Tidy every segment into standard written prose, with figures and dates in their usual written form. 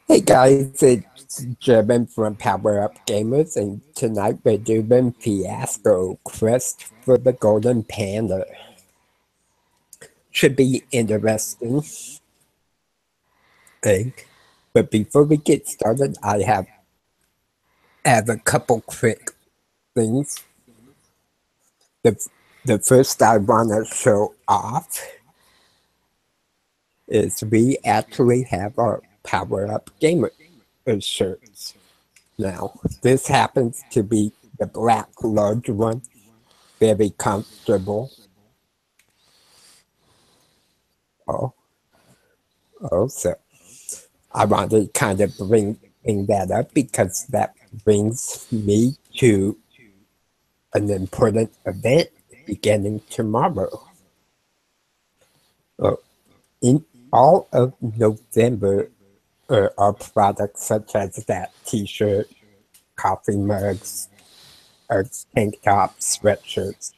Hey guys, it's Jevin from Power Up Gamers, and tonight we're doing Fiasco Quest for the Golden Panda. Should be interesting. Okay. But before we get started, I have a couple quick things. The, the first I want to show off is we actually have our Power Up Gamer shirts. Now, this happens to be the black large one, very comfortable. So I want to kind of bring that up because that brings me to an important event beginning tomorrow. In all of November, are products such as that t-shirt, coffee mugs, tank tops, sweatshirts,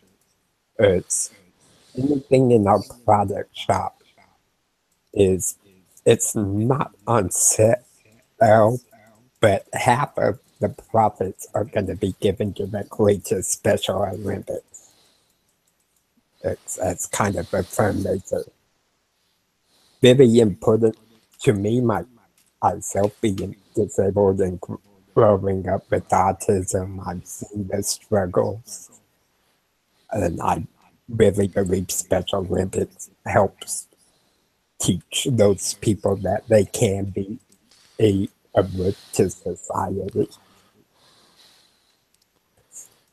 anything in our product shop it's not on sale, but half of the profits are going to be given directly to Special Olympics. It's kind of a fundraiser. Very important to me, myself being disabled and growing up with autism. I've seen the struggles, and I really believe Special Olympics helps teach those people that they can be a worth to society.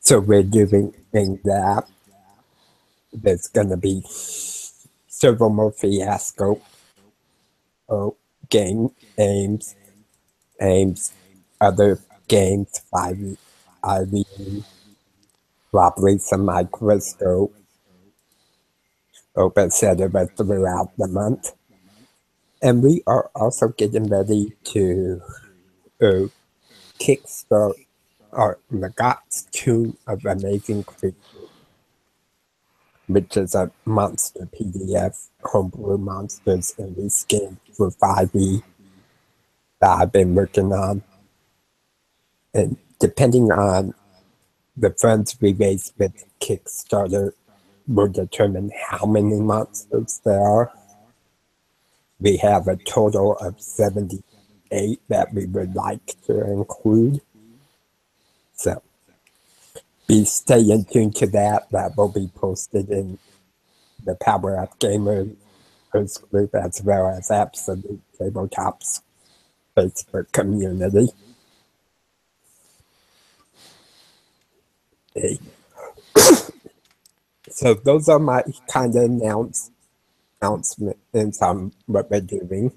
So we're doing that. There's going to be several more Fiasco games, other games, 5e, probably some microscope, etc. throughout the month. And we are also getting ready to kickstart our Lagat's Tomb of Amazing Creatures, which is a monster PDF, homebrew monsters in this game for 5e that I've been working on. And depending on the funds we raise with Kickstarter, will determine how many monsters there are. We have a total of 78 that we would like to include. So be staying tuned to that. That will be posted in the Power Up Gamers group as well as Absolute Tabletop's Facebook community. Okay. So those are my kind of announcements on what we're doing.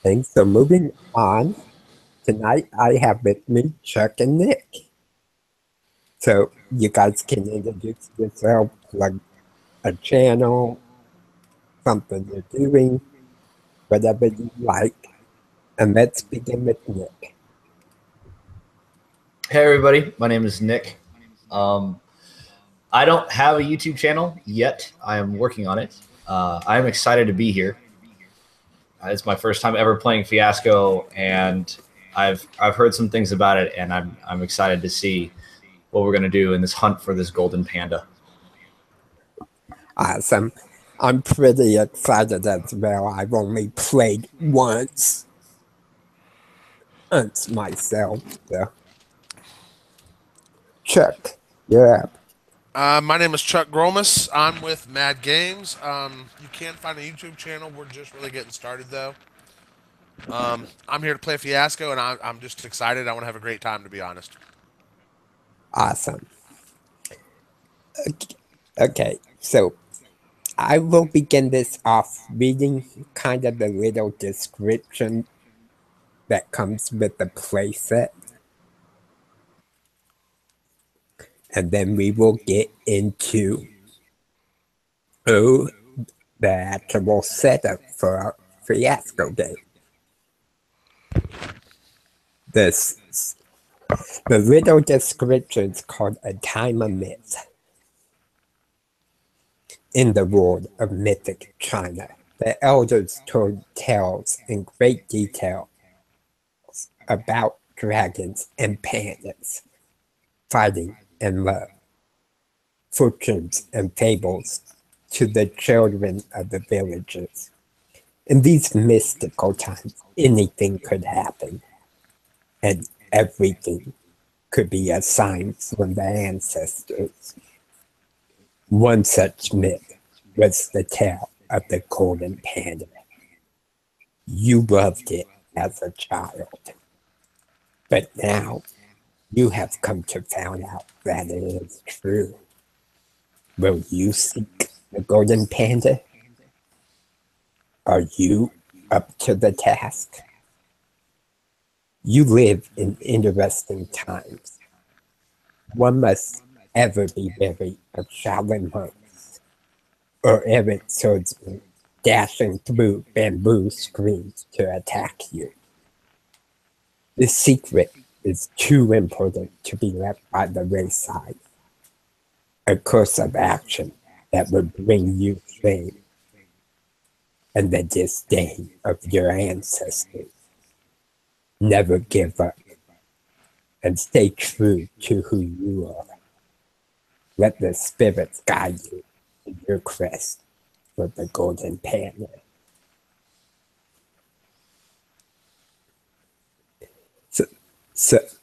And so moving on, tonight I have with me Chuck and Nick. So you guys can introduce yourself, like a channel, something you're doing, whatever you like. And let's begin with Nick. Hey everybody, my name is Nick. I don't have a YouTube channel yet. I am working on it. I'm excited to be here. It's my first time ever playing Fiasco, and I've heard some things about it, and I'm excited to see what we're gonna do in this hunt for this golden panda. Awesome. I'm pretty excited as well. I've only played once myself. So. Chuck, you're up. My name is Chuck Gromas. I'm with Mad Games. You can find a YouTube channel. We're just really getting started, though. I'm here to play Fiasco, and I'm just excited. I want to have a great time, to be honest. Awesome. Okay, so I will begin this off reading kind of the little description that comes with the playset. And then we will get into the actual setup for our Fiasco game. The little description is called A Time of Myth. In the world of mythic China, The elders told tales in great detail about dragons and pandas, fighting and love, fortunes and fables to the children of the villages. In these mystical times, anything could happen, and everything could be a sign from the ancestors. One such myth was the tale of the Golden Panda. You loved it as a child, but now you have come to find out that it is true. Will you seek the Golden Panda? Are you up to the task? You live in interesting times. One must ever be wary of Shaolin monks or errant swordsmen dashing through bamboo screens to attack you. The secret is too important to be left by the wayside. A course of action that would bring you fame and the disdain of your ancestors. Never give up and stay true to who you are. Let the spirits guide you in your quest for the Golden Panda.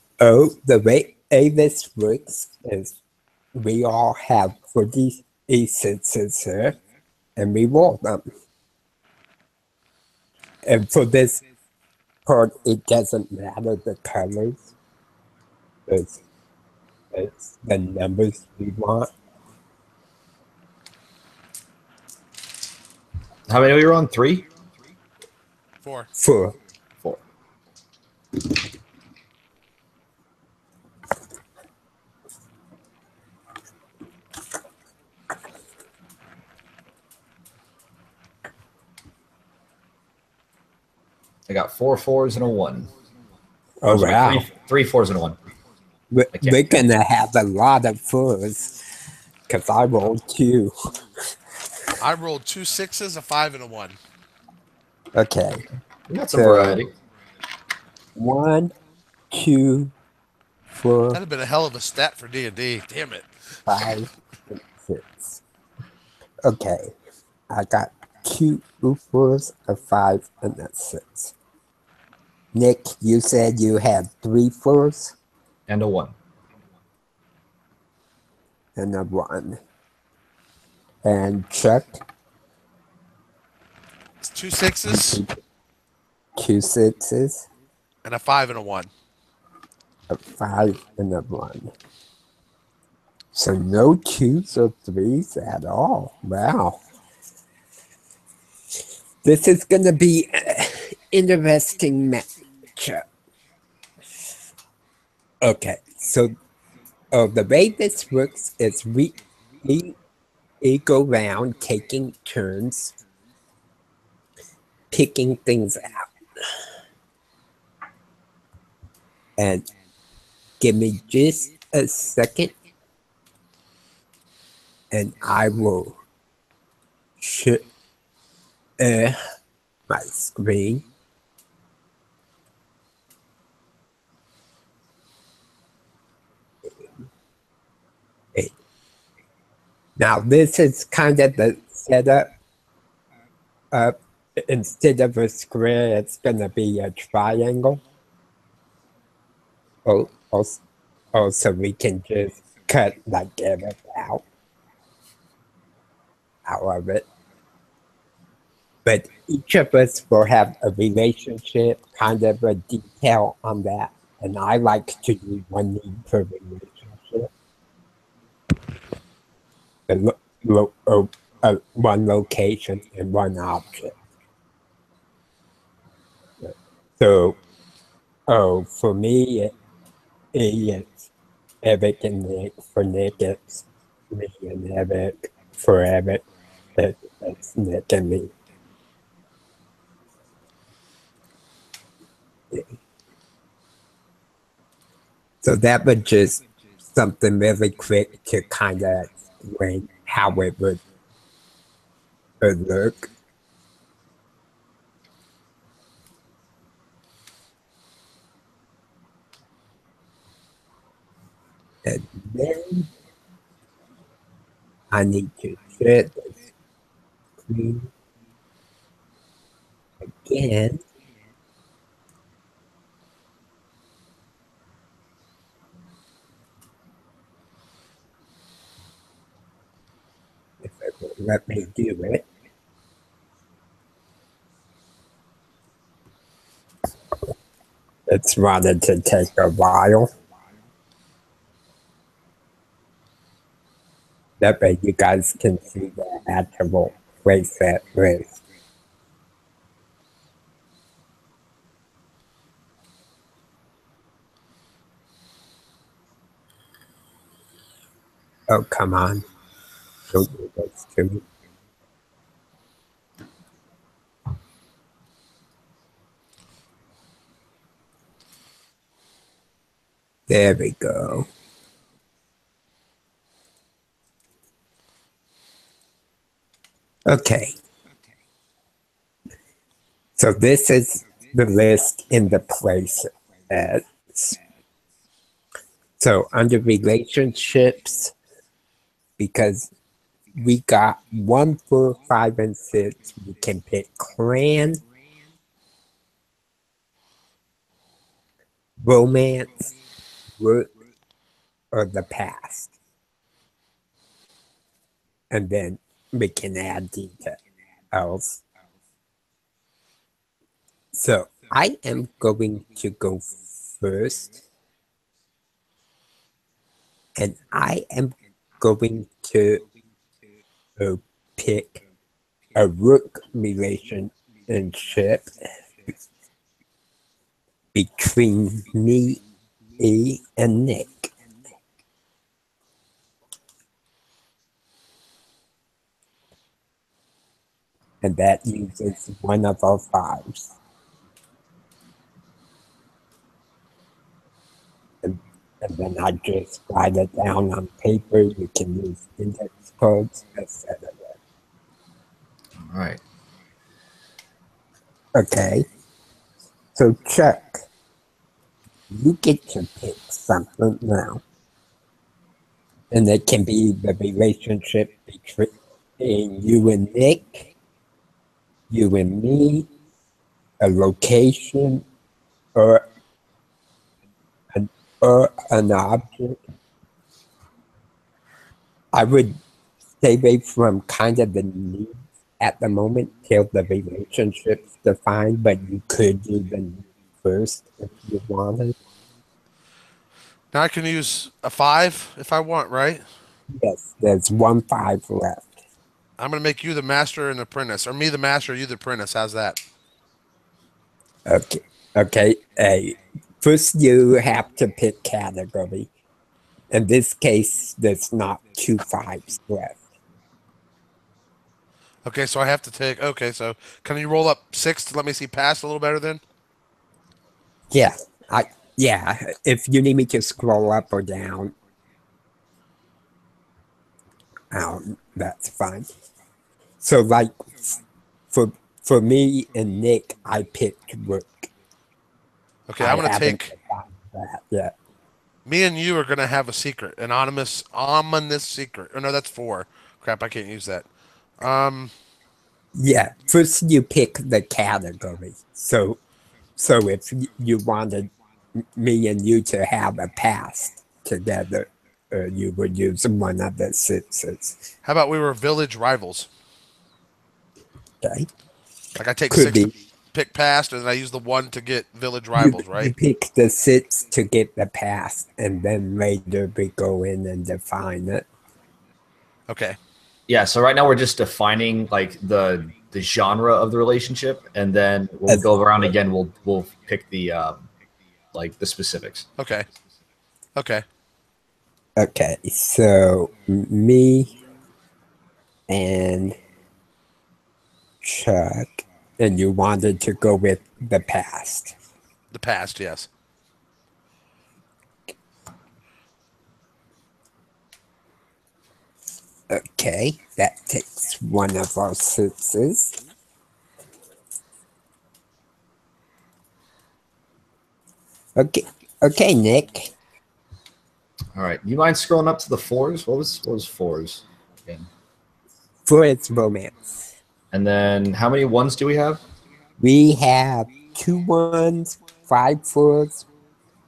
The way this works is we all have 40 essences here, and we roll them. And for this part, it doesn't matter the colors. It's the numbers we want. How many are you on? 3? 4. 4. 4. I got 4 4s and a 1. Oh, wow. 3 4s and a 1. We're gonna have a lot of 4s because I rolled 2. I rolled 2 6s, a 5, and a 1. Okay. We got some variety. 1, 2, 4. That'd have been a hell of a stat for D&D. Damn it. 5, and 6. Okay. I got 2 4s, a 5, and a 6. Nick, you said you had 3 4s? And a 1. And a 1. And Chuck? It's 2 6s. 2 6s. And a 5 and a 1. A 5 and a 1. So no 2s or 3s at all. Wow. This is going to be an interesting matchup. Okay, so the way this works is we go around taking turns picking things out. And give me just a second and I will share my screen. Now this is kind of the setup. Instead of a square, it's gonna be a triangle. Also we can just cut like it out of it. But each of us will have a relationship, kind of a detail on that. And I like to use one need per relationship. One location and one object. So, for me, it's Epic and Nick. For Nick, it's me and Epic. For Epic, it's Nick and me. So that was just something really quick to kind of explain how it would look. And then I need to set the screen again. If it will let me do it. It's wanted to take a while. That way you guys can see the actual playset list. Oh, come on. Don't do this to me. There we go. Okay. So this is the list in the place. So under relationships, because we got 1, 4, 5, and 6, we can pick clan, romance, work, or the past. And then we can add details. So I am going to go first. And I am going to pick a rook relationship between me and Nick. And that uses one of our 5s. And then I just write it down on paper. You can use index cards, etc. All right. Okay. So Chuck, you get to pick something now. And it can be the relationship between you and Nick, you and me, a location, or an object. I would stay away from kind of the needs at the moment till the relationship's defined, but you could do the need first if you wanted. Now I can use a 5 if I want, right? Yes, there's 1 5 left. I'm gonna make you the master and the apprentice, or me the master, you the apprentice. How's that? Okay. Okay. First, you have to pick category. In this case, there's not 2 5s left. Okay, so I have to take. Okay, so can you roll up 6 to let me see past a little better then? Yeah. Yeah. If you need me to scroll up or down, that's fine. So, like, for for me and Nick, I picked rook. Okay, I I'm gonna haven't take. defined that yet. Me and you are gonna have a secret, an ominous secret. Oh no, that's 4. Crap, I can't use that. Yeah. First, you pick the category. So if you wanted me and you to have a past together, you would use one of the 6s. How about we were village rivals? Okay. Like I take Could 6 to be. pick past, and then I use the 1 to get village You rivals, you right? pick the 6 to get the past, and then later we go in and define it. Okay. Yeah. So right now we're just defining like the genre of the relationship, and then when we go around again, we'll pick the like the specifics. Okay. Okay. Okay, so me and Chuck, and you wanted to go with the past. The past, yes. Okay, that takes one of our 6s. Okay, okay, Nick. All right. You mind scrolling up to the fours? What was fours again? For its romance. And then how many ones do we have? We have 2 1s, 5 4s,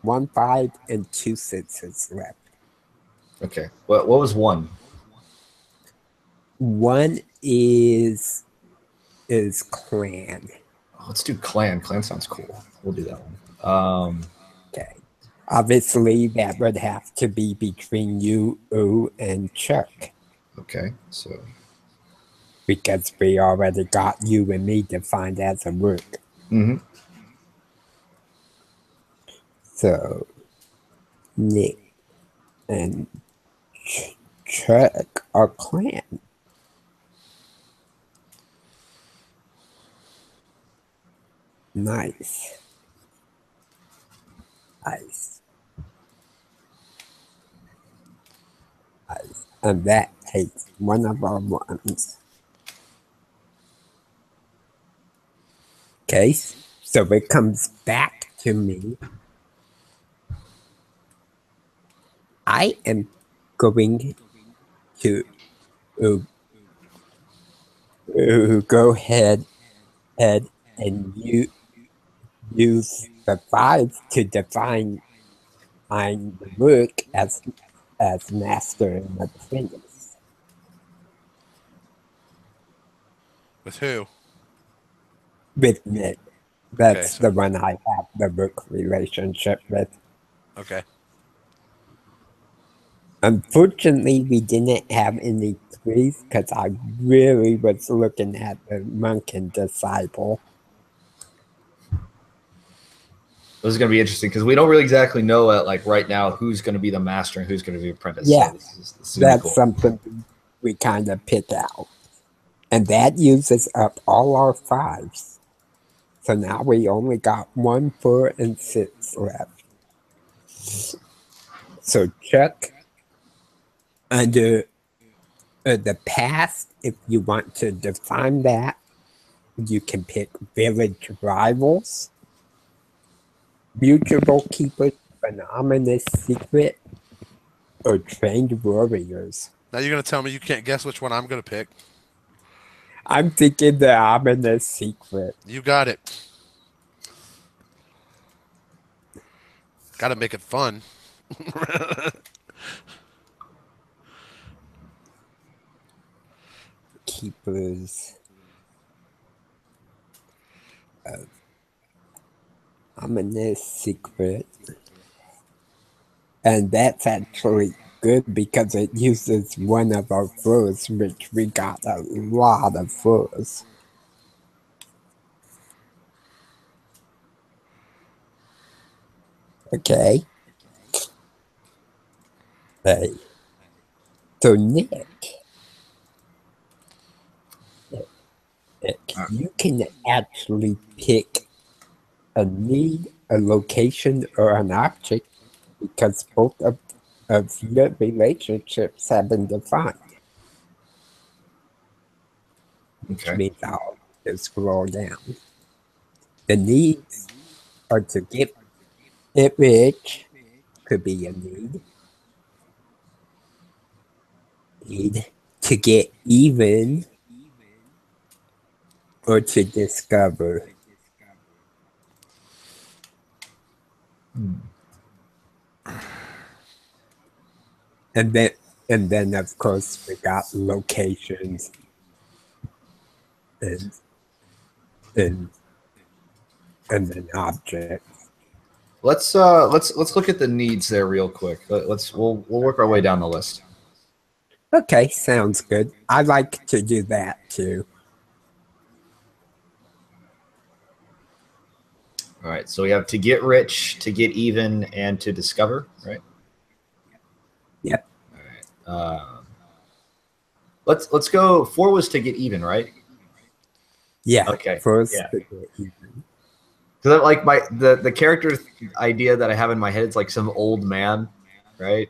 1 5, and 2 6s left. Okay. What was one? 1 is clan. Oh, let's do clan. Clan sounds cool. We'll do that one. Okay. Obviously, that would have to be between you, and Chuck. Okay. So Because we already got you and me defined as a work. So, Nick and Chuck are clan. Nice. Nice. Nice. And that takes one of our ones. Okay, so it comes back to me. I am going to go ahead and use the 5 to define the work as master and apprentice. With who? With Nick. That's Okay, so- the one I have the work relationship with. Okay. Unfortunately, we didn't have any 3s because I really was looking at the monk and disciple. this is going to be interesting because we don't really exactly know like right now who's going to be the master and who's going to be apprentice. Yeah, so this is that's cool. something we kind of pick out. And that uses up all our 5s. So now we only got 1, 4, and 6 left. So Chuck, under the past, if you want to define that, you can pick village rivals, mutual keepers, anonymous secret, or trained warriors. Now you're gonna tell me you can't guess which one I'm gonna pick. I'm thinking the ominous secret. You got it. Gotta make it fun. Keepers of ominous secret. And that's actually good because it uses one of our furs, which we got a lot of furs. Okay. Hey. So Nick, you can actually pick a need, a location, or an object because both of your relationships have been defined. Which Okay. means I'll just scroll down. The needs are to get it rich, could be a need. Need to get even, or to discover. And then of course we got locations and then objects. Let's look at the needs there real quick. We'll work our way down the list. Okay, sounds good. I like to do that too. All right, so we have to get rich, to get even, and to discover, right? Yep. All right. Let's go. 4 was to get even, right? Yeah. Okay. First Yeah. to get even. Because like the character idea that I have in my head, it's like some old man, right?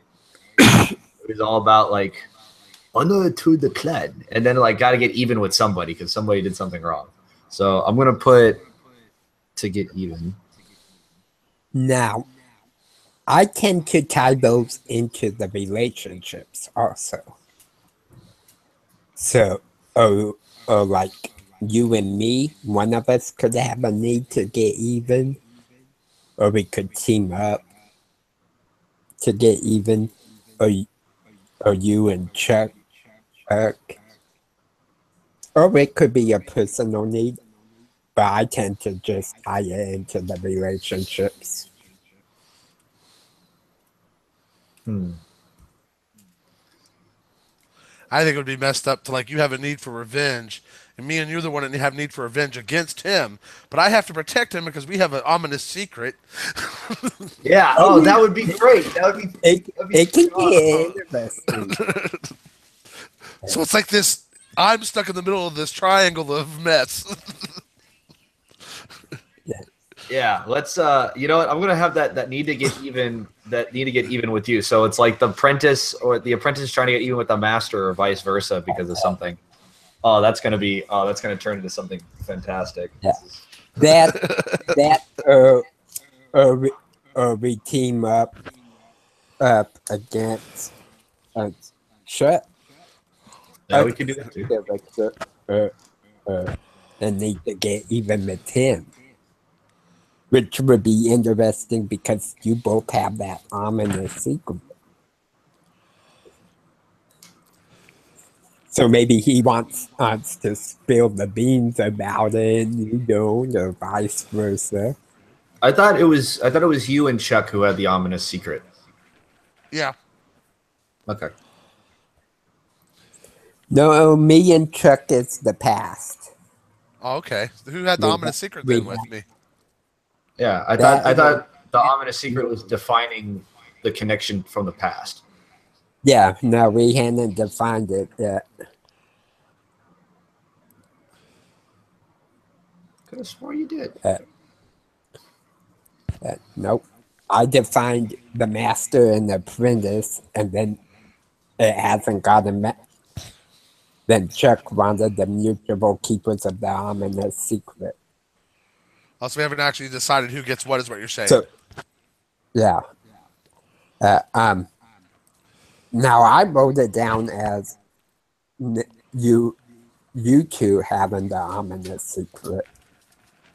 It's all about like honor to the clan, and then like got to get even with somebody because somebody did something wrong. So I'm gonna put to get even. Now, I tend to tie those into the relationships also. So, like you and me, one of us could have a need to get even, or we could team up to get even, or you and Chuck, or it could be a personal need. But I tend to just tie it into the relationships. I think it would be messed up to like you have a need for revenge, and me and you're the one that have need for revenge against him, but I have to protect him because we have an ominous secret. Yeah. Oh, Oh, that would be great. That would be. It can get interesting. So it's like this. I'm stuck in the middle of this triangle of mess. Yeah, let's you know what? I'm gonna have that need to get even with you. So it's like the apprentice trying to get even with the master or vice versa because of something. That's gonna turn into something fantastic. Yeah. We team up against Shut. Yeah, we can do that too. And need to get even with him. Which would be interesting because you both have that ominous secret. So maybe he wants us to spill the beans about it, or vice versa. I thought it was you and Chuck who had the ominous secret. Yeah. Okay. No, me and Chuck is the past. Oh, okay. Who had the ominous secret then with me? Yeah, I thought the ominous secret was defining the connection from the past. Yeah, no, we hadn't defined it yet. Could have swore you did. Nope. I defined the master and the apprentice, and then it hasn't gotten met. Then Chuck wanted the mutual keepers of the ominous secret. Also, we haven't actually decided who gets what, is what you're saying. So, yeah. Now I wrote it down as you two having the ominous secret.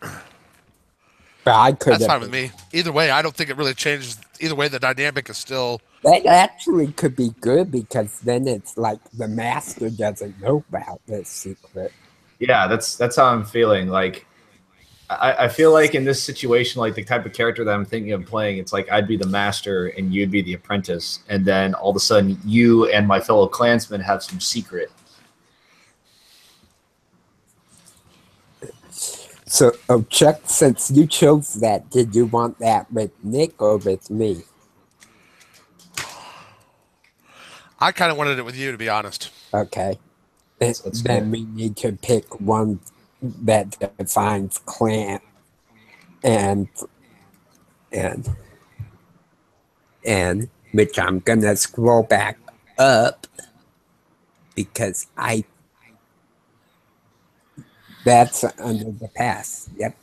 But I could. That's fine with me. Either way, I don't think it really changes. Either way, the dynamic is still. That actually could be good because then it's like the master doesn't know about this secret. Yeah, that's how I'm feeling. Like, I feel like in this situation, like the type of character that I'm thinking of playing, it's like I'd be the master and you'd be the apprentice, and then all of a sudden you and my fellow clansmen have some secret. So, Chuck, since you chose that, did you want that with Nick or with me? I kind of wanted it with you, to be honest. Okay. Then we need to pick one that defines clan and which I'm gonna scroll back up because that's under the past. Yep.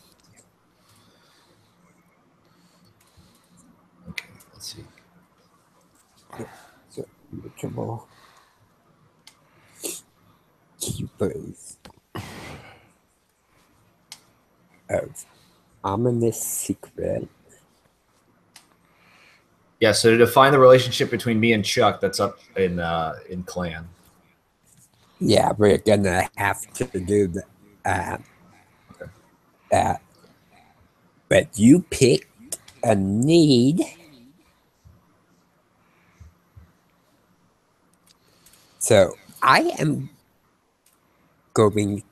Okay, let's see. So, mutual keepers of ominous secret. Yeah, so to define the relationship between me and Chuck, that's up in clan. Yeah, we're gonna have to do that. But you pick a need. So I am going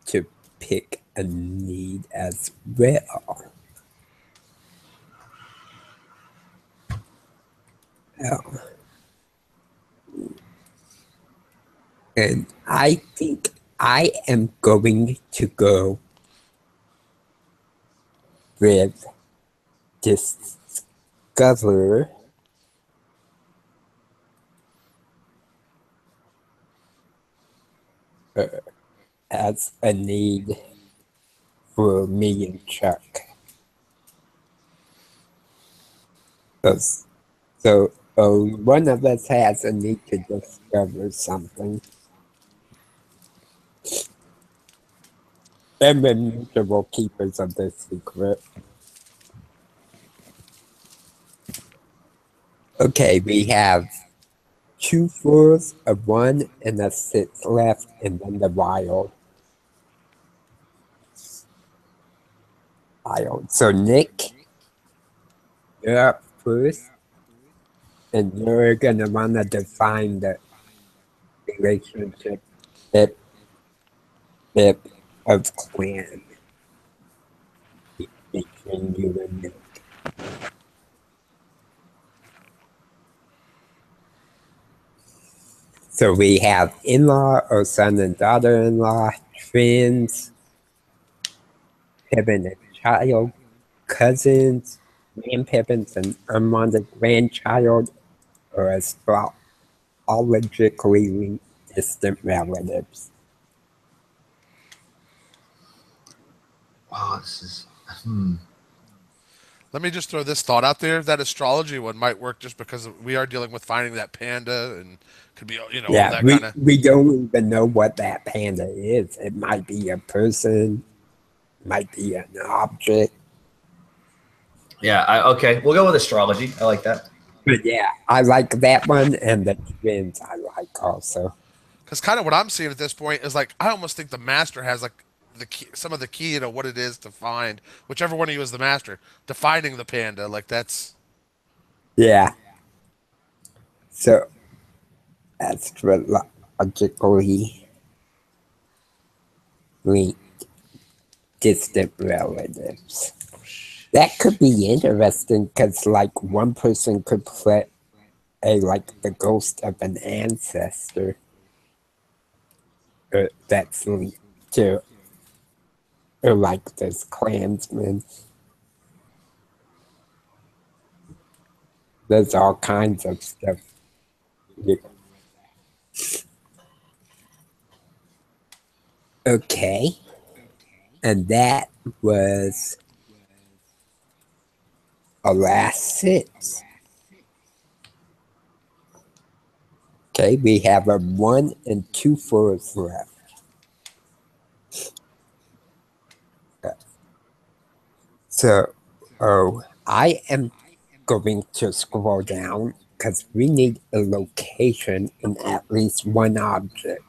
to pick a need as well. And I think I am going to go with discover as a need for me and Chuck. So one of us has a need to discover something. And the mutual keepers of the secret. Okay, we have 2 fours, a 1, and a 6 left, and then the wild. So Nick, you're up first, and you're gonna wanna define the relationship bit of clan between you and Nick. So we have in-law or son and daughter-in-law, twins, Pippin and child, cousins, grandparents and unwanted grandchild, or astrologically distant relatives. Wow, this is. Let me just throw this thought out there: that astrology one might work just because we are dealing with finding that panda, and could be all Yeah, that kind of. we don't even know what that panda is. It might be a person, might be an object. Yeah, okay. We'll go with astrology. I like that. But yeah, I like that one, and the twins I like also. Because kind of what I'm seeing at this point is like I almost think the master has like the key, some of the key to what it is to find whichever one of you is the master, defining the panda. Like that's Yeah. So astrologically linked distant relatives. That could be interesting because, like, one person could play like the ghost of an ancestor that's linked to, or like this clansman. There's all kinds of stuff with that. Okay, and that was our last 6. Okay, we have a 1 and 2 fours left. So, I am going to scroll down because we need a location and at least one object.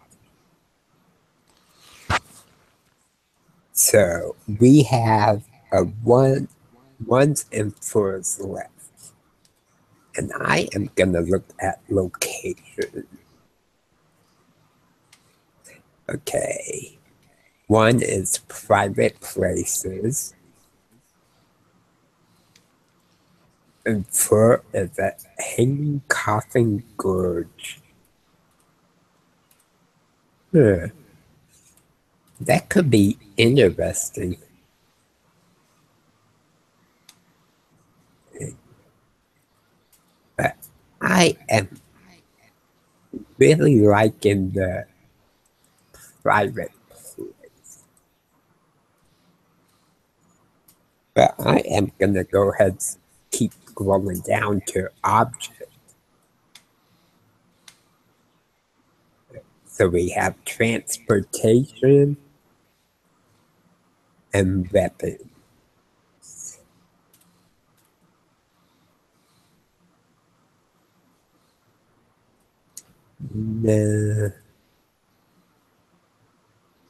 So we have a 1s and 4s left. And I am gonna look at location. Okay. 1 is private places. And 4 is a hanging coffin gorge. That could be interesting. But I am really liking the private place. But I am gonna go ahead and keep scrolling down to objects. So we have transportation and weapons. No.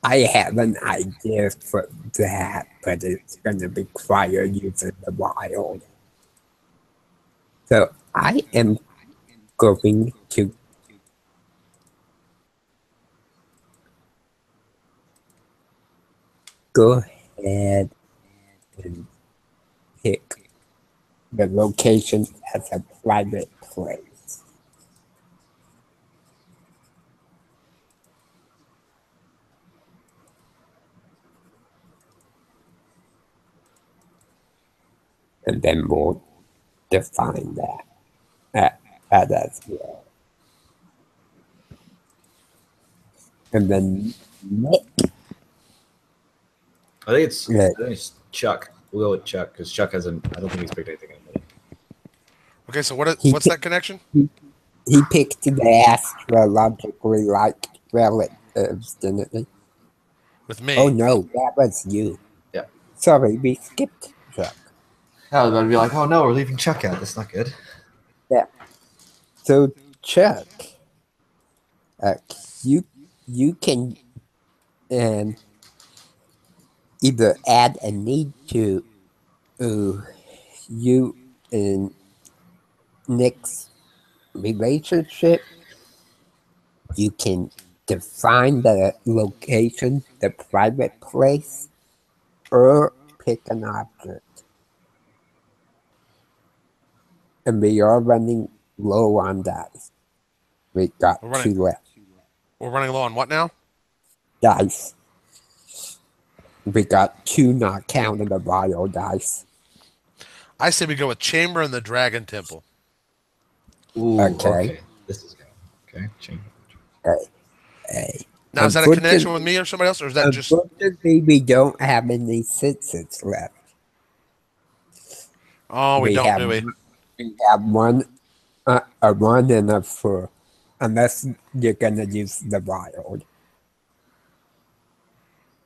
I have an idea for that, but it's gonna require using the wild. So I am going to go ahead and pick the location as a private place. And then we'll define that as well. And then Nick. I think it's Chuck. We'll go with Chuck because Chuck hasn't. I don't think he's picked anything up. Okay, so He what's that picked connection? he picked the astrologically like relatives, didn't he? With Oh me. no, that was you. Yeah. Sorry, we skipped Chuck. I was about to be like, oh no, we're leaving Chuck out. That's not good. Yeah. So Chuck, uh, you can either add a need to you and Nick's relationship. You can define the location, the private place, or pick an object. And we are running low on dice. We got We're running 2 left. we're running low on what now? Dice. We got 2 not counting the wild dice. I say we go with Chamber and the Dragon Temple. Ooh, Okay. okay. This is good. Okay, change. Hey. Now is that a connection with me or somebody else, or is that just Unfortunately, we don't have any sixes left. oh we We don't, have do we? one, a 1 and a 4, unless you're gonna use the wild.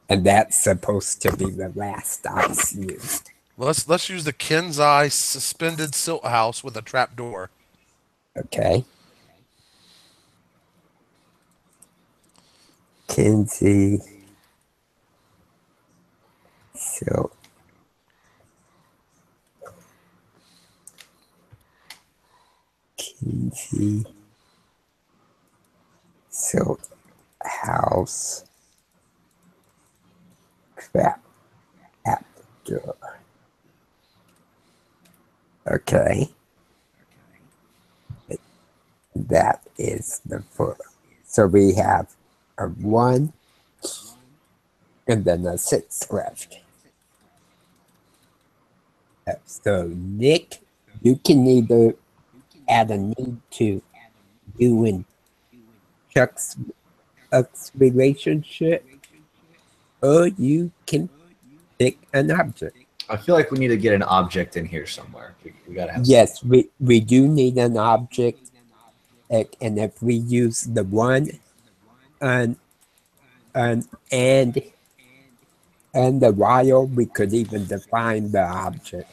And that's supposed to be the last dice used. Well, let's use the Kenzai suspended silt house with a trap door. Okay. Kinsey. So. Kinsey. Silt house. Trap at the door. Okay. That is the 4. So we have a 1 and then a 6 left. So Nick, you can either add a need to you and Chuck's relationship, or you can pick an object. I feel like we need to get an object in here somewhere. We gotta have. Yes, we do need an object, and if we use the 1 and and the wild, we could even define the object.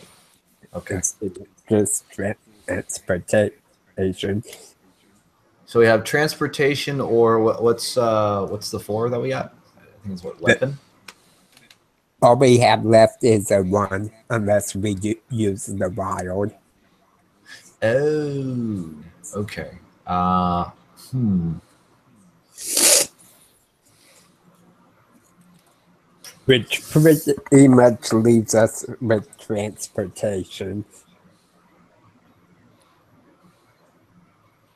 Okay. Instead of just transportation. So we have transportation, or what's the 4 that we got? I think it's what, weapon. All we have left is a 1, unless we use the wild. Oh, okay. Which pretty much leaves us with transportation.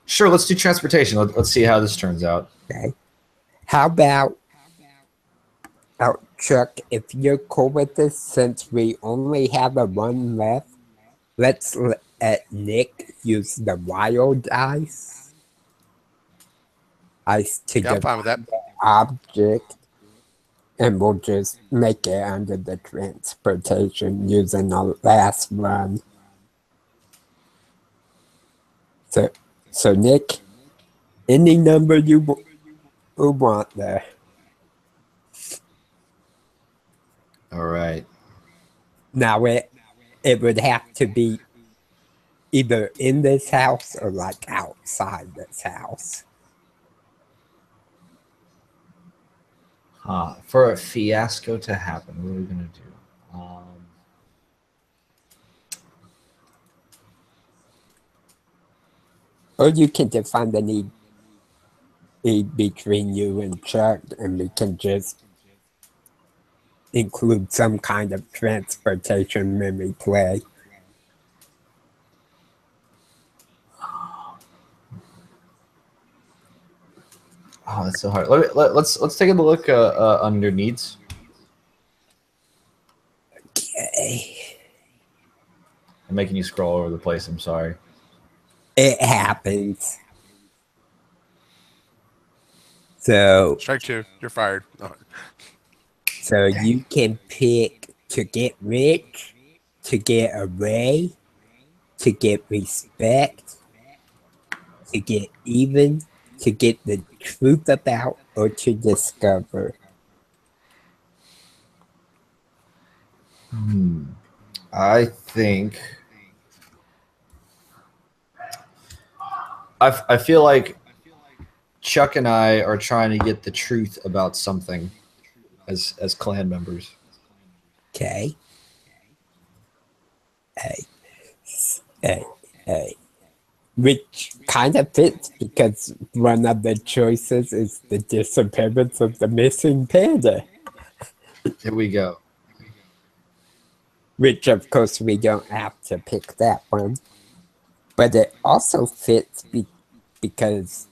Sure, let's do transportation. Let's see how this turns out. Okay. How about, Chuck, if you're cool with this, since we only have a 1 left, let's let Nick use the wild dice. To Yeah, I'm fine with that. define the object, and we'll just make it under the transportation using the last one. So Nick, any number you want there. All right. Now it would have to be either in this house or like outside this house. For a fiasco to happen, what are we gonna do? Or you can define the need between you and Chuck, and we can just include some kind of transportation when we play. Oh, that's so hard. Let's take a look under needs. Okay. I'm making you scroll over the place. I'm sorry. It happens. So Strike 2. You're fired. So you can pick to get rich, to get away, to get respect, to get even, to get the truth about, or to discover? I think I feel like Chuck and I are trying to get the truth about something as clan members. Okay. A, A. Which kind of fits because one of the choices is the disappearance of the missing panda. Here we go. Which, of course, we don't have to pick that one. But it also fits because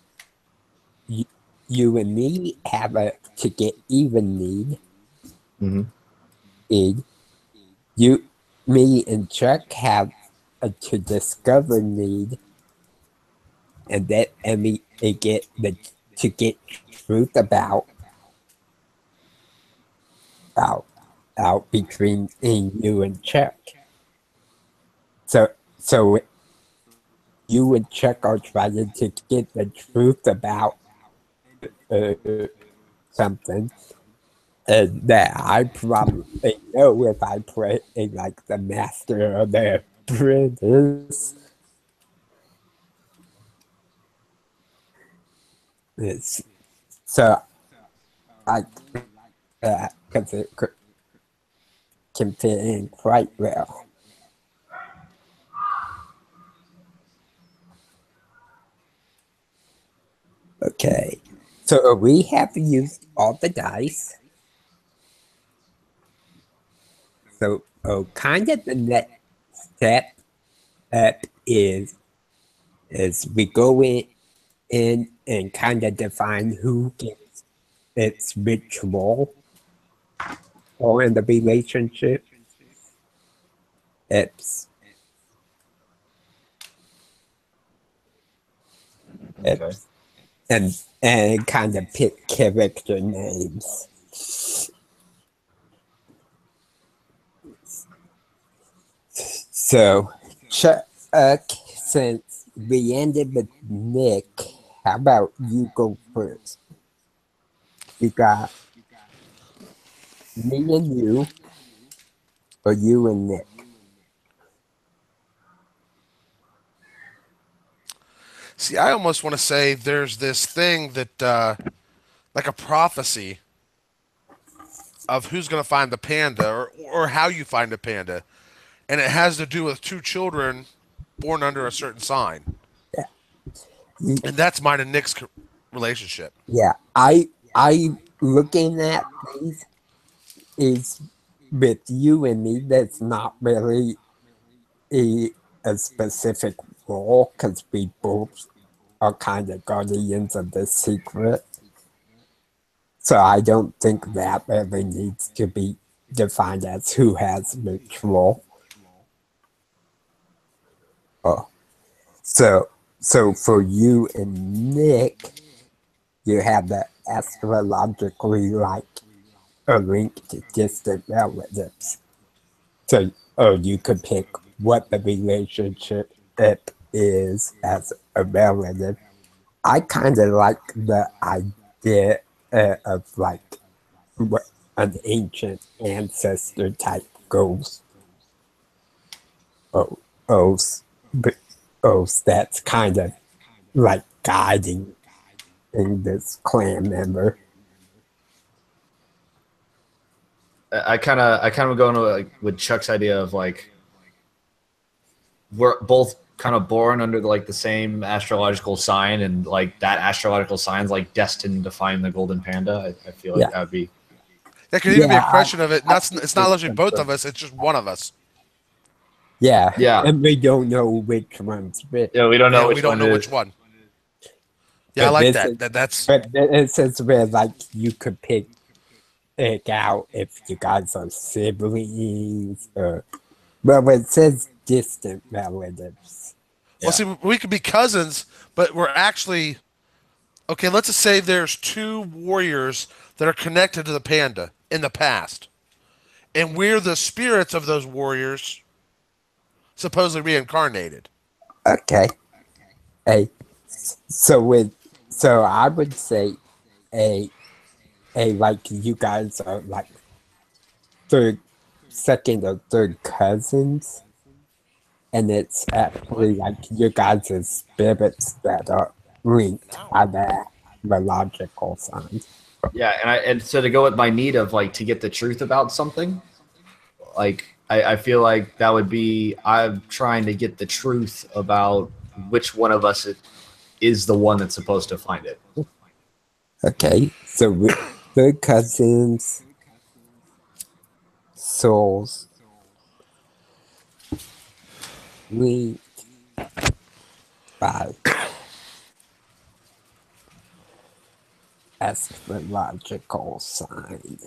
you and me have a to get even need. Mm-hmm. You, me, and Chuck have a to discover need, and we get the to get truth about out between you and Chuck. So you and Chuck are trying to get the truth about something that I probably know if I play like the master or the apprentice. It's so I because it can fit in quite well. Okay, so we have used all the dice. So kind of the next step up is we go in and kind of define who gets its ritual or in the relationship. It's Okay. and kind of pick character names. So, Chuck, since we ended with Nick, how about you go first? You got me and you, or you and Nick? See, I almost want to say there's this thing that, like a prophecy of who's going to find the panda or how you find a panda. And it has to do with two children born under a certain sign. Yeah. And that's mine and Nick's relationship. Yeah, I looking at these is with you and me. That's not really a specific role because we both are kind of guardians of the secret. So I don't think that really needs to be defined as who has which role. Oh, so for you and Nick, you have the astrologically like a link to distant relatives. So, you could pick what the relationship is as a relative. I kind of like the idea of like what an ancient ancestor type ghost. Oh, oh, that's kind of like guiding in this clan member. I kind of go into like with Chuck's idea of like we're both kind of born under like the same astrological sign, and like that astrological sign's like destined to find the golden panda. I feel like that would be. That could even be a question of it. It's not literally both of us. It's just one of us. Yeah, Yeah, and we don't know which one's which. yeah. We don't know. Which one. Yeah, I like that. That's. But it says where like you could pick out if you guys are siblings or. Well, it says distant relatives. Well, see, we could be cousins, but we're actually okay. Let's just say there's two warriors that are connected to the panda in the past, and we're the spirits of those warriors. supposedly reincarnated. Okay. A so I would say a like you guys are like third, second or third cousins, and it's actually like you guys' spirits that are linked by the logical signs. Yeah, and so to go with my need of like to get the truth about something, like I feel like that would be I'm trying to get the truth about which one of us is the one that's supposed to find it. Okay, so third cousins, souls, linked by astrological sign.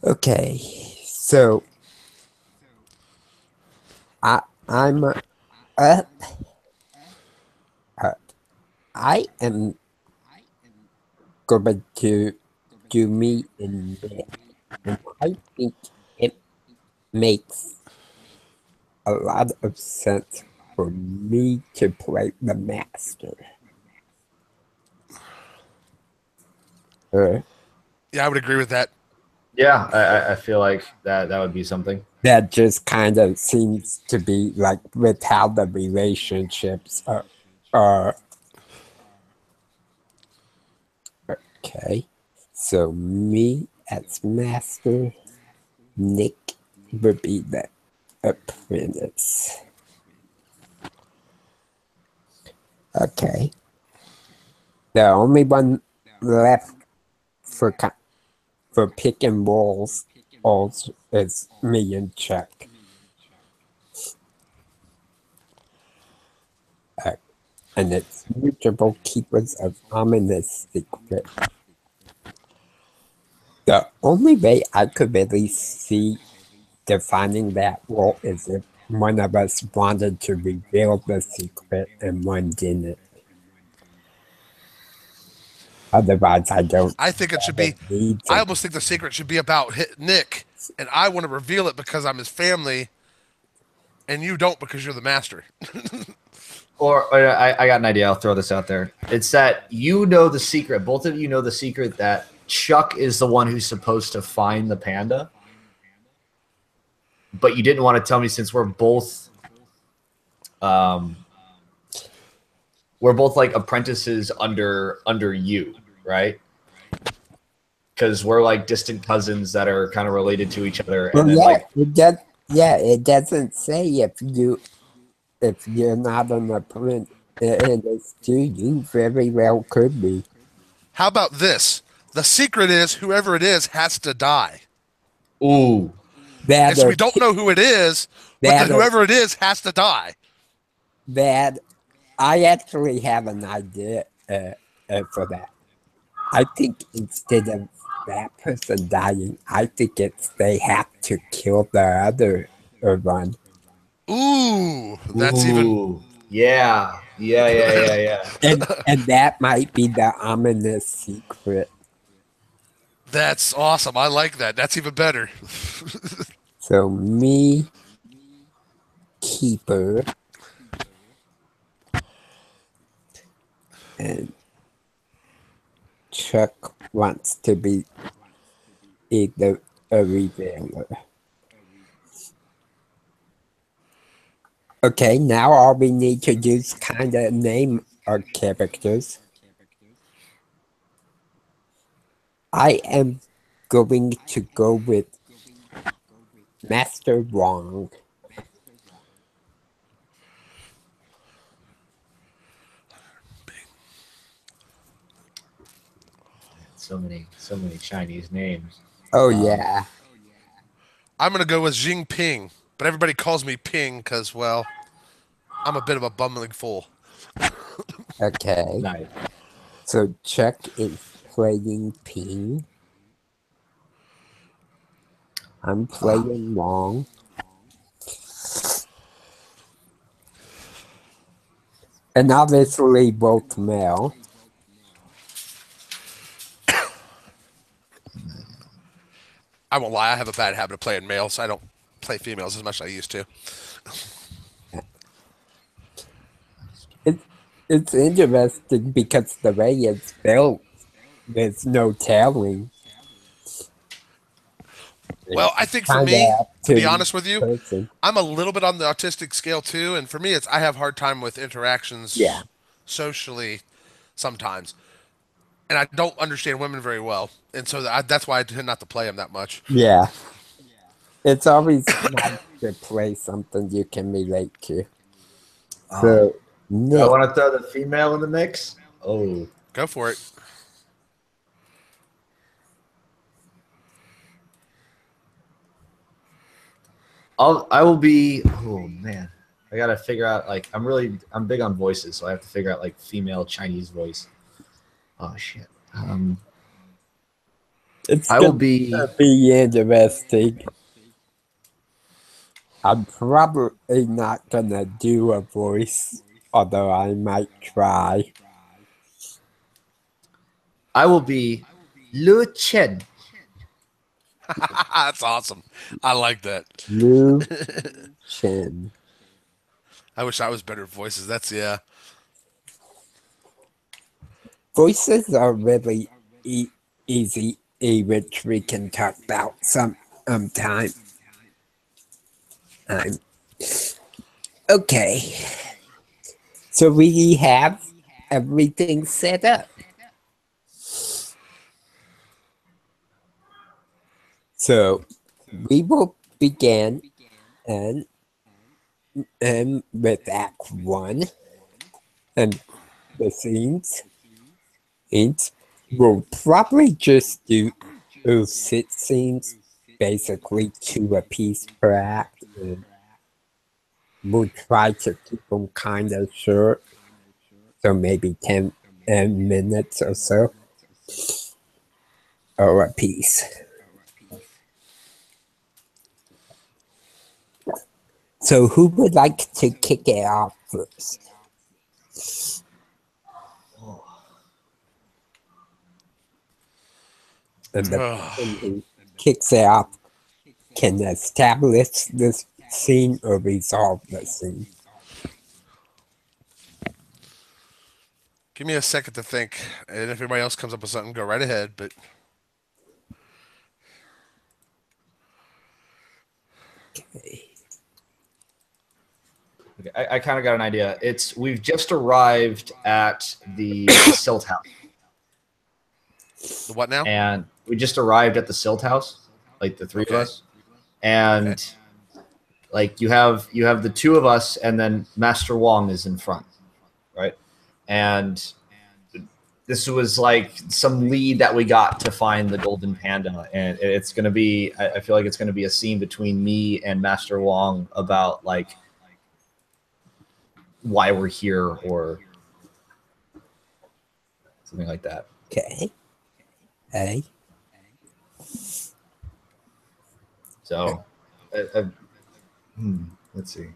Okay, so I'm up. I am going to do me in bed, and I think it makes a lot of sense for me to play the master. Uh, Yeah, I would agree with that. Yeah, I feel like that would be something. that just kind of seems to be like with how the relationships are. Okay, so me as master, Nick would be the apprentice. Okay, the only one left for picking roles is me and Chuck. And it's mutual keepers of ominous secret. The only way I could really see defining that role is if one of us wanted to reveal the secret and one didn't. Otherwise, I don't I think it should have be. a need I to. almost think the secret should be about Nick, and I want to reveal it because I'm his family, and you don't because you're the master. Or I got an idea. I'll throw this out there. It's that you know the secret. Both of you know the secret that Chuck is the one who's supposed to find the panda, but you didn't want to tell me since um, we're both like apprentices under you, right? Because we're like distant cousins that are kind of related to each other, and Well, then yeah, like it does. Yeah, it doesn't say if you're not an apprentice. And it's too. You very well could be. How about this? The secret is whoever it is has to die. ooh, And That so we or don't know who it is, but that or whoever it is has to die. that. I actually have an idea for that. I think instead of that person dying, I think it's they have to kill the other one. Ooh, that's even. ooh, yeah. And that might be the ominous secret. That's awesome. I like that. That's even better. So me, keeper, and Chuck wants to be either a revealer. Okay, now all we need to do is kind of name our characters. I am going to go with Master Wong. So many Chinese names. Oh yeah. I'm going to go with Jing Ping, but everybody calls me Ping because, well, I'm a bit of a bumbling fool. Okay. Nice. So Chuck is playing Ping. I'm playing Wong. And obviously both male. I won't lie. I have a bad habit of playing males. I don't play females as much as I used to. It's it's interesting because the way it's built, there's no telling. Well, I It's think for kind me, of up to be to honest with each you, person. I'm a little bit on the autistic scale too, and for me, it's I have hard time with Yeah, interactions socially sometimes, and I don't understand women very well, and so that's why I tend not to play them that much. yeah. It's always nice to play something you can relate to. Oh, So, I Nick, want to throw the female in the mix. Oh, Go for it. I will be. Oh man, I gotta figure out. Like, I'm big on voices, so I have to figure out like female Chinese voice. Oh shit. it's I will gonna be. be interesting. I'm probably not gonna do a voice, although I might try. I will be Lu Chen. That's awesome. I like that. Liu Chen. I wish I was better at voices. That's yeah. Voices are really easy, which we can talk about some time. Um, okay, so we have everything set up. So we will begin and with Act 1 and the scenes. We'll probably just do sit scenes, basically 2 a piece per act. And we'll try to keep them kind of short, so maybe 10 minutes or so, or a piece. So who would like to kick it off first? And the person who kicks it off can establish this scene or resolve the scene. Give me a second to think, and if everybody else comes up with something, go right ahead. But Okay. Okay, I kind of got an idea. We've just arrived at the Silt House, the what now? and we just arrived at the Silt House, like the three of Okay. us, and like you have the 2 of us, and then Master Wong is in front, right? And this was like some lead that we got to find the Golden Panda, and it's going to be. I feel like it's going to be a scene between me and Master Wong about like why we're here or something like that. Okay. Hey. So, let's see.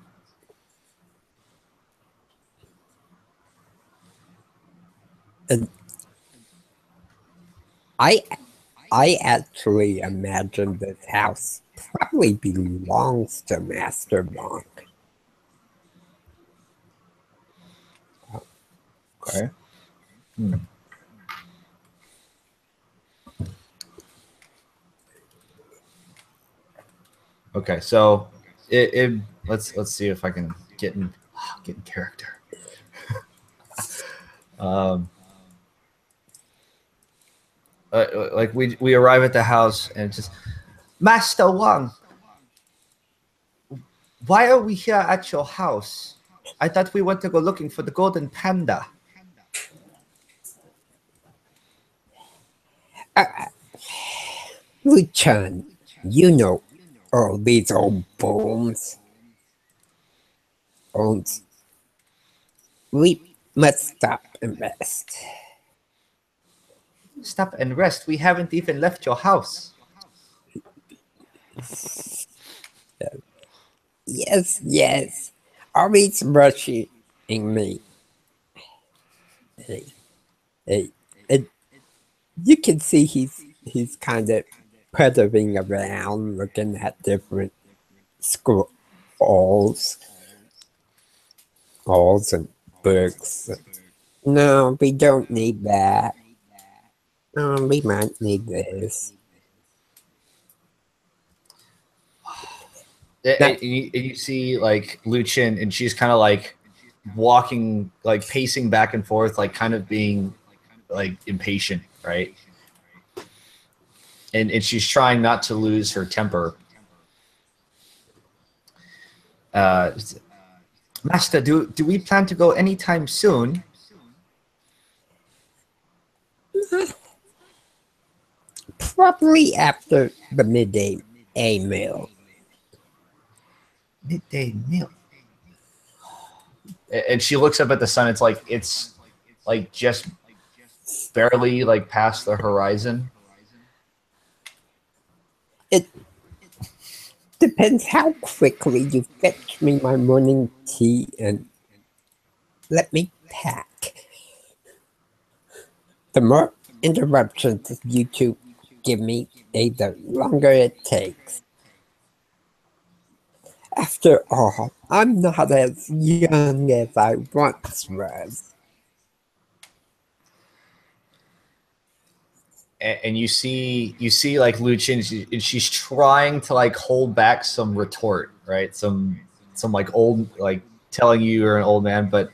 And I actually imagine this house probably belongs to Master Monk. Okay. Okay, so let's see if I can get in character. Like we arrive at the house and it's just Master Wang. Why are we here at your house? I thought we went to go looking for the Golden Panda. Luchan, you know all these old bones. We must stop and rest. Stop and rest. We haven't even left your house. Yes. Always rushing me. Hey. And you can see he's kind of puttering around, looking at different scrolls and books. No, we don't need that. We might need this. And you see like Luchin, and she's kind of like walking, like pacing back and forth, like kind of being like impatient, right? And she's trying not to lose her temper. Master, do we plan to go anytime soon? Probably after the midday meal. Midday meal. And she looks up at the sun. It's like just barely like past the horizon. It depends how quickly you fetch me my morning tea and let me pack. The more interruptions you two give me, the longer it takes. After all, I'm not as young as I once was. And you see like Luchin, and she's trying to like hold back some retort, right? Some like old, like telling you you're an old man, but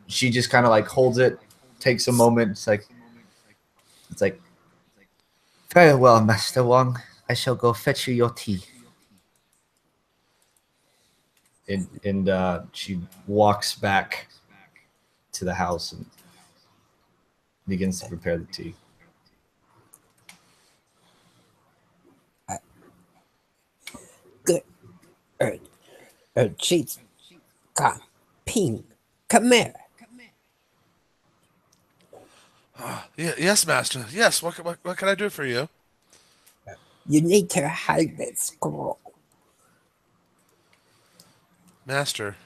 she just kind of like holds it, takes a moment. It's like very well, Master Wang. I shall go fetch you your tea. And she walks back to the house and begins to prepare the tea. Good. She's got pink. Come here. Yes, master. Yes. What can I do for you? You need to hide this scroll. Master,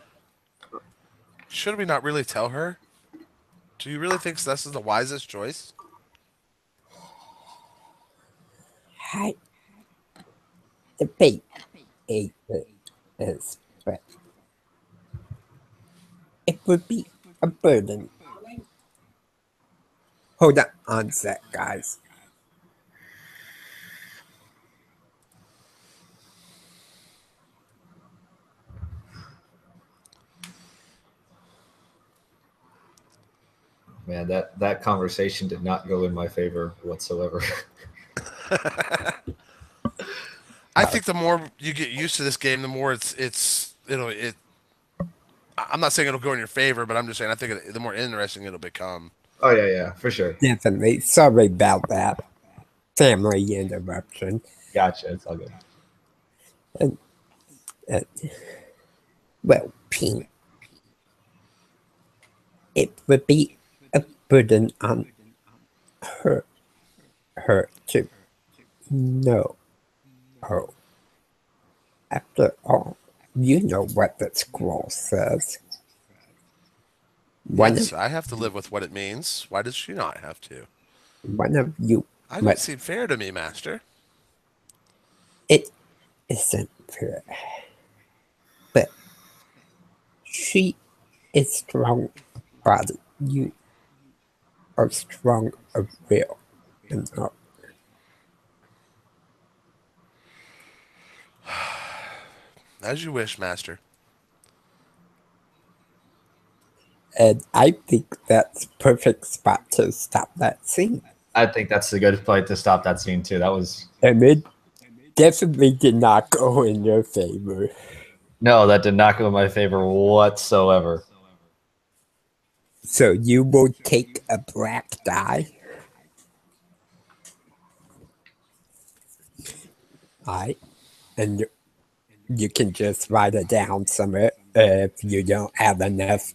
should we not really tell her? Do you really think this is the wisest choice? Hide the bait is, but it would be a burden. Hold on a sec, guys. Man, that conversation did not go in my favor whatsoever. I think the more you get used to this game, the more I'm not saying it'll go in your favor, but I'm just saying I think the more interesting it'll become. Oh yeah, for sure. Definitely. Sorry about that. Family interruption. Gotcha. It's all good. Well, pink. It would be a burden on her to know. Oh, after all, you know what the scroll says. Yes, I have to live with what it means. Why does she not have to? One of you. I don't seem fair to me, master. It isn't fair. But she is strong body. You are strong of will and heart. As you wish, master. And I think that's perfect spot to stop that scene. I think that's a good place to stop that scene too. That was. And it definitely did not go in your favor. No, that did not go in my favor whatsoever. So you will take a black die. Alright. And you can just write it down somewhere if you don't have enough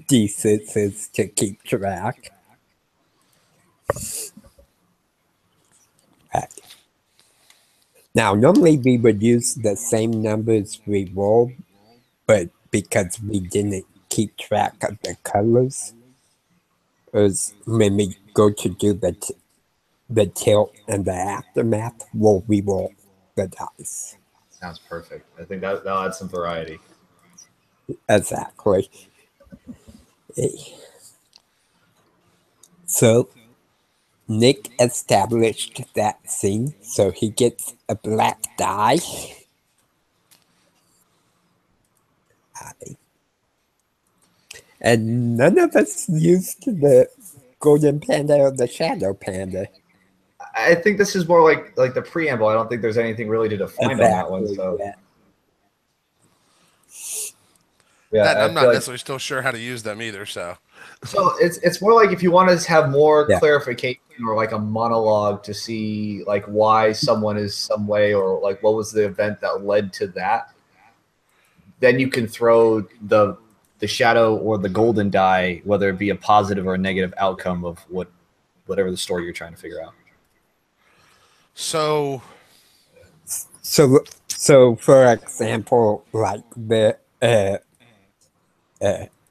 decencies to keep track. Right. Now, normally we would use the same numbers we rolled, but because we didn't keep track of the colors, when we go to do the tilt and the aftermath will reroll the dice. Sounds perfect. I think that'll add some variety. Exactly. So Nick established that scene, so he gets a black die. And none of us used the Golden Panda or the Shadow Panda. I think this is more like the preamble. I don't think there's anything really to define on that one. So yeah, That, and I I'm feel not like necessarily still sure how to use them either. So it's more like if you want to have more Yeah. clarification or like a monologue to see like why someone is some way or like what was the event that led to that, then you can throw the shadow or the golden die, whether it be a positive or a negative outcome of whatever the story you're trying to figure out. so So for example, like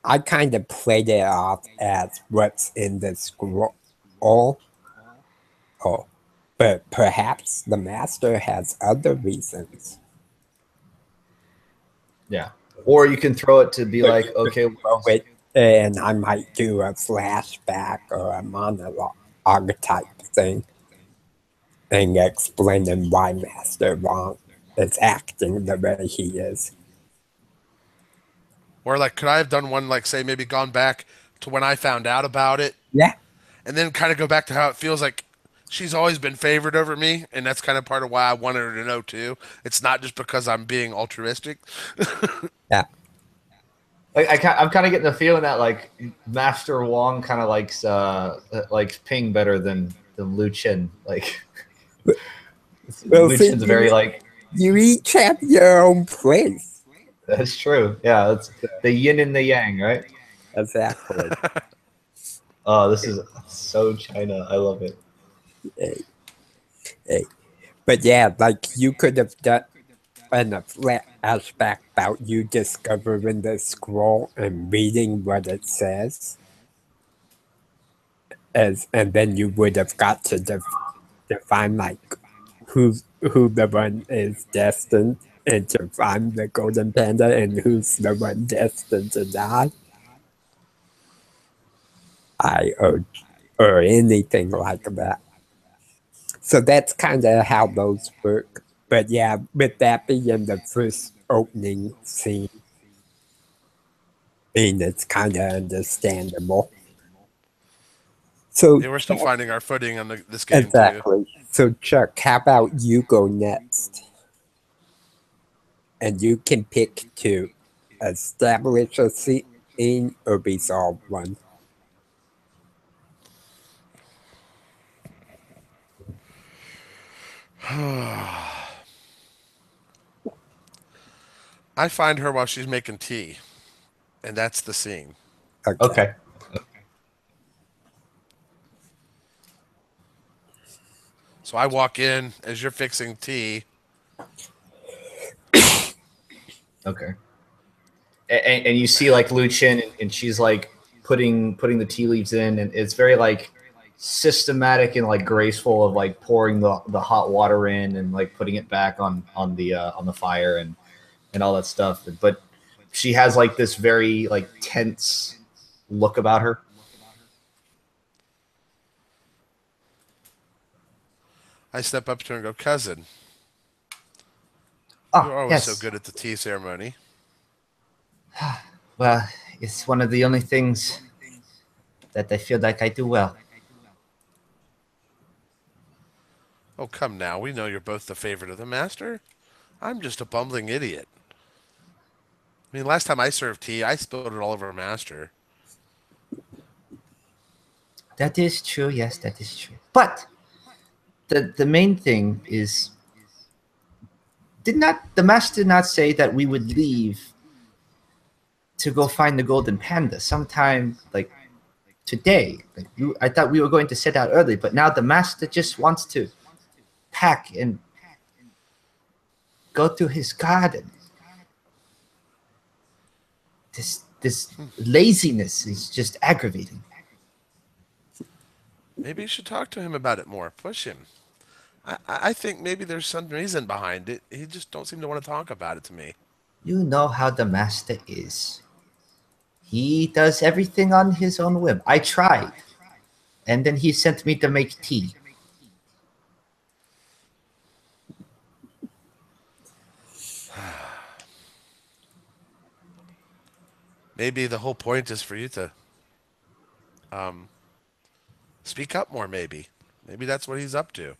I kind of played it off as what's in the scroll. Oh, but perhaps the master has other reasons. Yeah. Or you can throw it to be like, okay, And I might do a flashback or a monologue type thing and explaining why Master Wong is acting the way he is. or like, could I have done one like say maybe gone back to when I found out about it, Yeah, and then kind of go back to how it feels like she's always been favored over me, and that's kind of part of why I wanted her to know too. It's not just because I'm being altruistic. yeah. I'm kind of getting the feeling that like Master Wong kind of likes Ping better than Lu Chen. Like Well, Lu see, Chen's very like you each have your own place. that's true. Yeah, that's the yin and the yang, right? Exactly. Oh, this is so China. I love it. But yeah, like you could have done a flashback about you discovering the scroll and reading what it says, and then you would have got to define like who the one is destined and to find the golden panda and who's the one destined to die. Or anything like that. So that's kind of how those work. But yeah, with that being the first opening scene, it's kind of understandable. So Yeah, we're still finding our footing on this game too. exactly. So Chuck, how about you go next? And you can pick to establish a scene or resolve one. I find her while she's making tea, and that's the scene. Okay. So I walk in as you're fixing tea. Okay. And you see like Lu Chen and she's like putting the tea leaves in, and it's very like systematic and like graceful of like pouring the hot water in and like putting it back on the fire and all that stuff. But she has like this very like tense look about her. I step up to her and go, "Cousin, Oh, you're always so yes. good at the tea ceremony." Well, it's one of the only things that I feel like I do well. Oh, come now. We know you're both the favorite of the master. I'm just a bumbling idiot. I mean, last time I served tea, I spilled it all over master. That is true. Yes, that is true. But the main thing is, did not the master not say that we would leave to go find the golden panda sometime like today? Like I thought we were going to set out early, but now the master just wants to pack and go to his garden. This laziness is just aggravating. Maybe you should talk to him about it more. Push him. I think maybe there's some reason behind it. He just don't seem to want to talk about it to me. You know how the master is. He does everything on his own whim. I tried. And then he sent me to make tea. Maybe the whole point is for you to um, speak up more. Maybe that's what he's up to.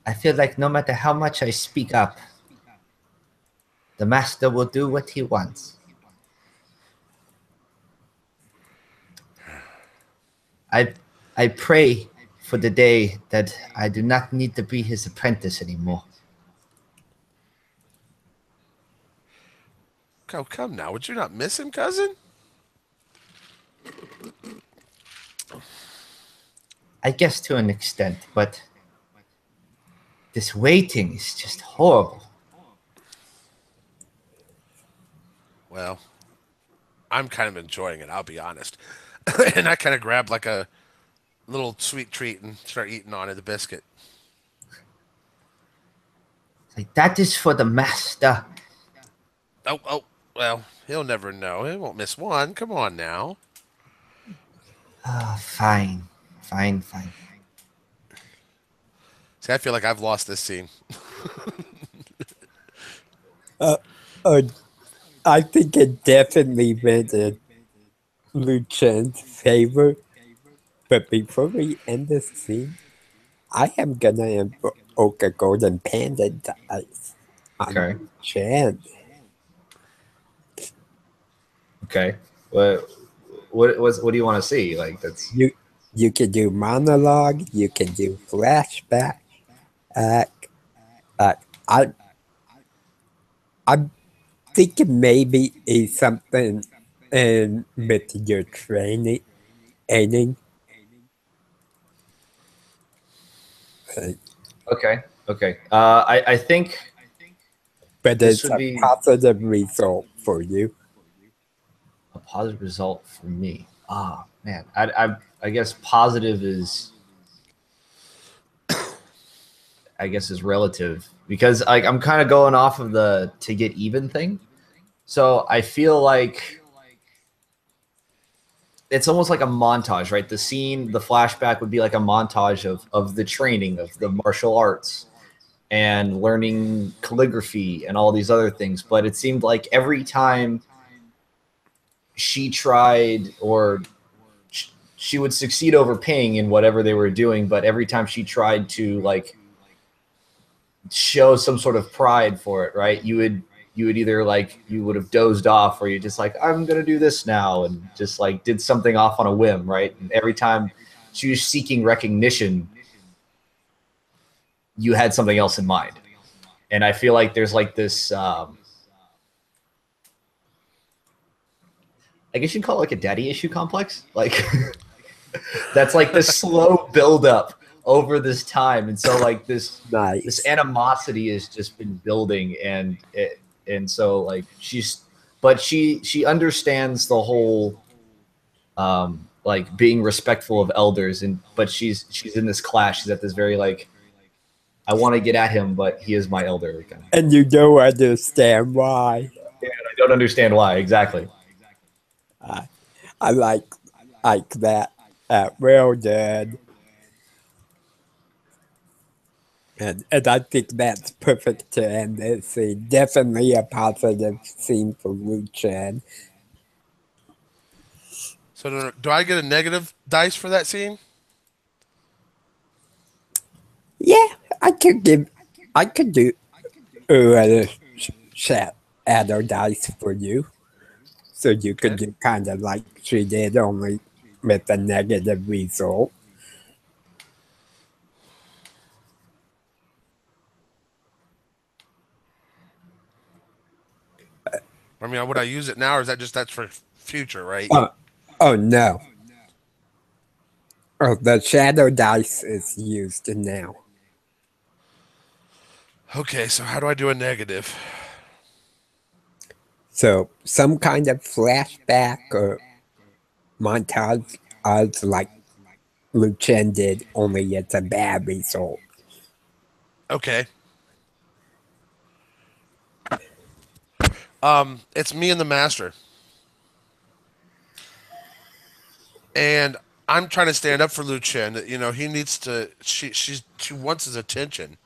I feel like no matter how much I speak up, the master will do what he wants. I I pray for the day that I do not need to be his apprentice anymore. Oh, come now. Would you not miss him, cousin? I guess to an extent, but this waiting is just horrible. Well, I'm kind of enjoying it, I'll be honest. And I kind of grab like a little sweet treat and start eating on it, the biscuit. It's like, that is for the master. Oh, well, he'll never know. He won't miss one. Come on now. Fine. Fine. See, I feel like I've lost this scene. Uh, I think it definitely went in Liu Chen's favor. But before we end this scene, I am gonna invoke a Golden Panda dice on Okay. Liu Chen. Okay. What do you want to see? Like that's You can do monologue. You can do flashback. Uh, I I'm thinking maybe it's something in with your training. okay. I think But this it's would a be positive result for you. a positive result for me. Ah, man. I guess positive is is relative because like I'm kind of going off of the to get even thing. So I feel like it's almost like a montage, right? The scene, the flashback would be like a montage of the training of the martial arts and learning calligraphy and all these other things. But it seemed like every time she tried or she would succeed over Ping in whatever they were doing, but every time she tried to like show some sort of pride for it, right? You would either like you would have dozed off or you just like I'm gonna do this now and just like did something off on a whim, right? And every time she was seeking recognition, you had something else in mind. And I feel like there's like this I guess you'd call it like a daddy issue complex. Like that's like this slow buildup over this time. And so like this Nice. animosity has just been building and so like she understands the whole like being respectful of elders but she's in this clash. She's at this very like I want to get at him, but he is my elder kind of. And you don't understand why. And I don't understand why exactly. I like that. Well done. And I think that's perfect to end this scene. Definitely a positive scene for Wu Chen. So do I get a negative dice for that scene? Yeah, I could do a shadow dice for you. So you could do kind of like she did, only with a negative result. I mean, would I use it now, or is that just that's for future, right? Oh no. Oh, the shadow dice is used now. Okay, so how do I do a negative? So some kind of flashback or montage odds like Liu Chen did, only it's a bad result. Okay. It's me and the master. And I'm trying to stand up for Liu Chen. You know, he needs to. She wants his attention,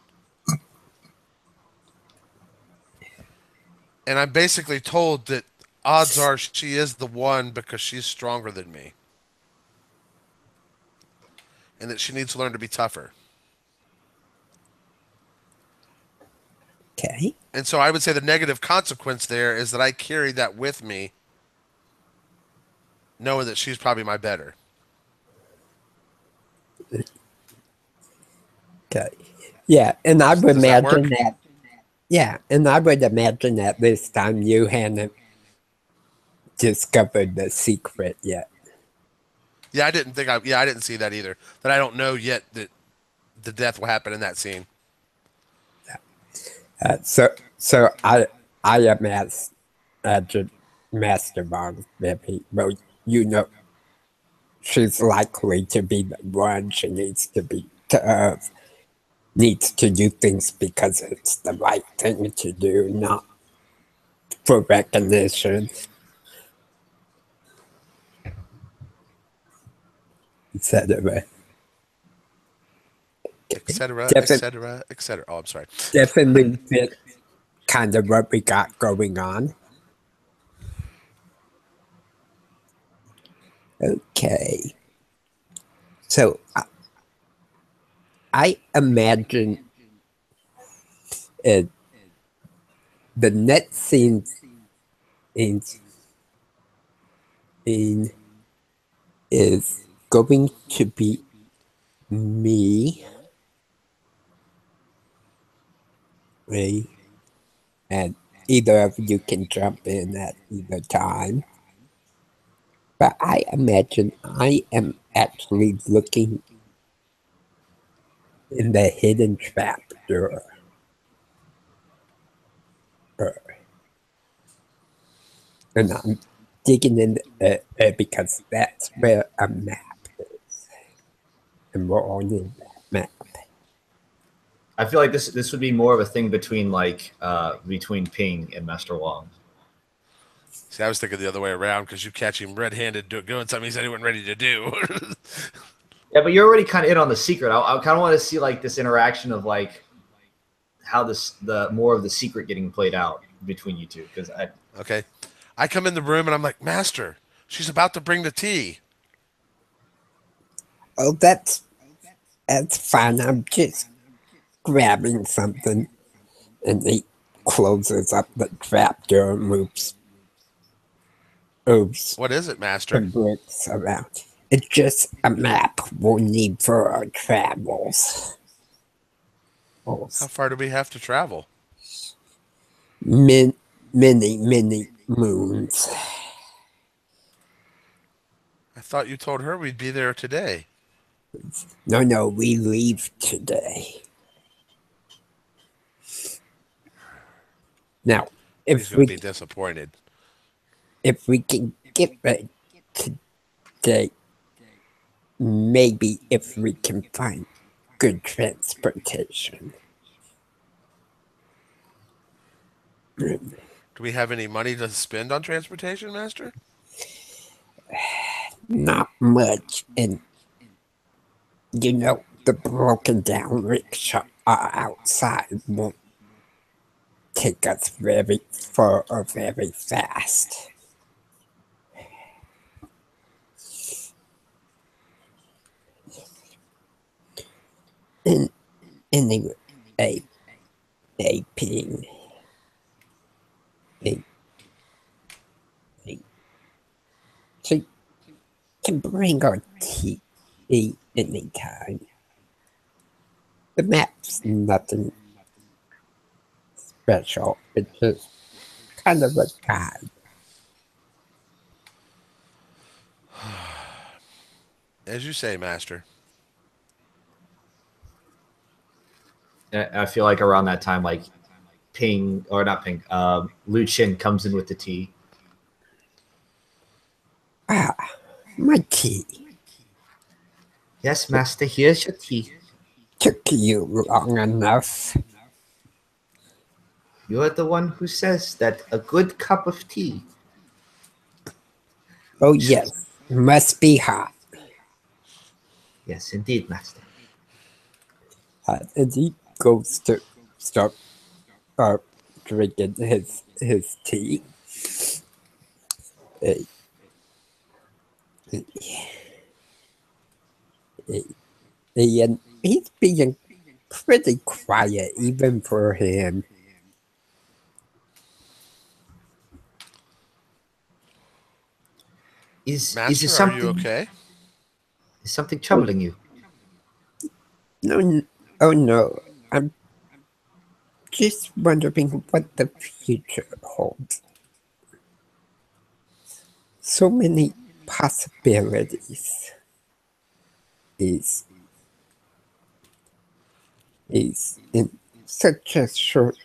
and I'm basically told that odds are she is the one because she's stronger than me, and that she needs to learn to be tougher. Okay. And so I would say the negative consequence there is that I carry that with me, knowing that she's probably my better. Okay. Yeah, and I would Does that imagine work? that. Yeah, and I would imagine that this time you hadn't discovered the secret yet. Yeah, I didn't think I. Yeah, I didn't see that either. That I don't know yet that the death will happen in that scene. So I imagine Master Bond maybe. Well, you know, she's likely to be the one. She needs to be tough. Needs to do things because it's the right thing to do, not for recognition, etc. Etc. Definitely, Etc. Etc. Oh, I'm sorry. definitely fit kind of what we got going on. Okay. So I imagine it, the next scene in, in is going to be me, Ray, and either of you can jump in at either time. But I imagine I am actually looking in the hidden trap door. And I'm digging in because that's where a map is. And we're on the map. I feel like this would be more of a thing between between Ping and Master Wong. See, I was thinking the other way around because you catch him red-handed doing something he said he wasn't ready to do. Yeah, but you're already kind of in on the secret. I kind of want to see like this interaction of like how the more of the secret getting played out between you two because I. Okay. I come in the room and I'm like, Master, she's about to bring the tea. Oh, that's fine. I'm just grabbing something. And he closes up the trap door and moves What is it, the Master? bricks around. It's just a map we'll need for our travels. How far do we have to travel? Many moons. I thought you told her we'd be there today. No, we leave today. Now, He's going to be disappointed. If we can get there today, maybe if we can find good transportation. Do we have any money to spend on transportation, Master? Not much, and you know, the broken down rickshaw outside won't take us very far or very fast. And anyway, a ping. She can bring our tea anytime. The map's nothing special. It's just kind of a guide. As you say, Master. I feel like around that time, like Ping or not Ping, Liu Chen comes in with the tea. My tea. Yes, master, here's your tea. Took you long enough. You're the one who says that a good cup of tea. Oh, yes. Must be hot. Yes, indeed, master. And he goes to start drinking his tea. Uh, and he's being pretty quiet even for him. Is Master, it are something? you okay? Is something troubling you? No, oh no, I'm just wondering what the future holds. So many possibilities. Is in such a short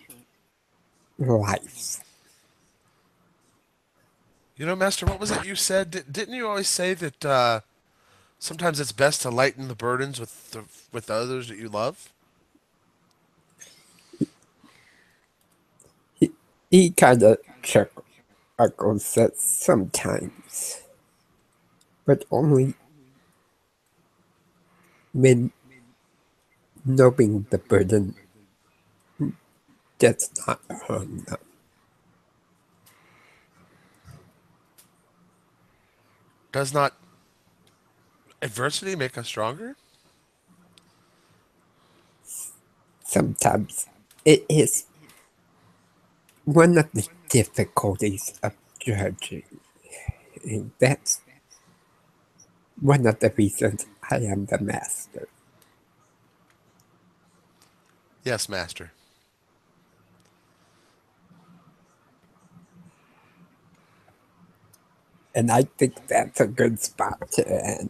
life. You know, Master, what was it you said? Didn't you always say that sometimes it's best to lighten the burdens with others that you love? He kind of chuckles at sometimes, but only when knowing the burden does not harm them. Does not adversity make us stronger? Sometimes it is one of the difficulties of judging. And that's one of the reasons I am the master. Yes, Master. And I think that's a good spot to end.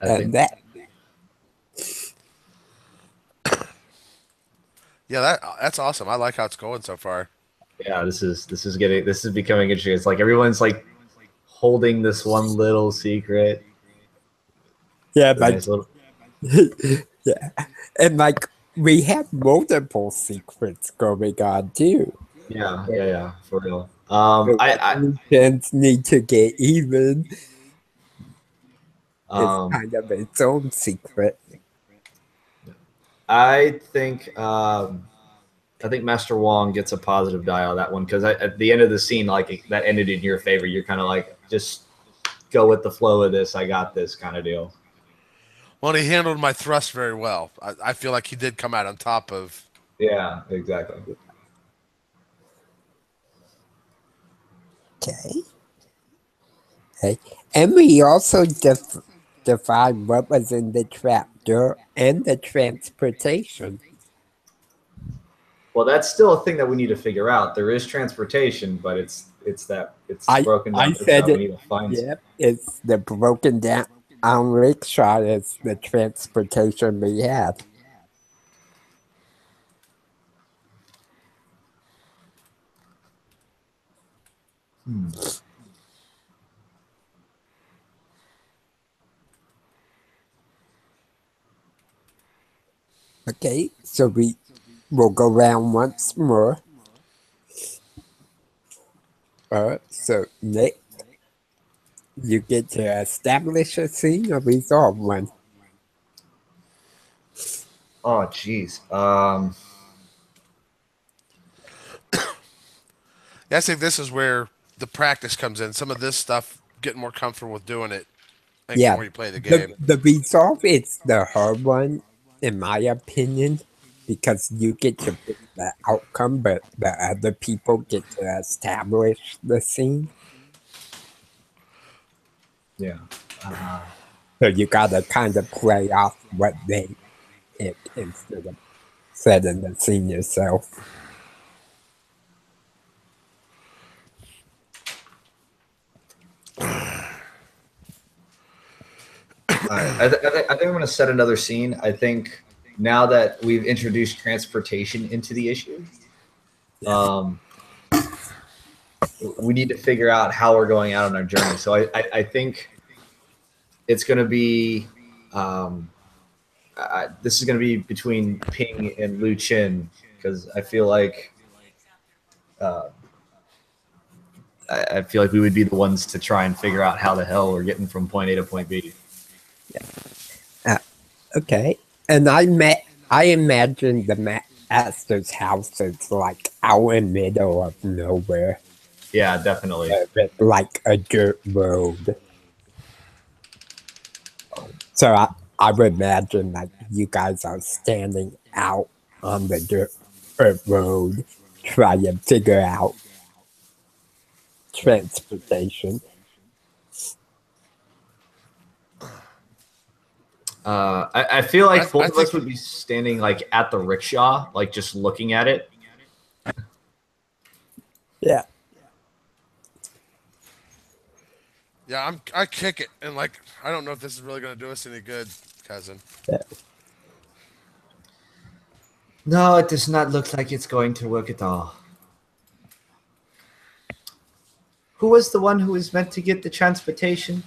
I And think. that, Yeah, that's awesome. I like how it's going so far. Yeah, this is becoming interesting. It's like everyone's like holding this one little secret. yeah, The like, nice little. yeah. And like, we have multiple secrets going on too. Yeah, for real. The resolutions need to get even. It's Um, kind of its own secret. I think Master Wong gets a positive die on that one because at the end of the scene, like that ended in your favor. You're kind of like, just go with the flow of this. I got this kind of deal. Well, he handled my thrust very well. I feel like he did come out on top of. Yeah, exactly. Okay. Okay. And we also defined what was in the trapdoor and the transportation. Well, that's still a thing that we need to figure out. There is transportation, but it's broken I down said rickshaw. We it. need to find. Yep. It's the broken down rickshaw is the transportation we had. Okay, so we will go around once more. So Nick, you get to establish a scene or resolve one. Oh, jeez. Yeah, I think this is where the practice comes in. Some of this stuff, getting more comfortable with doing it, I think the Yeah, more you play the game. the resolve is the hard one, in my opinion, because you get to pick the outcome, but the other people get to establish the scene. Yeah. So you gotta kind of play off what they pick instead of setting the scene yourself. All right. I think I'm going to set another scene. I think now that we've introduced transportation into the issue, we need to figure out how we're going out on our journey. So I think it's going to be this is going to be between Ping and Lu Chin because I feel like uh, I feel like we would be the ones to try and figure out how the hell we're getting from point A to point B. Okay. And I imagine the master's house is like out in the middle of nowhere. Yeah, definitely. With like a dirt road. So I would imagine that you guys are standing out on the dirt road trying to figure out transportation. I feel like both of think, us would be standing like at the rickshaw, like just looking at it. Yeah. Yeah, I kick it, and like I don't know if this is really going to do us any good, cousin. Yeah. No, it does not look like it's going to work at all. Who was the one who was meant to get the transportation?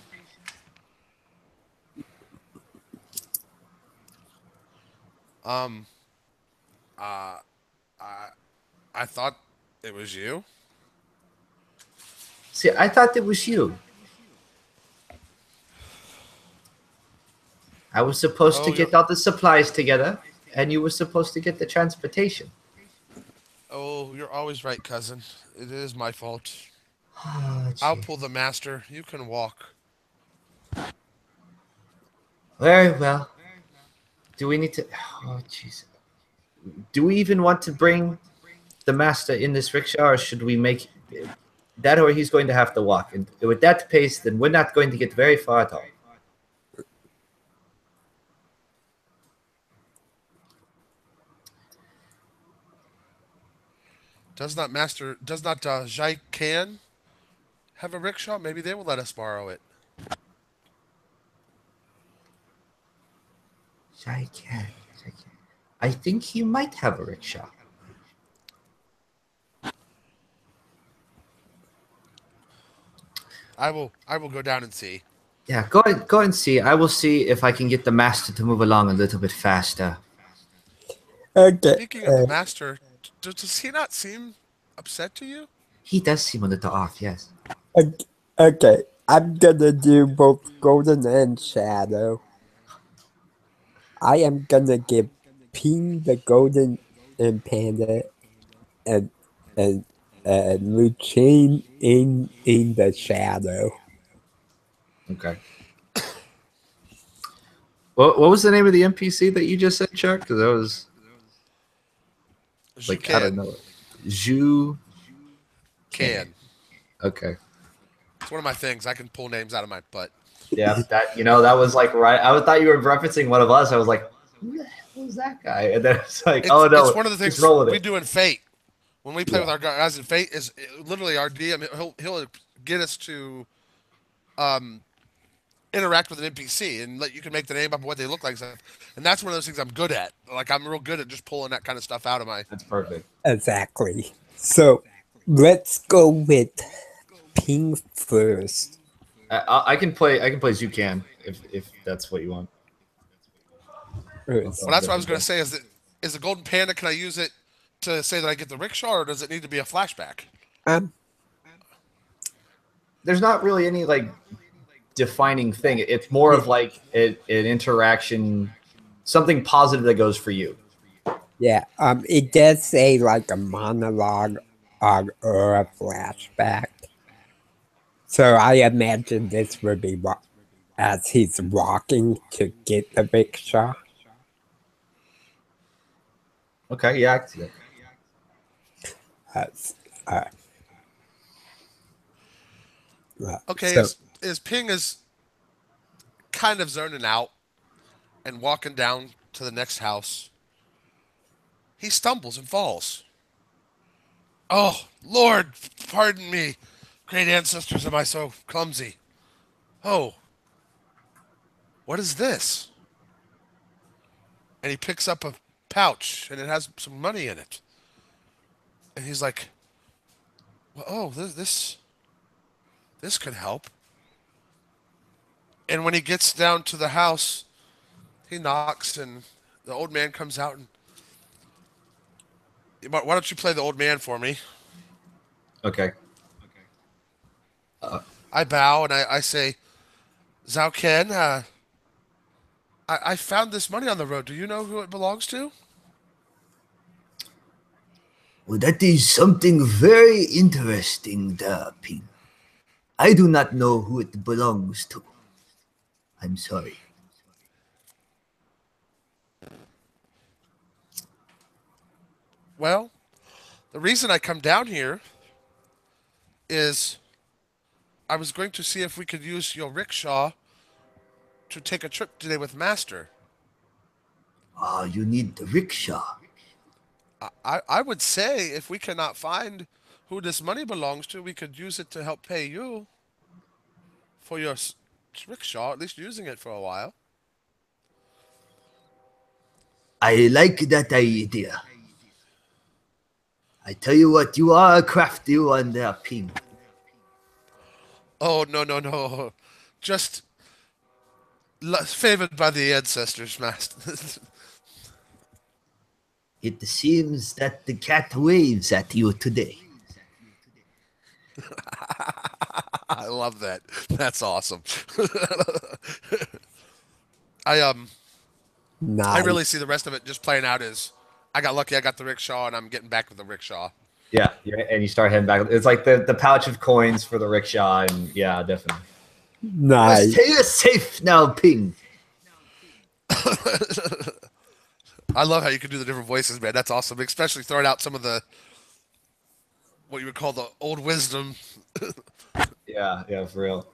I thought it was you. See, I thought it was you. I was supposed to get all the supplies together, and you were supposed to get the transportation. Oh, you're always right, cousin. It is my fault. Oh, I'll pull the master. You can walk. Very well. Do we need to... Oh, jeez. Do we even want to bring the master in this rickshaw, or should we make that, or he's going to have to walk? And with that pace, then we're not going to get very far at all. Does not Jai Can have a rickshaw? Maybe they will let us borrow it. I can. I think he might have a rickshaw. I will go down and see. Yeah, go and see. I will see if I can get the master to move along a little bit faster. Okay. Speaking of the master, does he not seem upset to you? He does seem a little off, yes. Okay. I'm gonna do both Golden and Shadow. I am gonna give Ping the Golden and Panda and Lucine in the Shadow. Okay. What was the name of the NPC that you just said, Chuck? Because that was like I don't know. Zhu Can. Okay. It's one of my things. I can pull names out of my butt. Yeah, that that was like right. I thought you were referencing one of us. I was like, who the hell is that guy? And then it's like, oh no, it's one of the things we do in Fate. When we play with our guys in Fate, is literally our DM. He'll get us to interact with an NPC and you can make the name up of what they look like. And that's one of those things I'm good at. Like I'm real good at just pulling that kind of stuff out of my. That's perfect. Exactly. So let's go with Ping first. I can play Zucan if that's what you want. Well, that's what I was going to say. Is the Golden Panda? Can I use it to say that I get the rickshaw, or does it need to be a flashback? There's not really any like defining thing. It's more of like an interaction, something positive that goes for you. Yeah. It does say like a monologue or a flashback. So I imagine this would be as he's walking to get the rickshaw. Okay, yeah, I can see that. Okay, So, is Ping is kind of zoning out and walking down to the next house. He stumbles and falls. Oh, Lord, pardon me. Great ancestors, am I so clumsy? Oh, what is this? And he picks up a pouch, and it has some money in it. And he's like, well, oh, this could help. And when he gets down to the house, he knocks, and the old man comes out. And why don't you play the old man for me? Okay. I bow and I say, Zhao Ken, I found this money on the road. Do you know who it belongs to? Well, that is something very interesting there, Ping. I do not know who it belongs to. I'm sorry. Well, the reason I come down here is I was going to see if we could use your rickshaw to take a trip today with Master. Ah, you need the rickshaw. I would say if we cannot find who this money belongs to, we could use it to help pay you for your rickshaw, at least using it for a while. I like that idea. I tell you what, you are a crafty one there, Ping. Oh, no, no, no. Just favored by the ancestors, Master. It seems that the cat waves at you today. I love that. That's awesome. I I Nice. really see the rest of it just playing out as I got lucky, I got the rickshaw, and I'm getting back with the rickshaw. Yeah, and you start heading back. It's like the pouch of coins for the rickshaw, and yeah, definitely. Nice. Stay safe now, Ping. I love how you can do the different voices, man. That's awesome. Especially throwing out some of the what you would call the old wisdom. Yeah, for real.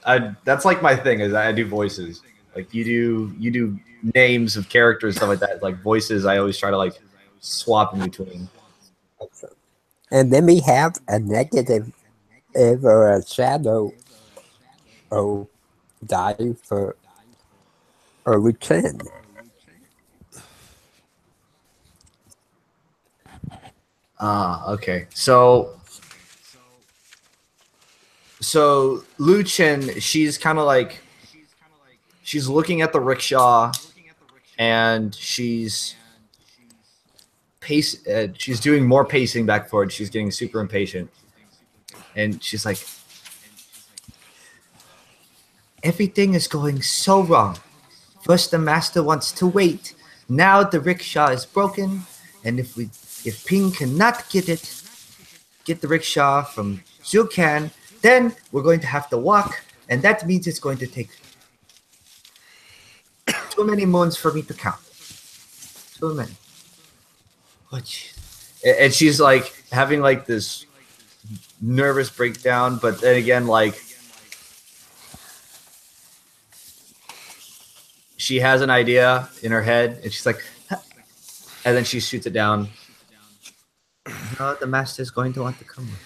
I that's like my thing is I do voices. Like you do names of characters, stuff like that. Like voices, I always try to like swap in between. And then we have a negative or a shadow die for a lieutenant. Okay. So Lu Chen, she's kind of like she's looking at the rickshaw, and she's she's doing more pacing back forward. She's getting super impatient, and she's like, Everything is going so wrong. First the master wants to wait. Now the rickshaw is broken, and if Ping cannot get the rickshaw from Zukan, then we're going to have to walk, and that means it's going to take too many moons for me to count. Too many. Which and she's like having like this nervous breakdown, but then again, like she has an idea in her head, and she's like, and then she shoots it down. no, the master is going to want to come with.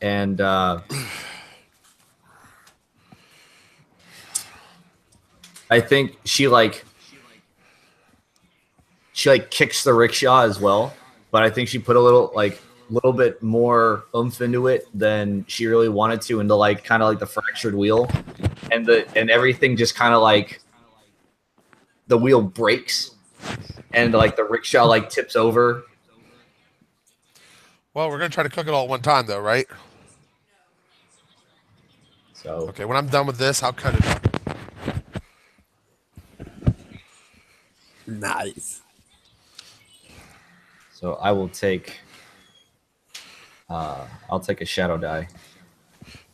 And I think she kicks the rickshaw as well, but I think she put a little bit more oomph into it than she really wanted to, into like kind of like the fractured wheel, and everything just kind of like the wheel breaks, and like the rickshaw like tips over. Well, we're gonna try to cook it all at one time, though, right? So Okay. When I'm done with this, I'll cut it up. Nice. so I will take. I'll take a shadow die.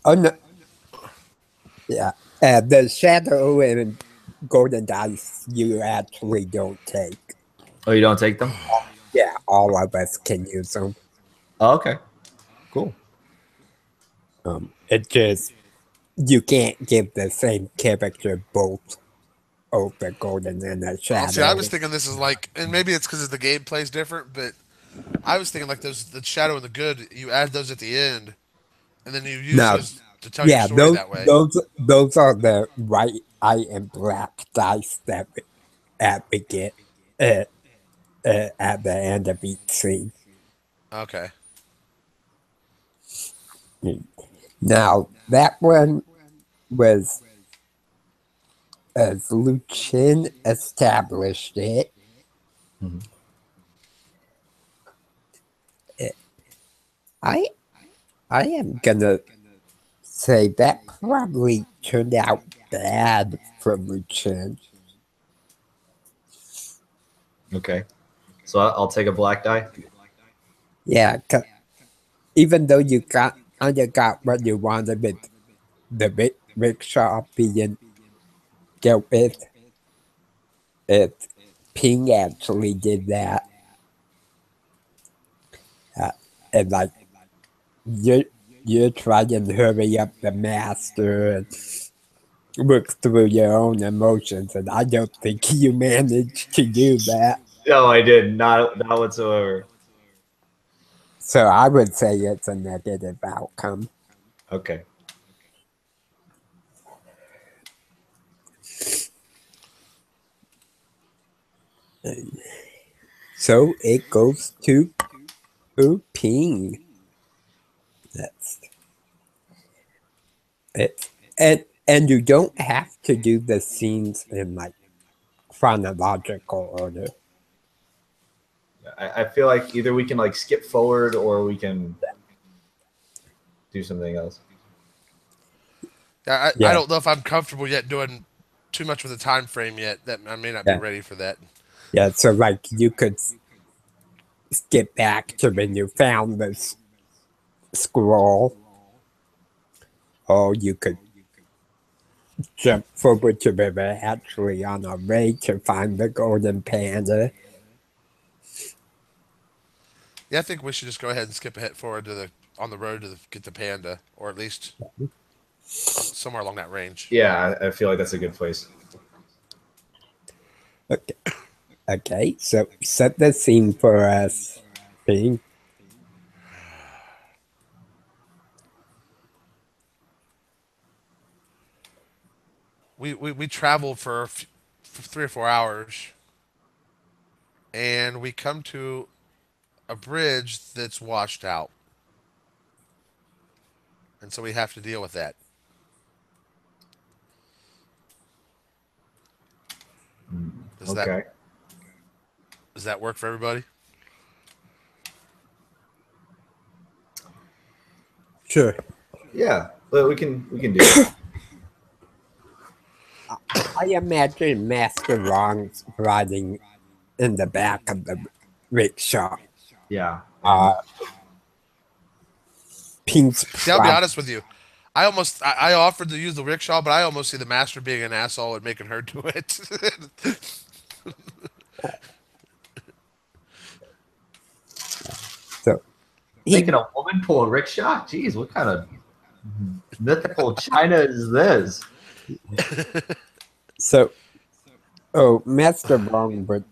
Oh no. Yeah. The shadow and golden dice you actually don't take. Oh, you don't take them? Yeah, all of us can use them. Oh, okay, cool. It just you can't give the same character both of the golden and the shadow. See, I was thinking this is like, and maybe it's because the gameplay is different, but I was thinking like the shadow and the good. You add those at the end, and then you use No. those to tell your story that way. Those are the white and black dice that we get at the end of each scene. Okay. Now, that one was as Luchin established it. Mhm. I am gonna say that probably turned out bad for Luchin. Okay. So I'll take a black die. Yeah, 'cause even though you got what you wanted with the rickshaw being dealt with, it Ping actually did that. And like you're trying to hurry up the master and work through your own emotions, and I don't think you managed to do that. No, I did not whatsoever. So I would say it's a negative outcome. Okay. So it goes to Ping. That's it. And you don't have to do the scenes in like chronological order. I feel like either we can like skip forward or we can do something else. I Yeah. don't know if I'm comfortable yet doing too much with the time frame yet. That I may not be ready for that. Yeah, so like you could skip back to when you found this scroll, or you could jump forward to when we're actually on our way to find the Golden Panda. Yeah, I think we should just go ahead and skip ahead forward to the on the road to get the panda, or at least somewhere along that range. Yeah, I feel like that's a good place. Okay. Okay, so set the scene for us, Ping. We traveled for 3 or 4 hours, and we come to a bridge that's washed out, and so we have to deal with that. Does Okay. that work for everybody? Sure. Yeah, but we can do it. I imagine Master Wrong's riding in the back of the rickshaw. Yeah. Ping's See, I'll be honest with you. I offered to use the rickshaw, but I almost see the master being an asshole and making her do it. So Making a woman pull a rickshaw? Jeez, what kind of mythical China is this? So, Master Wrong would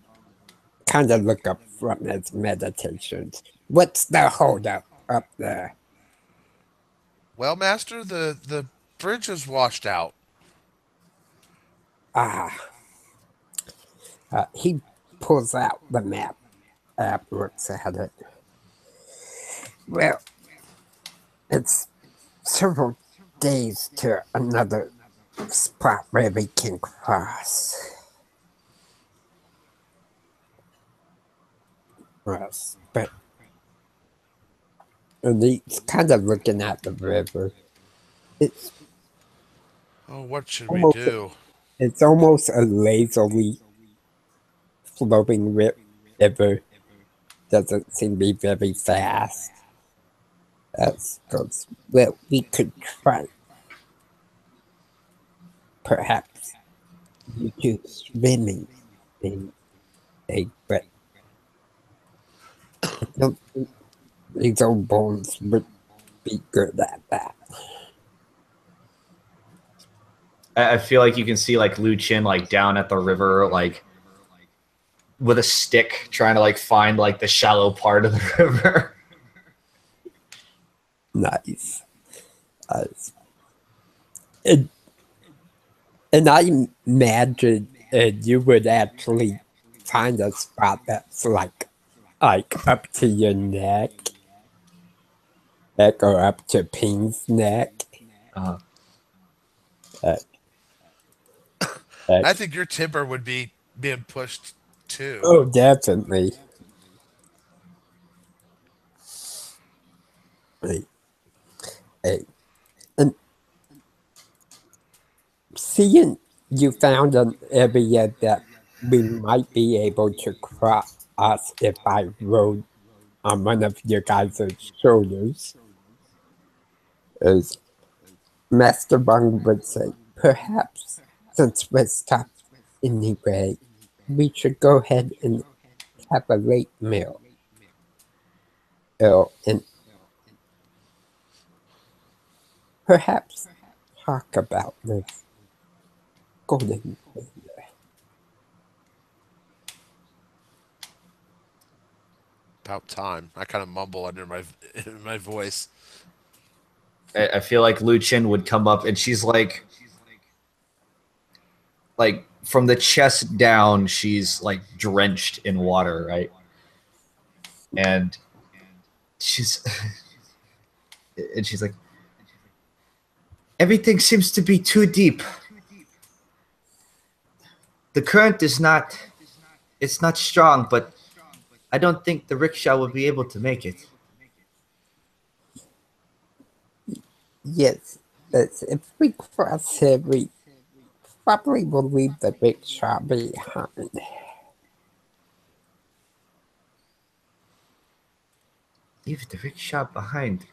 kind of look up from his meditations. What's the holdup up there? Well, master, the bridge is washed out. He pulls out the map app, looks at it. Well, it's several days to another spot where we can cross. Yes, but and he's kind of looking at the river. It's Oh, what should we almost do? it's almost a lazily flowing river. Doesn't seem to be very fast. That's goes. Well, we could try. Perhaps you do swimming in a, but I don't think these old bones would be good at that. I feel like you can see like Lu Chin like down at the river, like with a stick, trying to like find like the shallow part of the river. Nice. And I imagine you would actually find a spot that's like up to your neck or up to Ping's neck. Uh, Uh, uh, I think your timber would be being pushed too. oh, definitely. Hey, hey. And seeing you found an area that we might be able to cross if I rode on one of your guys' shoulders, as Master Bung would say, perhaps since we're stuck anyway, we should go ahead and have a late meal. And perhaps talk about this golden panda. About time. I kind of mumble under my my voice. I feel like Lu Chin would come up, and she's like from the chest down, she's like drenched in water, right? And she's and she's like, Everything seems to be too deep. The current is not. It's not strong, but I don't think the rickshaw will be able to make it. Yes, if we cross here, we probably will leave the rickshaw behind. Leave the rickshaw behind.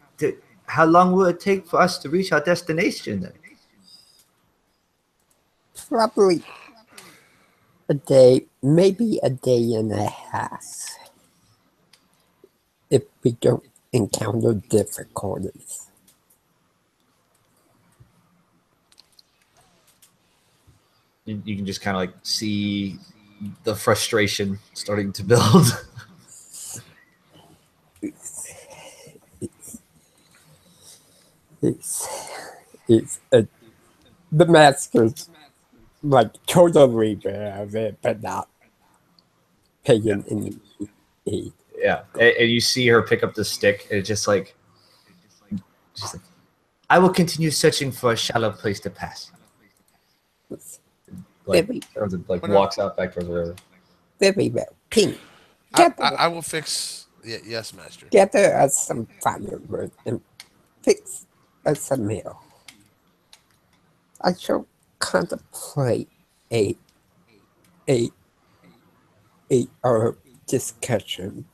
How long will it take for us to reach our destination then? Probably a day, maybe a day and a half, if we don't encounter difficulties. you can just kind of like see the frustration starting to build. It's the master's like totally aware of it, but not paying any heed. Yeah, and you see her pick up the stick, and it's just like I will continue searching for a shallow place to pass. like Very, like walks out back towards the river. very well. Ping, I will fix. Yes, master. gather us some firewood and fix us a meal. I shall contemplate a a our discussion.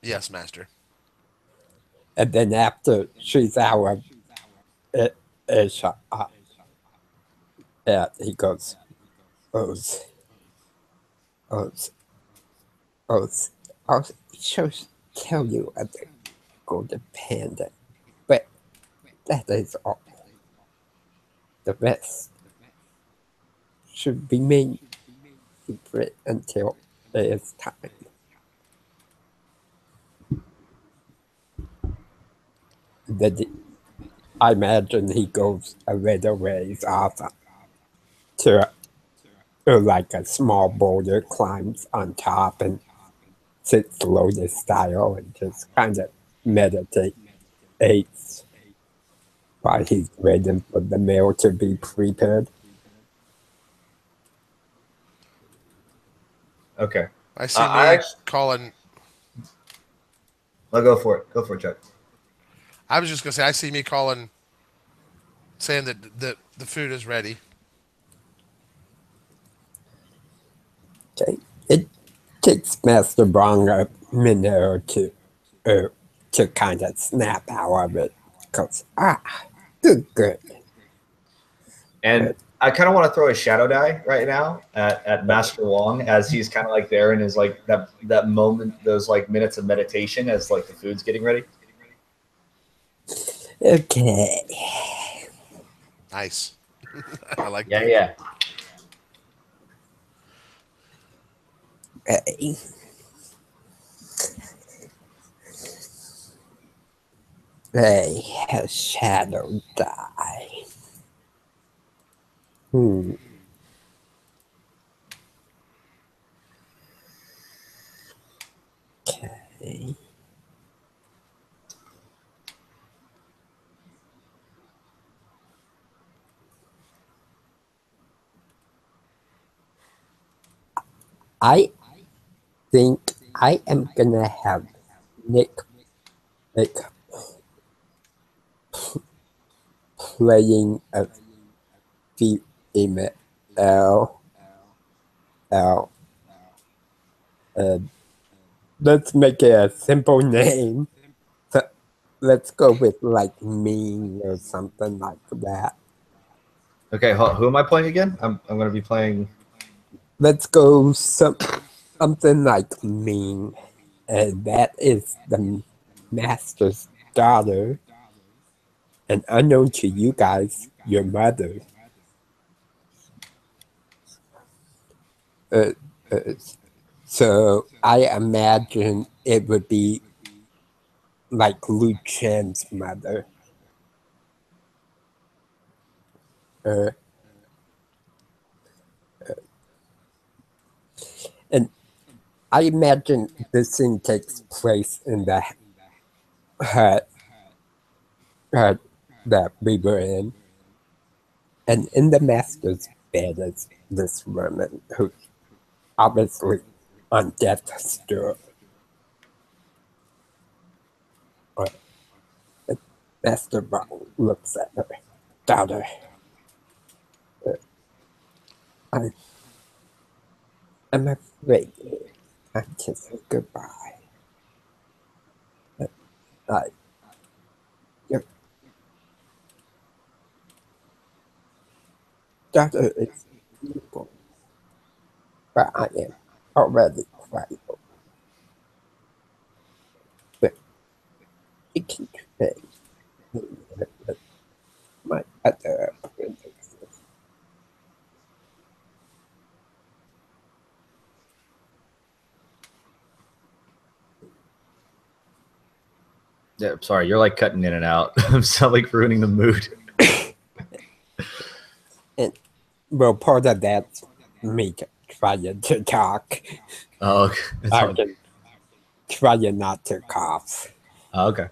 Yes, master. And then after she's out of it, he goes, Oz, Oz, Oz. I'll tell you about the Golden Panda, but that is all. The rest should remain secret until it is time. Then I imagine he goes a little ways off to like a small boulder, climbs on top and sits lotus style and just kind of meditates while he's waiting for the meal to be prepared. Okay, I see me calling. I'll go for it. Go for it, Chuck. I was just gonna say I see me calling, saying that the food is ready. Okay. It takes Master Brong a minute or two to kind of snap out of it. Because, good. And I kind of want to throw a shadow die right now at Master Wong as he's kind of like there in his like that moment, those like minutes of meditation as like the food's getting ready. Okay. Nice. I like Yeah, that. yeah. Okay. A shadow die. Okay. I think I am gonna have Nick like playing a female L. Let's make it a simple name. So let's go with like mean or something like that. Okay, who am I playing again? I'm going to be playing. Let's go something like mean. And that is the master's daughter. And unknown to you guys, your mother. Uh, so I imagine it would be like Lu Chen's mother. And I imagine this scene takes place in the hut that we were in. And in the master's bed is this woman who's obviously on death's door. Master Brown looks at her. Daughter, I'm afraid time to say goodbye. Your daughter is evil, but I am already quite old. But you can trade me with my other apprentices. Yeah, sorry, you're like cutting in and out. I'm sound like ruining the mood. And well, part of that's me trying to talk. Oh, okay. I can try not to cough. Oh, okay.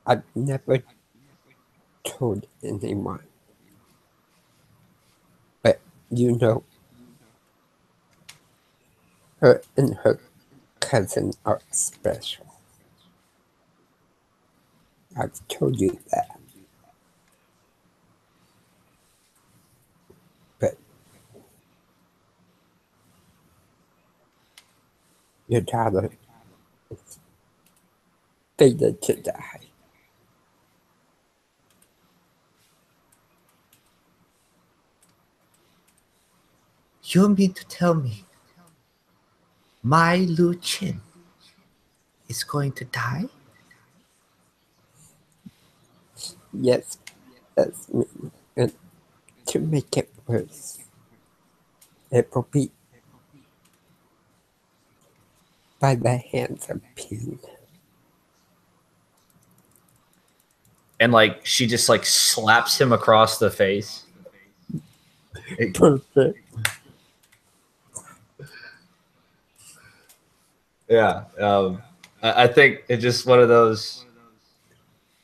I've never told anyone, but you know, her and her cousin are special. I've told you that. But your daughter is fated to die. You mean to tell me my Lu Chen is going to die? Yes, that's me. And to make it worse, it will be by the hands of Ping. And like she just like slaps him across the face. Perfect. Yeah. I think it's just one of those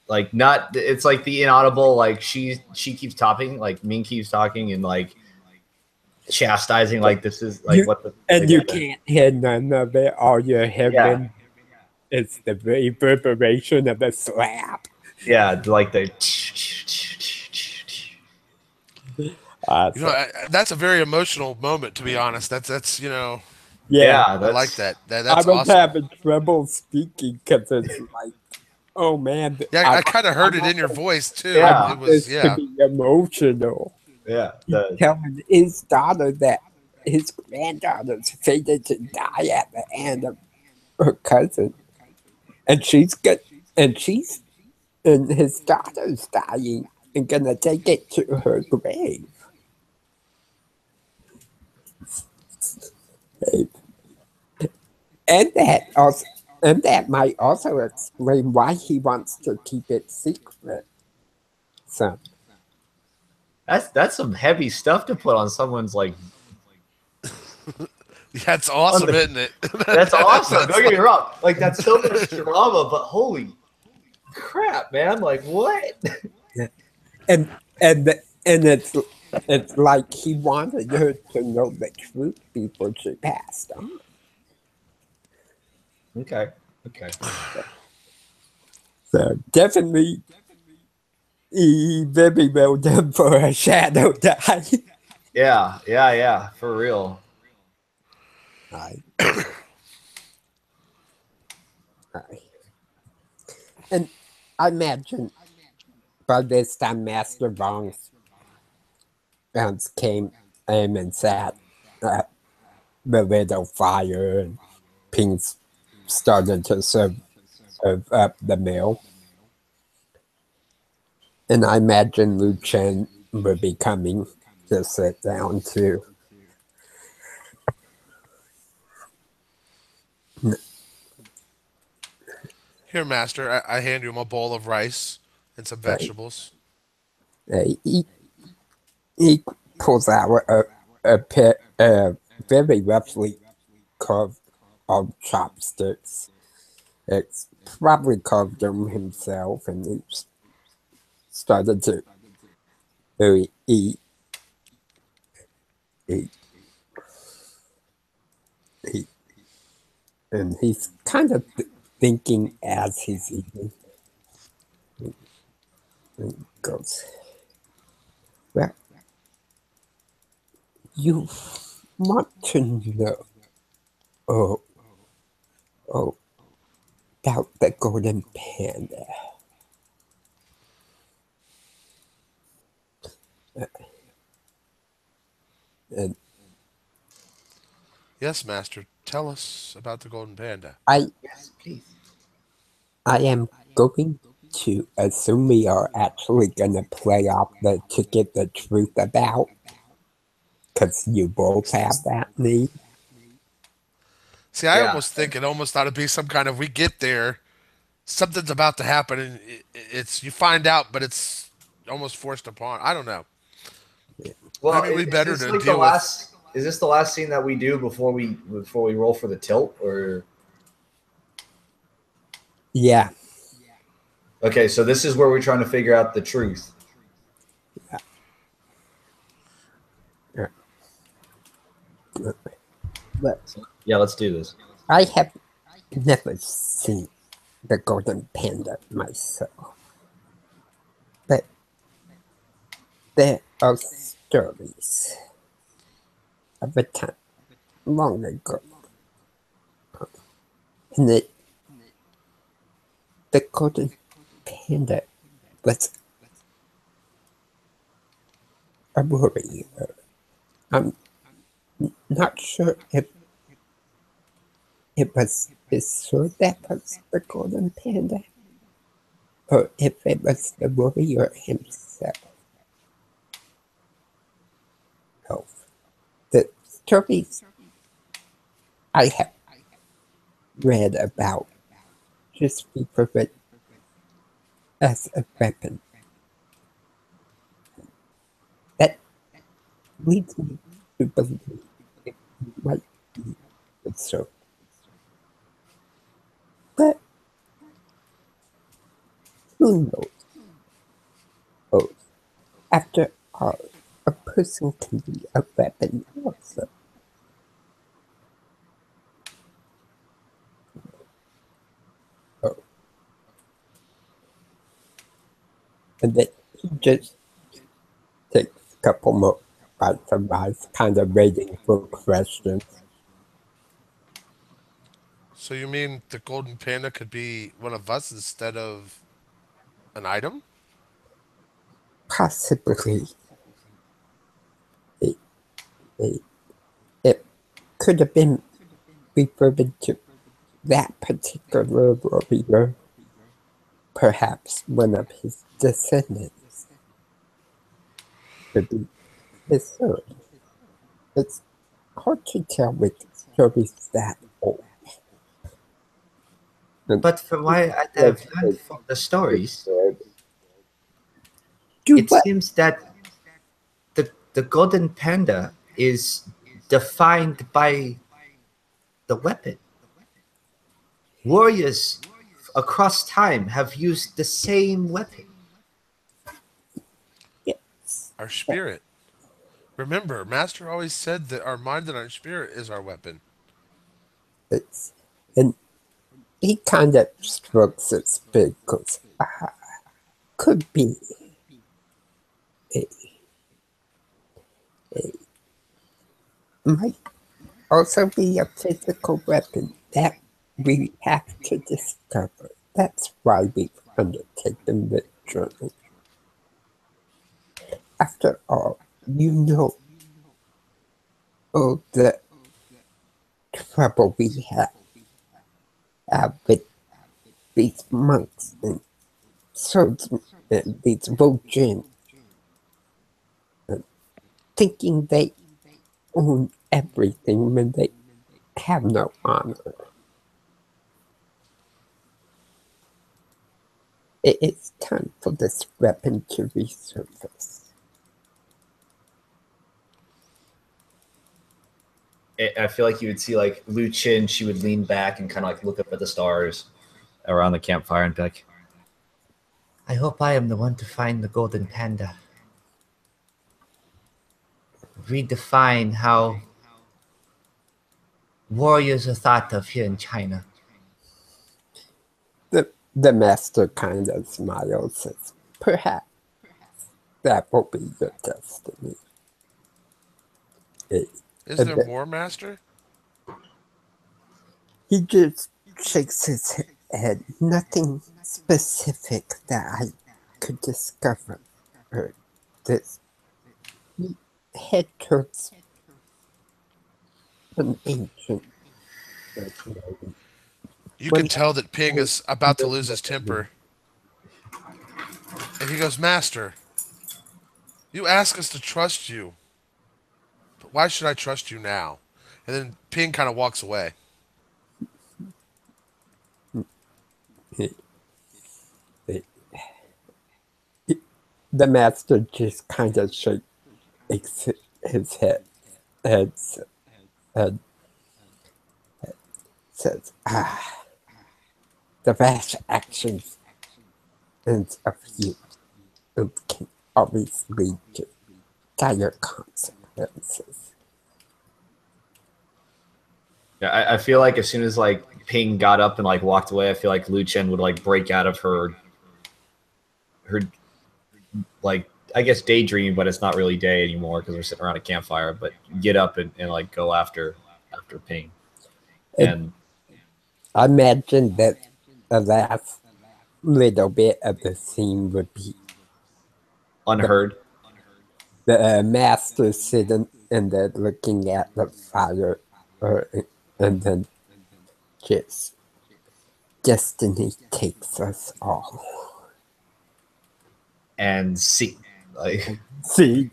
like not it's like the inaudible like she keeps talking, like Ming keeps talking and like chastising like this is like what the and you can't hear none of it. All you're hearing is the reverberation of the slap. Yeah, like the You know, that's a very emotional moment, to be honest. That's you know, yeah, I like that. I That's was awesome. having trouble speaking because it's like, oh man. Yeah, I kind of heard it in your voice too. Yeah. It was to be emotional. Yeah. He's telling his daughter that his granddaughter's fated to die at the end of her cousin. And she's good, and his daughter's dying and gonna take it to her grave. And that might also explain why he wants to keep it secret. So That's some heavy stuff to put on someone's like That's awesome, isn't it? That's awesome. That's Don't get me wrong. Like, that's so much drama, but holy crap, man. Like, what? and and it's like he wanted her to know the truth before she passed on. Okay. Okay. So definitely, he very well done for a shadow die. Yeah. Yeah. Yeah. For real. Aye. Aye. And I imagine by this time Master Vong's came and sat at the little fire, and Pings started to serve up the meal. And I imagine Lu Chen would be coming to sit down too. Here, Master, I hand you a bowl of rice and some Right. vegetables. He pulls out a very roughly carved of chopsticks. It's probably carved them himself, and he started to really eat. And he's kind of thinking as he's eating. And he goes, well, you want to know about the Golden Panda. And Yes, Master. Tell us about the Golden Panda. Yes, please. I am going to assume we are actually going to play off to get the truth about, because you both have that need. See, I Yeah. almost think it almost ought to be some kind of we get there, something's about to happen, and it's you find out, but it's almost forced upon. I don't know. Well, Maybe we is better this to like deal the with. last? Is this the last scene that we do before we roll for the tilt? Or Yeah. okay, so this is where we're trying to figure out the truth. But Yeah, let's do this. I have never seen the Golden Panda myself. But there are stories of a time long ago. And the Golden Panda was a warrior. I'm not sure if it was his sword that was the Golden Panda, or if it was the warrior himself. Oh, the stories I have read about just refer it as a weapon. That leads me to believe it might be the sword. But who knows? Oh, after all, a person can be a weapon also. Oh. And then he just takes a couple more bites of rice, kind of waiting for questions. So you mean the Golden Panda could be one of us instead of an item? Possibly it, it, it could have been referred to that particular warrior, perhaps one of his descendants, could be his sword. It's hard to tell with stories that old. But from what I have learned from the stories, Do it what? seems that the golden panda is defined by the weapon. Warriors across time have used the same weapon. Yes. Our spirit. Remember, Master always said that our mind and our spirit is our weapon. It's, and he kind of strokes its beak because could be a, might also be a physical weapon that we have to discover. That's why we've undertaken the journey. After all, you know all the trouble we have with these monks and swordsmen and these Wojin, thinking they own everything when they have no honor. It is time for this weapon to resurface. I feel like you would see like Lu Chin. She would lean back and kind of like look up at the stars around the campfire and be like, I hope I am the one to find the Golden Panda. Redefine how warriors are thought of here in China. The master kind of smiles, says, perhaps that will be your destiny. Is there more, Master? He just shakes his head. Nothing specific that I could discover. This head towards an ancient. You can tell that Ping is about to lose his temper. And he goes, Master, you ask us to trust you. But why should I trust you now? And then Ping kind of walks away. The master just kind of shakes his head and says, the rash actions of youth can always lead to dire consequences. yeah, I feel like as soon as like Ping got up and like walked away, I feel like Lu Chen would like break out of her like I guess daydream, but it's not really day anymore because we're sitting around a campfire. But get up and like go after Ping. And I imagine that the last little bit of the scene would be unheard. the master sitting and then looking at the fire, and then just destiny takes us all. And see, like See.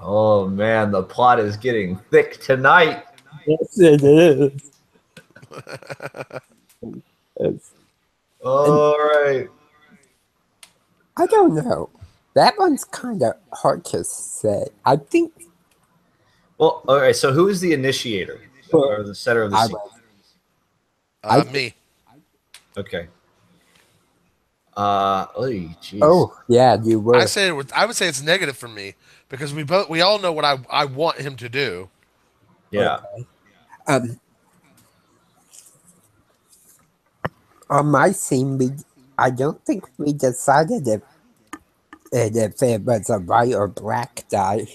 oh man, the plot is getting thick tonight. Yes, it is. All right. I don't know. That one's kind of hard to say. I think. Well, all right. So who is the initiator or the setter of the scene? Me. Okay. Geez. Oh yeah, you were. I would say it's negative for me because we all know what I want him to do. Yeah. Okay. On my scene, I don't think we decided if it was a white or black die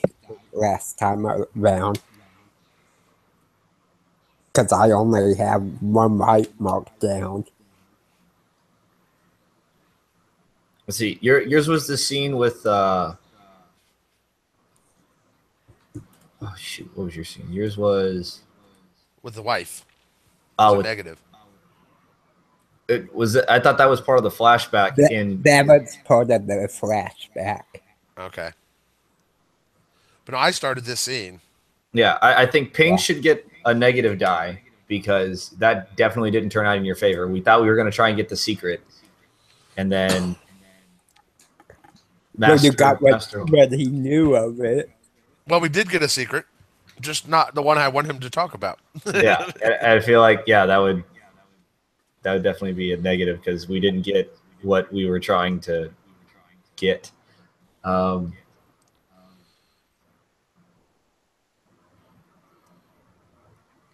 last time around. Because I only have one white marked down. Let's see. Yours was the scene with oh shoot, what was your scene? Yours was With the wife. with negative. It was. I thought that was part of the flashback. That was part of the flashback. Okay. But no, I started this scene. Yeah, I think Ping should get a negative die because that definitely didn't turn out in your favor. We thought we were going to try and get the secret, and then Well, you got Master. what he knew of it. Well, we did get a secret, just not the one I want him to talk about. Yeah, I feel like that would definitely be a negative because we didn't get what we were trying to get.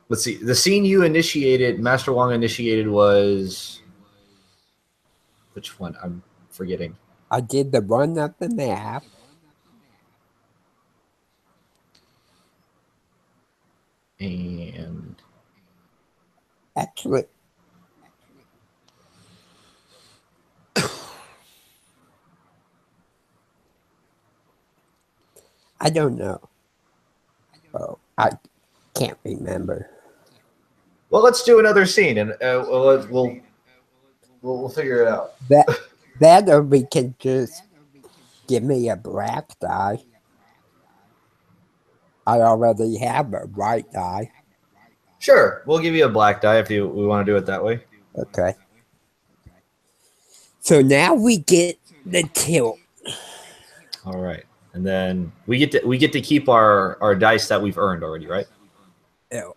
Let's see. The scene you initiated, Master Wong initiated, was which one? I'm forgetting. I did the one of the map. And Actually, I don't know. Oh, I can't remember. well, let's do another scene, and we'll figure it out. That or we can just give me a black die. I already have a white die. Sure, we'll give you a black die if we want to do it that way. Okay. So now we get the tilt. All right, and then we get to keep our dice that we've earned already, right? Oh.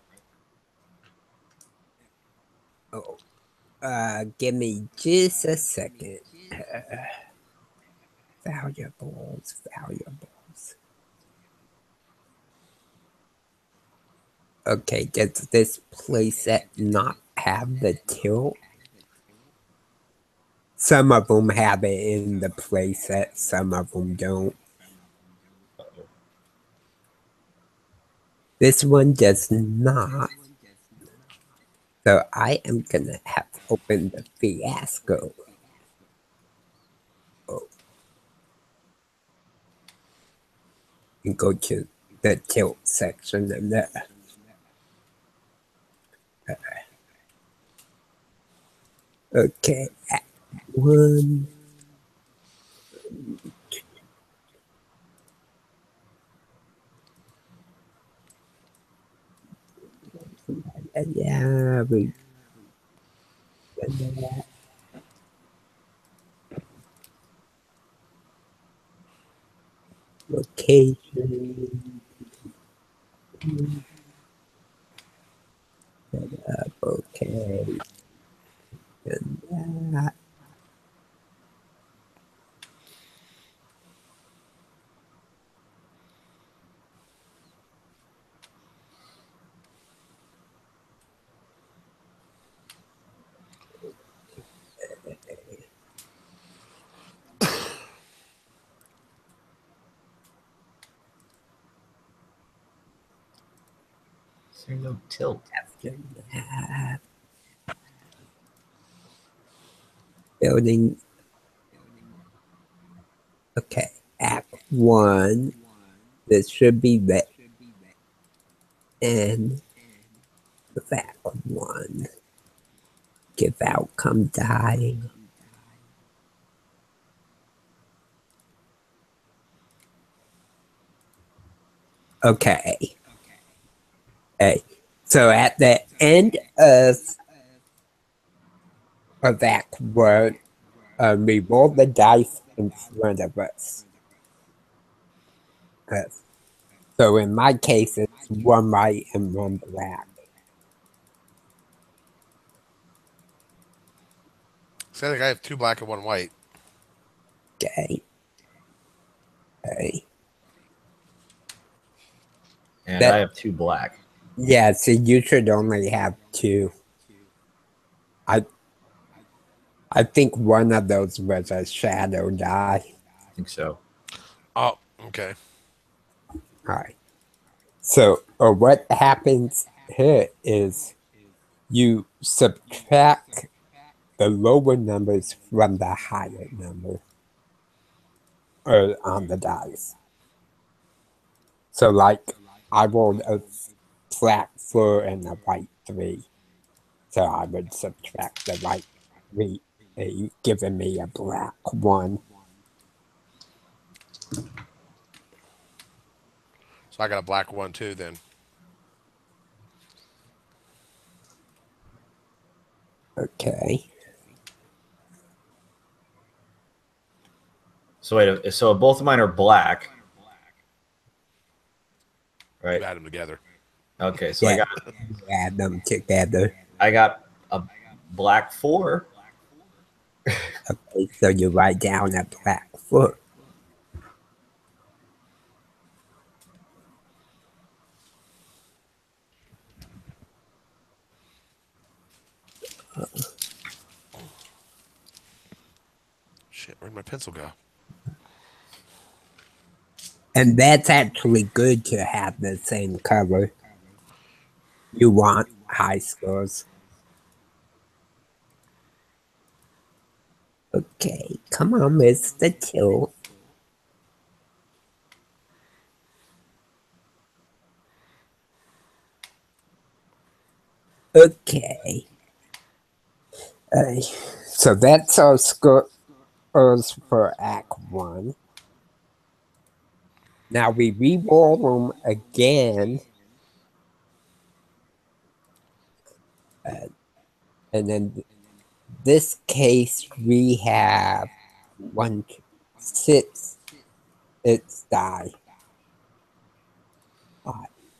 Give me just a second. Valuables. Okay, does this playset not have the tilt? Some of them have it in the playset, some of them don't. This one does not. So I am gonna have to open the Fiasco. And go to the tilt section of that. Okay, Act 1. Yeah, we did that. Location. Set up, okay. And that. Is there no tilt? After that. Building. Okay, Act 1. This should be the end of Act 1. Give outcome die. Okay. Okay. So at the end of Act 1, we roll the dice in front of us. So in my case, it's one white and one black. So I think I have 2 black and 1 white. Okay. Okay. And I have 2 black. Yeah, so you should only have 2. I think one of those was a shadow die. I think so. Oh, okay. Alright. So what happens here is you subtract the lower numbers from the higher number on the dice. So like I rolled a black 4 and a white 3. So I would subtract the white 3, giving me a black 1. So I got a black 1 too then. Okay. So wait, so both of mine are black, right? You add them together. Okay, so Yeah, you add them together. I got a black 4. Okay, so you write down a black foot. Shit, where'd my pencil go? And that's actually good to have the same color. You want high scores. Okay, come on, Mr. Two. Okay. So that's our scores for Act 1. Now we re-roll them again. And in this case, we have 1, 2, 6. It's die.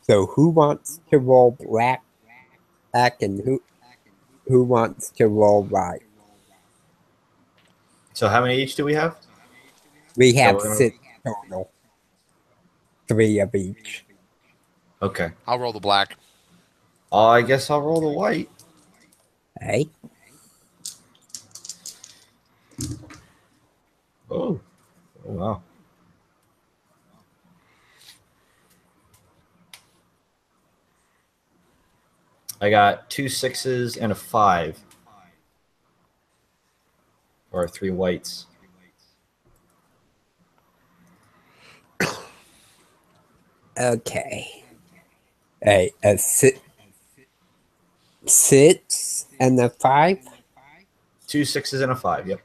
So who wants to roll black and who wants to roll white? So how many each do we have? We So have we're gonna- 6 total. 3 of each. Okay. I'll roll the black. I guess I'll roll the white. Hey, Oh wow. I got 2 6s and a 5. Or 3 whites. okay. A 6 and a 5. 2 6s and a 5. Yep.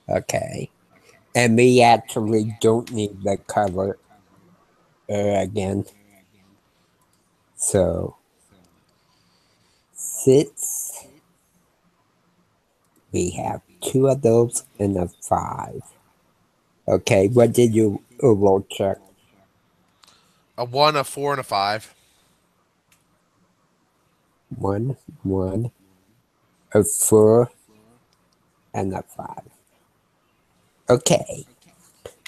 Okay. And we actually don't need the color again. So 6. We have 2 of those and a 5. Okay, what did you roll, Chuck? A 1, a 4, and a 5. 1, 1, a 4, and a 5. Okay.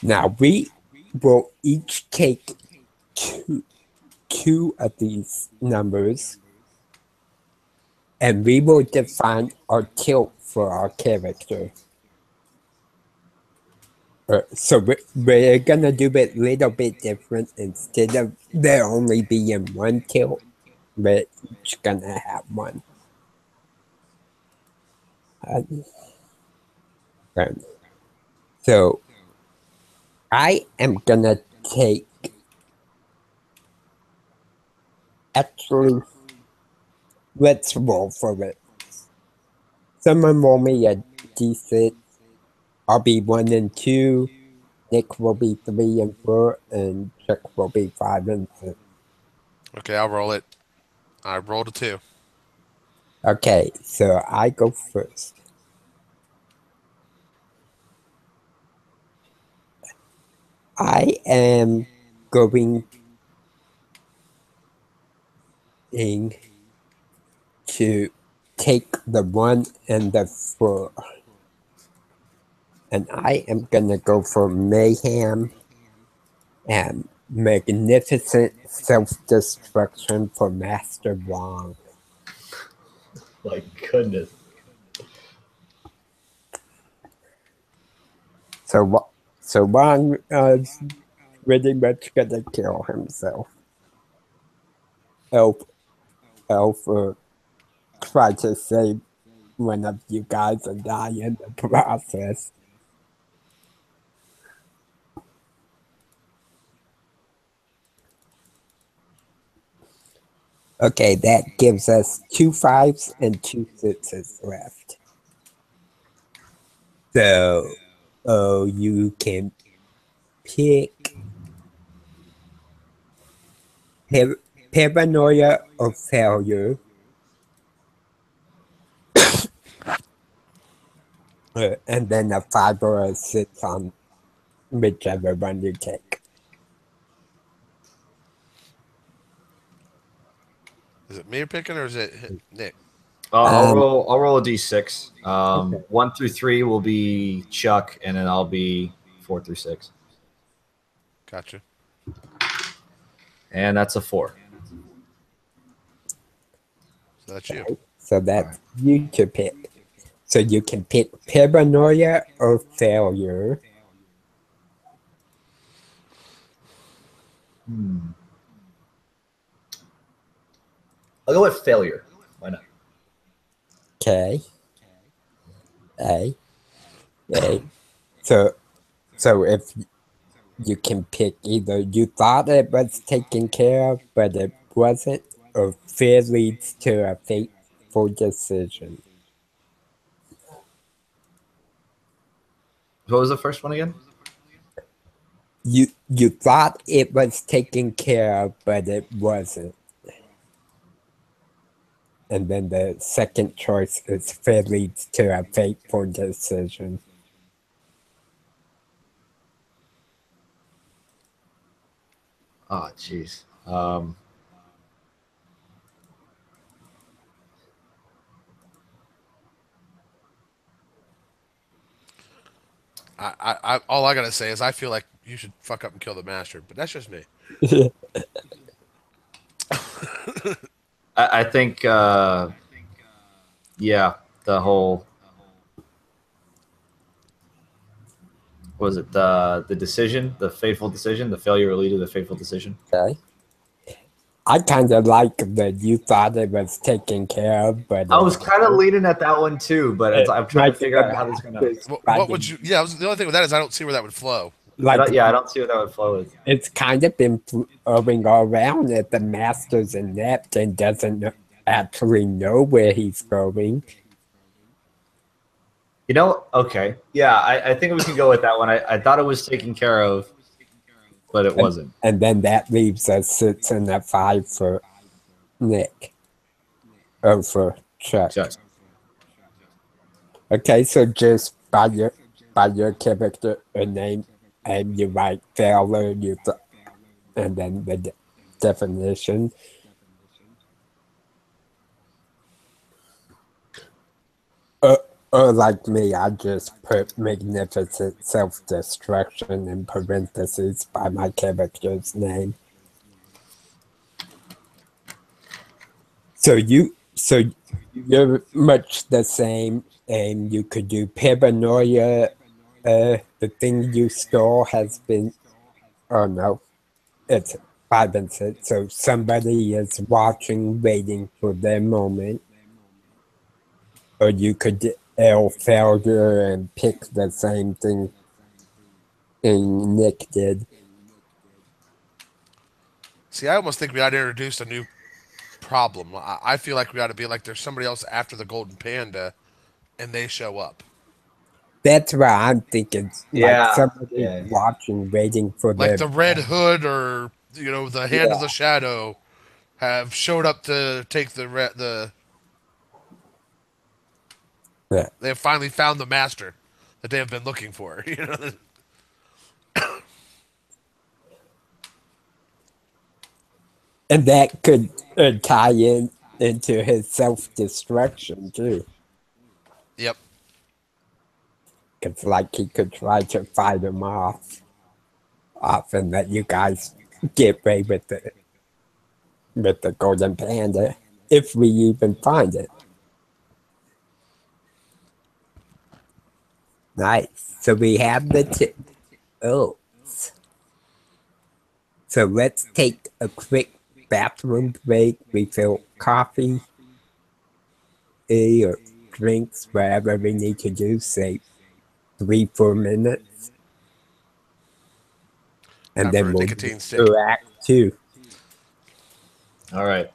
Now we will each take two of these numbers and we will define our tilt for our character. So we're gonna do it a little bit different. Instead of there only being one tilt, we're each gonna have one. So I am gonna take, actually, let's roll for it. Someone roll me a d6. I'll be 1 and 2. Nick will be 3 and 4, and Chuck will be 5 and 6. Okay, I'll roll it. I rolled a 2. Okay, so I go first. I am going to take the 1 and the 4. And I am gonna go for mayhem and magnificent self-destruction for Master Wong. My goodness. So Wong is pretty much gonna kill himself. Elf try to save one of you guys and die in the process. Okay, that gives us 2 5s and 2 6s left. So, you can pick paranoia or failure. And then a fiber sits on whichever one you take. Is it me picking or is it Nick? I'll roll a d6. Okay. 1 through 3 will be Chuck, and then I'll be 4 through 6, Gotcha. and that's a 4. So that's you. So that's you to pick. So you can pick paranoia or failure. I'll go with failure. Why not? Okay. A. A. So if you can pick either you thought it was taken care of, but it wasn't, or fear leads to a fateful decision. What was the first one again? You thought it was taken care of, but it wasn't. And then the second choice is fear leads to a fateful decision. Oh, jeez. All I gotta say is I feel like you should fuck up and kill the master, but that's just me. I think, yeah, the whole, was it the decision, the fateful decision, the failure will lead to the fateful decision? Okay. I kind of like that you thought it was taken care of, but I was kind of leaning at that one too, but I'm trying to figure out how this is gonna. What would you? Yeah, the only thing with that is I don't see where that would flow. I like don't see what that would flow with. it's kind of been flowing all around that the master's inept and doesn't actually know where he's going. You know, okay, yeah, I think we can go with that one. I thought it was taken care of, but it wasn't. And then that leaves us 6 and a 5 for Nick. Or for Chuck. Chuck. Okay, so just by your character name, and you write failure, and then the definition. Or like me, I just put magnificent self-destruction in parentheses by my character's name. So you're much the same, and you could do paranoia. The thing you stole has been. Oh no, it's 5 and 6. So somebody is watching, waiting for their moment. Or you could L failure and pick the same thing Nick did. See, I almost think we ought to introduce a new problem. I feel like we ought to be like there's somebody else after the Golden Panda, and they show up. That's what I'm thinking. Like Yeah, somebody yeah. watching, waiting for Like their the Red Hood or the Hand of the Shadow have showed up to take the. Yeah. They have finally found the master that they have been looking for. And that could tie into his self-destruction too. Yep. Because like he could try to fight him off and let you guys get away with the Golden Panda, if we even find it. Nice. So we have the oats. So let's take a quick bathroom break, refill coffee, or drinks, whatever we need to do, say 3-4 minutes. And Time then for a we'll nicotine stick. do Act 2. All right.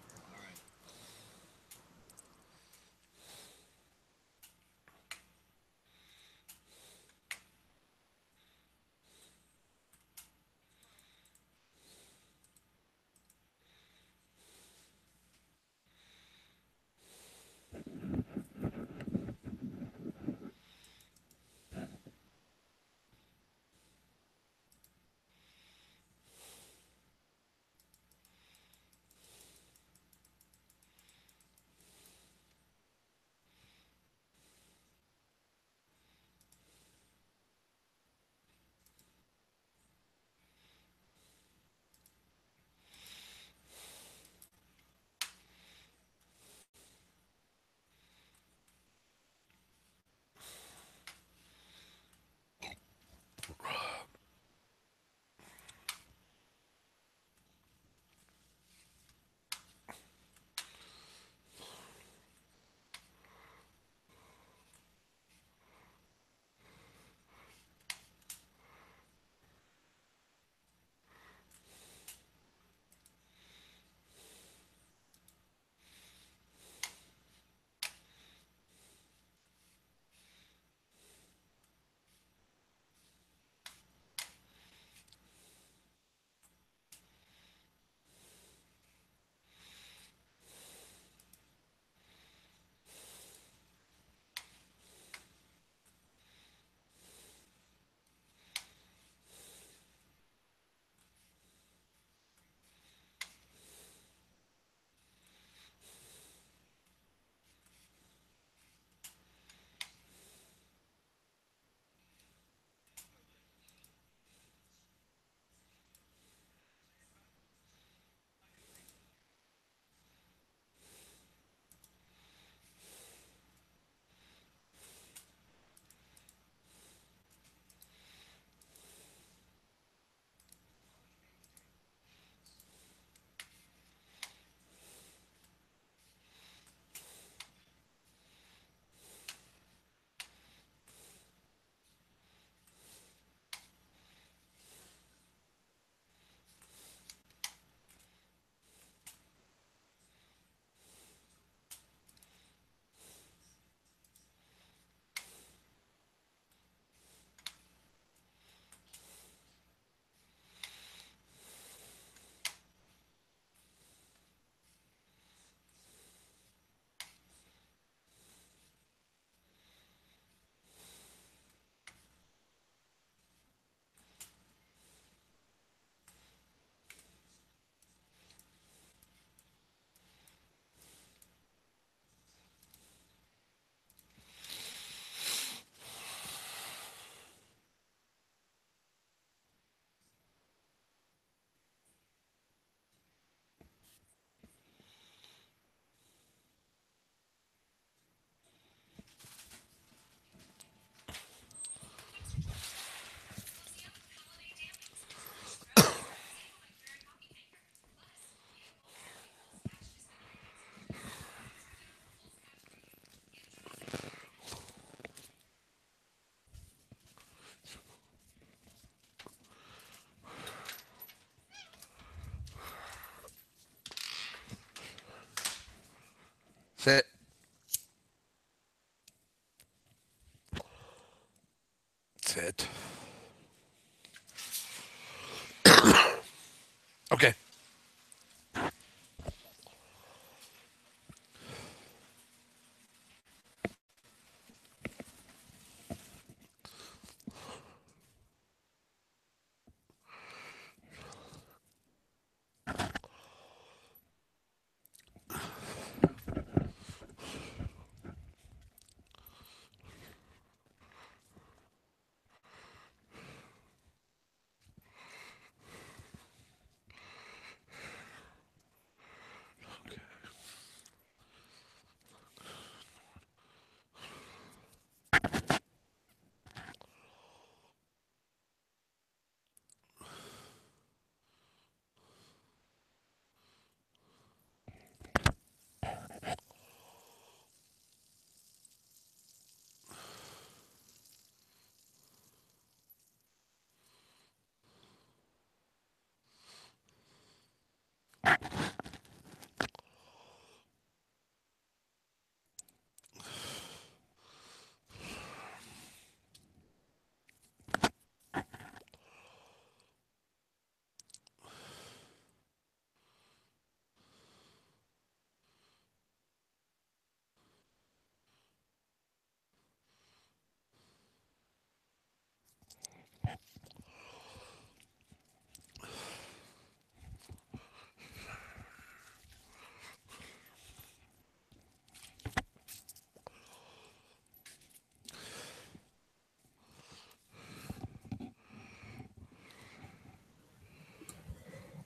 That's it. Okay.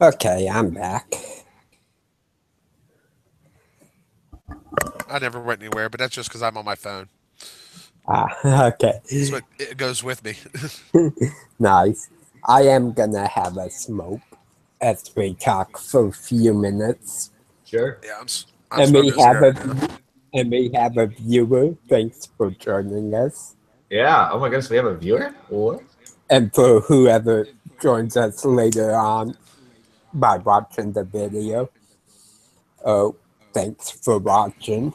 Okay, I'm back. I never went anywhere, but that's just because I'm on my phone. Okay. So it goes with me. Nice. I am gonna have a smoke as we talk for a few minutes. Sure. Yeah, I'm And we smoking a have cigarette now. and we have a viewer. Thanks for joining us. Yeah. Oh my goodness, we have a viewer. What? And for whoever joins us later on by watching the video. Oh, thanks for watching.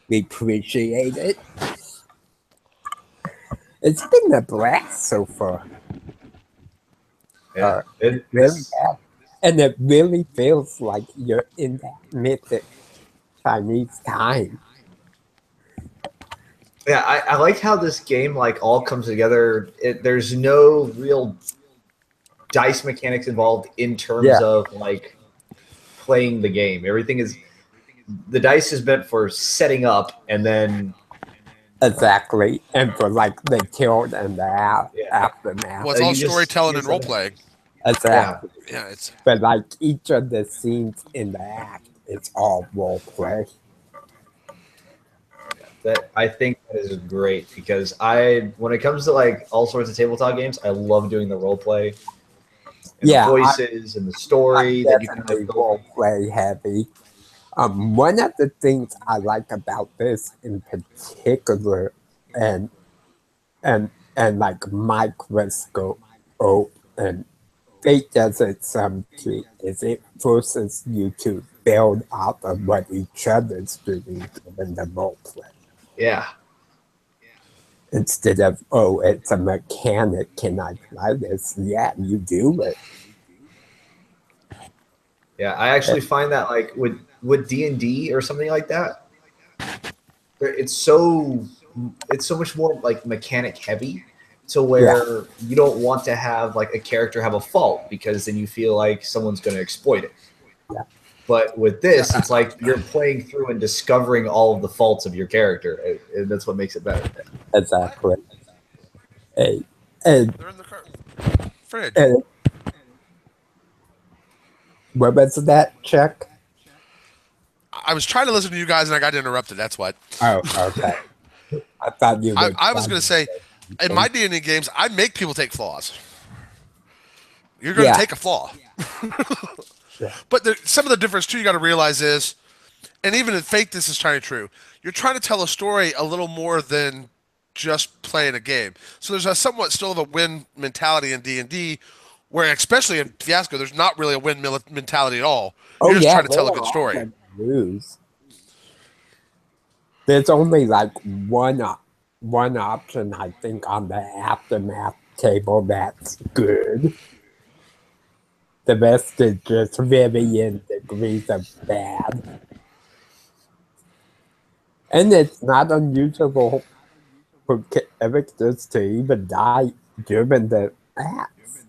We appreciate it. It's been a blast so far. Yeah. It really has. And it really feels like you're in that mythic Chinese time. Yeah, I like how this game like all comes together. There's no real dice mechanics involved in terms of like playing the game. Everything is the dice is meant for setting up and then Exactly. And for like the tilt and the aftermath. Well, it's all you just storytelling and use role that. playing. Exactly. Yeah, it's But like each of the scenes in the act, it's all role play. That I think that is great because when it comes to like all sorts of tabletop games, I love doing the role play and the voices and the story I'm that you can like definitely role play heavy. One of the things I like about this in particular, and like microscope and Fate does it some too, is it forces you to build out of what each other's doing given the role play. Yeah. Instead of, oh, it's a mechanic, can I try this? Yeah, you do it. Yeah, I actually find that like with D&D or something like that, it's so much more like mechanic heavy to where you don't want to have like a character have a fault because then you feel like someone's going to exploit it. Yeah. But with this, it's like you're playing through and discovering all of the faults of your character, and that's what makes it better. Exactly. they're in the fridge. What was that, Chuck? I was trying to listen to you guys and I got interrupted. That's what. Oh, okay. I thought you were. I was going to say, in my D&D games, I make people take flaws. You're going to take a flaw. But some of the difference too you got to realize is, and even in Fate, this is kind of true. You're trying to tell a story a little more than just playing a game. So there's a somewhat still of a win mentality in D&D, where especially in Fiasco, there's not really a win mentality at all. You're just trying to tell a good story. Lose. There's only like one one option I think on the aftermath table that's good. The rest is just varying degrees of bad. And it's not unusual for characters to even die during the acts.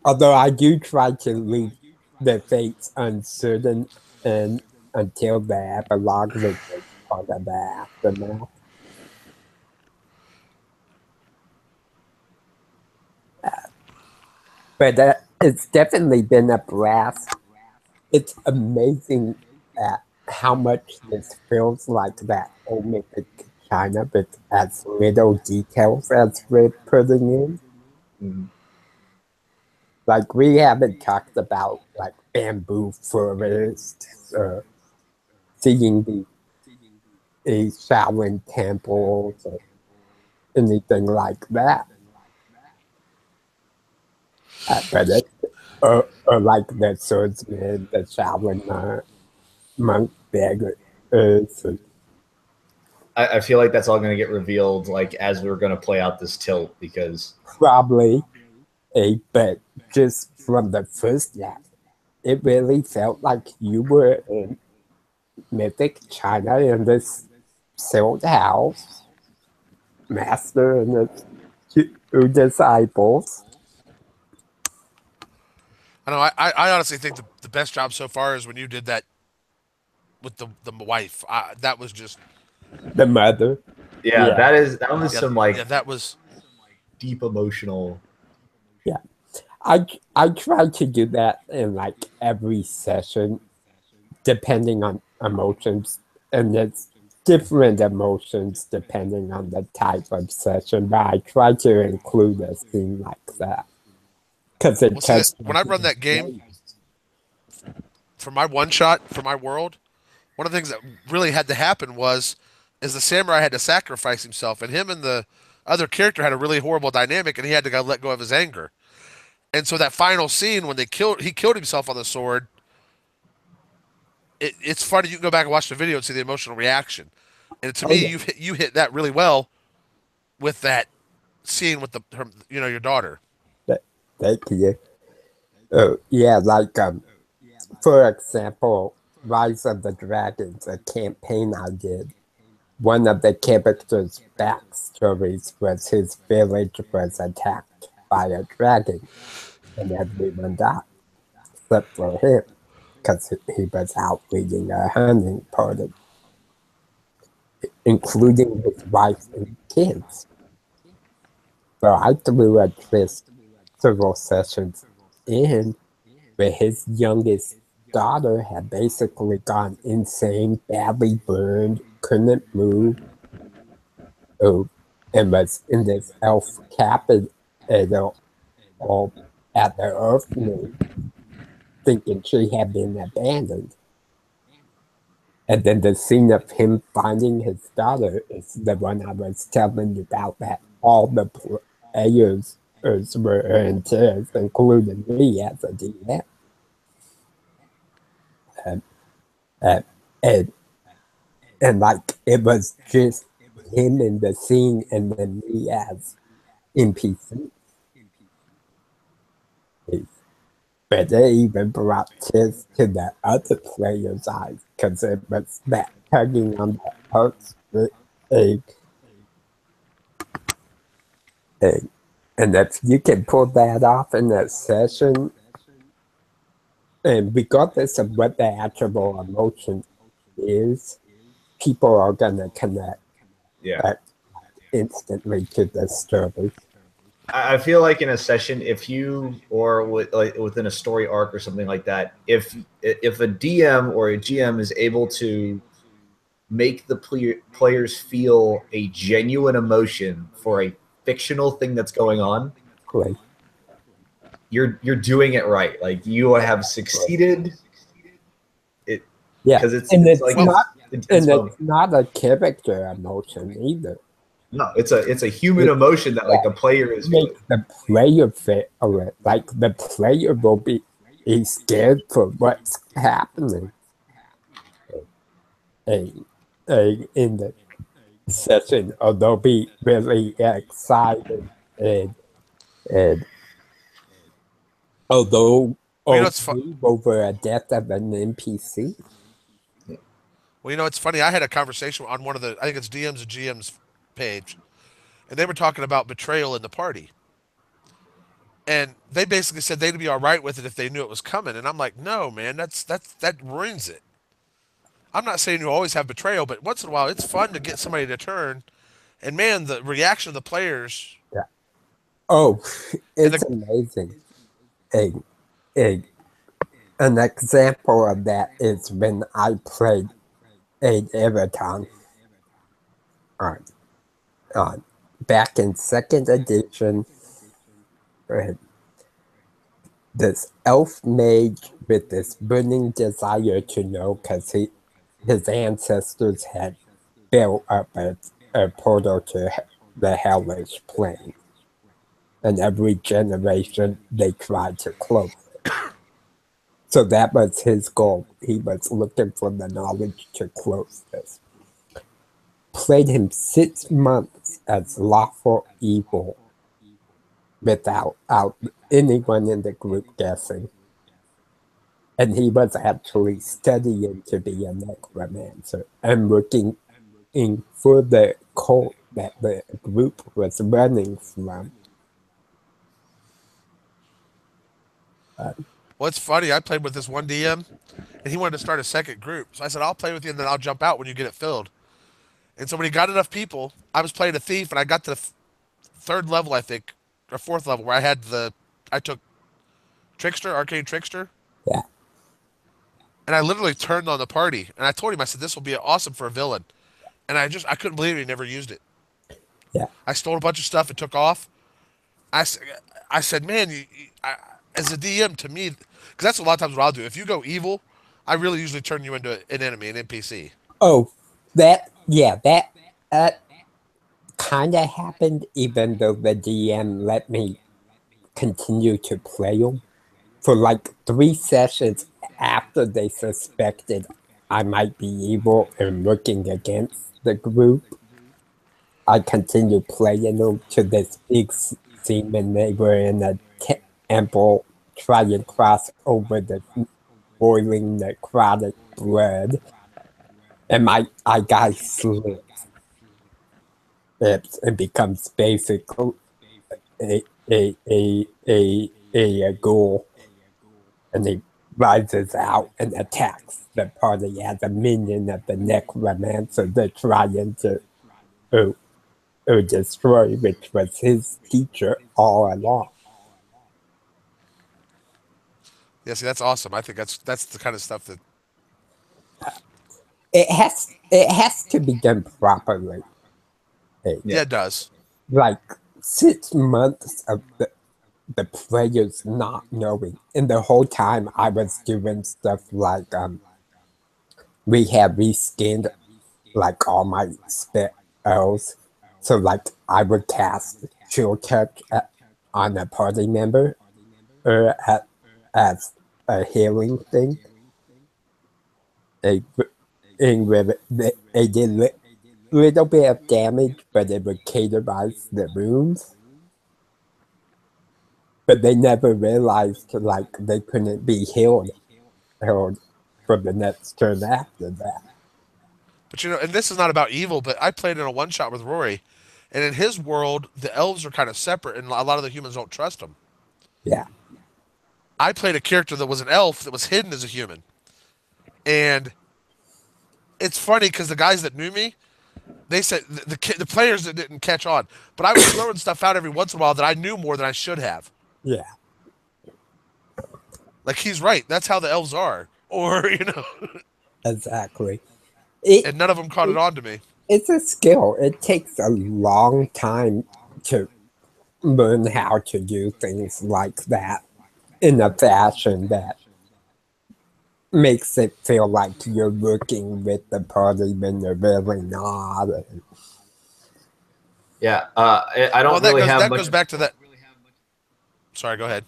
Although I do try to leave the fates uncertain and until the epilogue, which is part of the aftermath. But it's definitely been a blast. It's amazing how much this feels like that old mythic China with as little details as we're putting in. Mhm. Like we haven't talked about like bamboo forests or seeing the Shaolin temples or anything like that. But it, or like the swordsmen, the Shaolin monk beggars. I feel like that's all going to get revealed like as we're going to play out this tilt because Probably, but just from the first act, it really felt like you were in mythic China in this sealed house, master and his two disciples. I know. I honestly think the best job so far is when you did that with the wife. That was just The mother. yeah, Yeah. that was yeah, some like yeah. That was deep emotional. Yeah. I try to do that in like every session, depending on emotions, and it's different emotions depending on the type of session, but I try to include a scene like that. Because it well. See, touches when I run that game for my one shot for my world, one of the things that really had to happen is the samurai had to sacrifice himself, and him and the other character had a really horrible dynamic, and he had to go let go of his anger. And so that final scene when he killed himself on the sword. It's funny. You can go back and watch the video and see the emotional reaction. And to Oh, me, yeah. you hit that really well with that scene with your daughter. Thank you. Yeah, like, for example, Rise of the Dragons, a campaign I did. One of the characters' backstories was his village was attacked by a dragon, and everyone died, except for him, because he was out leading a hunting party, including his wife and kids. So I threw a twist several sessions in where his youngest daughter had basically gone insane, badly burned, couldn't move, and was in this elf cabin all at the orphanage, thinking she had been abandoned. And then the scene of him finding his daughter is the one I was telling you about, that all the players were in tears, including me as a DM. Uh, and, and like, it was just him in the scene and then me as NPC. But they even brought tears to the other player's eyes because it was that tugging on the heartstring. And if you can pull that off in a session, and regardless of what the actual emotion is, people are going to connect instantly to the story. I feel like in a session, if you or within a story arc or something like that, if a DM or a GM is able to make the players feel a genuine emotion for a fictional thing that's going on, Right. you're doing it right. Like you have succeeded. Yeah, because it's it's like not a character emotion either. No, it's a human emotion that like the player is feeling. The player feel it. Like the player will be scared for what's happening. And in the session, or they'll be really excited and although Well, you know it's grieve over a death of an NPC. Well, you know, it's funny. I had a conversation on one of the, I think it's DM's and GM's page, and they were talking about betrayal in the party. And they basically said they'd be all right with it if they knew it was coming. And I'm like, no, man, that ruins it. I'm not saying you always have betrayal, but once in a while, it's fun to get somebody to turn. And man, the reaction of the players Yeah. Oh, and it's the amazing. A, a, an example of that is when I played a Everton on, on back in second edition. This elf mage with this burning desire to know, because his ancestors had built up a portal to the hellish plane, and every generation they tried to close it. So that was his goal. He was looking for the knowledge to close this. Played him 6 months as lawful evil without anyone in the group guessing. And he was actually studying to be a necromancer and looking in for the cult that the group was running from. well, it's funny. I played with this one DM, and he wanted to start a second group. So I said, I'll play with you, and then I'll jump out when you get it filled. And so when he got enough people, I was playing a thief, and I got to the third level, I think, or fourth level, where I took Trickster, Arcane Trickster, Yeah. and I literally turned on the party. And I told him, I said, this will be awesome for a villain. And I couldn't believe he never used it. Yeah. I stole a bunch of stuff and took off. I said, man, as a DM, to me, because that's a lot of times what I'll do. If you go evil, I really usually turn you into an enemy, an NPC. Oh, that kind of happened, even though the DM let me continue to play them for like 3 sessions after they suspected I might be evil and working against the group. I continued playing them to this big scene when they were in a temple trying to cross over the boiling necrotic blood. And my guy slips and becomes basically a ghoul. And he rises out and attacks the party as a minion of the necromancer they're trying to destroy, which was his teacher all along. Yeah, see, that's awesome. I think that's the kind of stuff that It has to be done properly. yeah, it does. Like 6 months of the players not knowing, and the whole time I was doing stuff like we have reskinned like all my spells, so like I would cast chill touch on a party member or as a healing thing. They did little bit of damage, but it would cauterize the wounds. But they never realized like they couldn't be healed for the next turn after that. But you know, and this is not about evil, but I played in a one shot with Rory, and in his world, the elves are kind of separate, and a lot of the humans don't trust them. Yeah. I played a character that was an elf that was hidden as a human, and it's funny because the guys that knew me, they said the players that didn't catch on, but I was throwing stuff out every once in a while that I knew more than I should have. Yeah. Like he's right. That's how the elves are, or you know. Exactly. And none of them caught it on to me. It's a skill. It takes a long time to learn how to do things like that in a fashion that makes it feel like you're working with the party when you're really not. Yeah, I don't really have that much. goes back to that. Sorry, go ahead.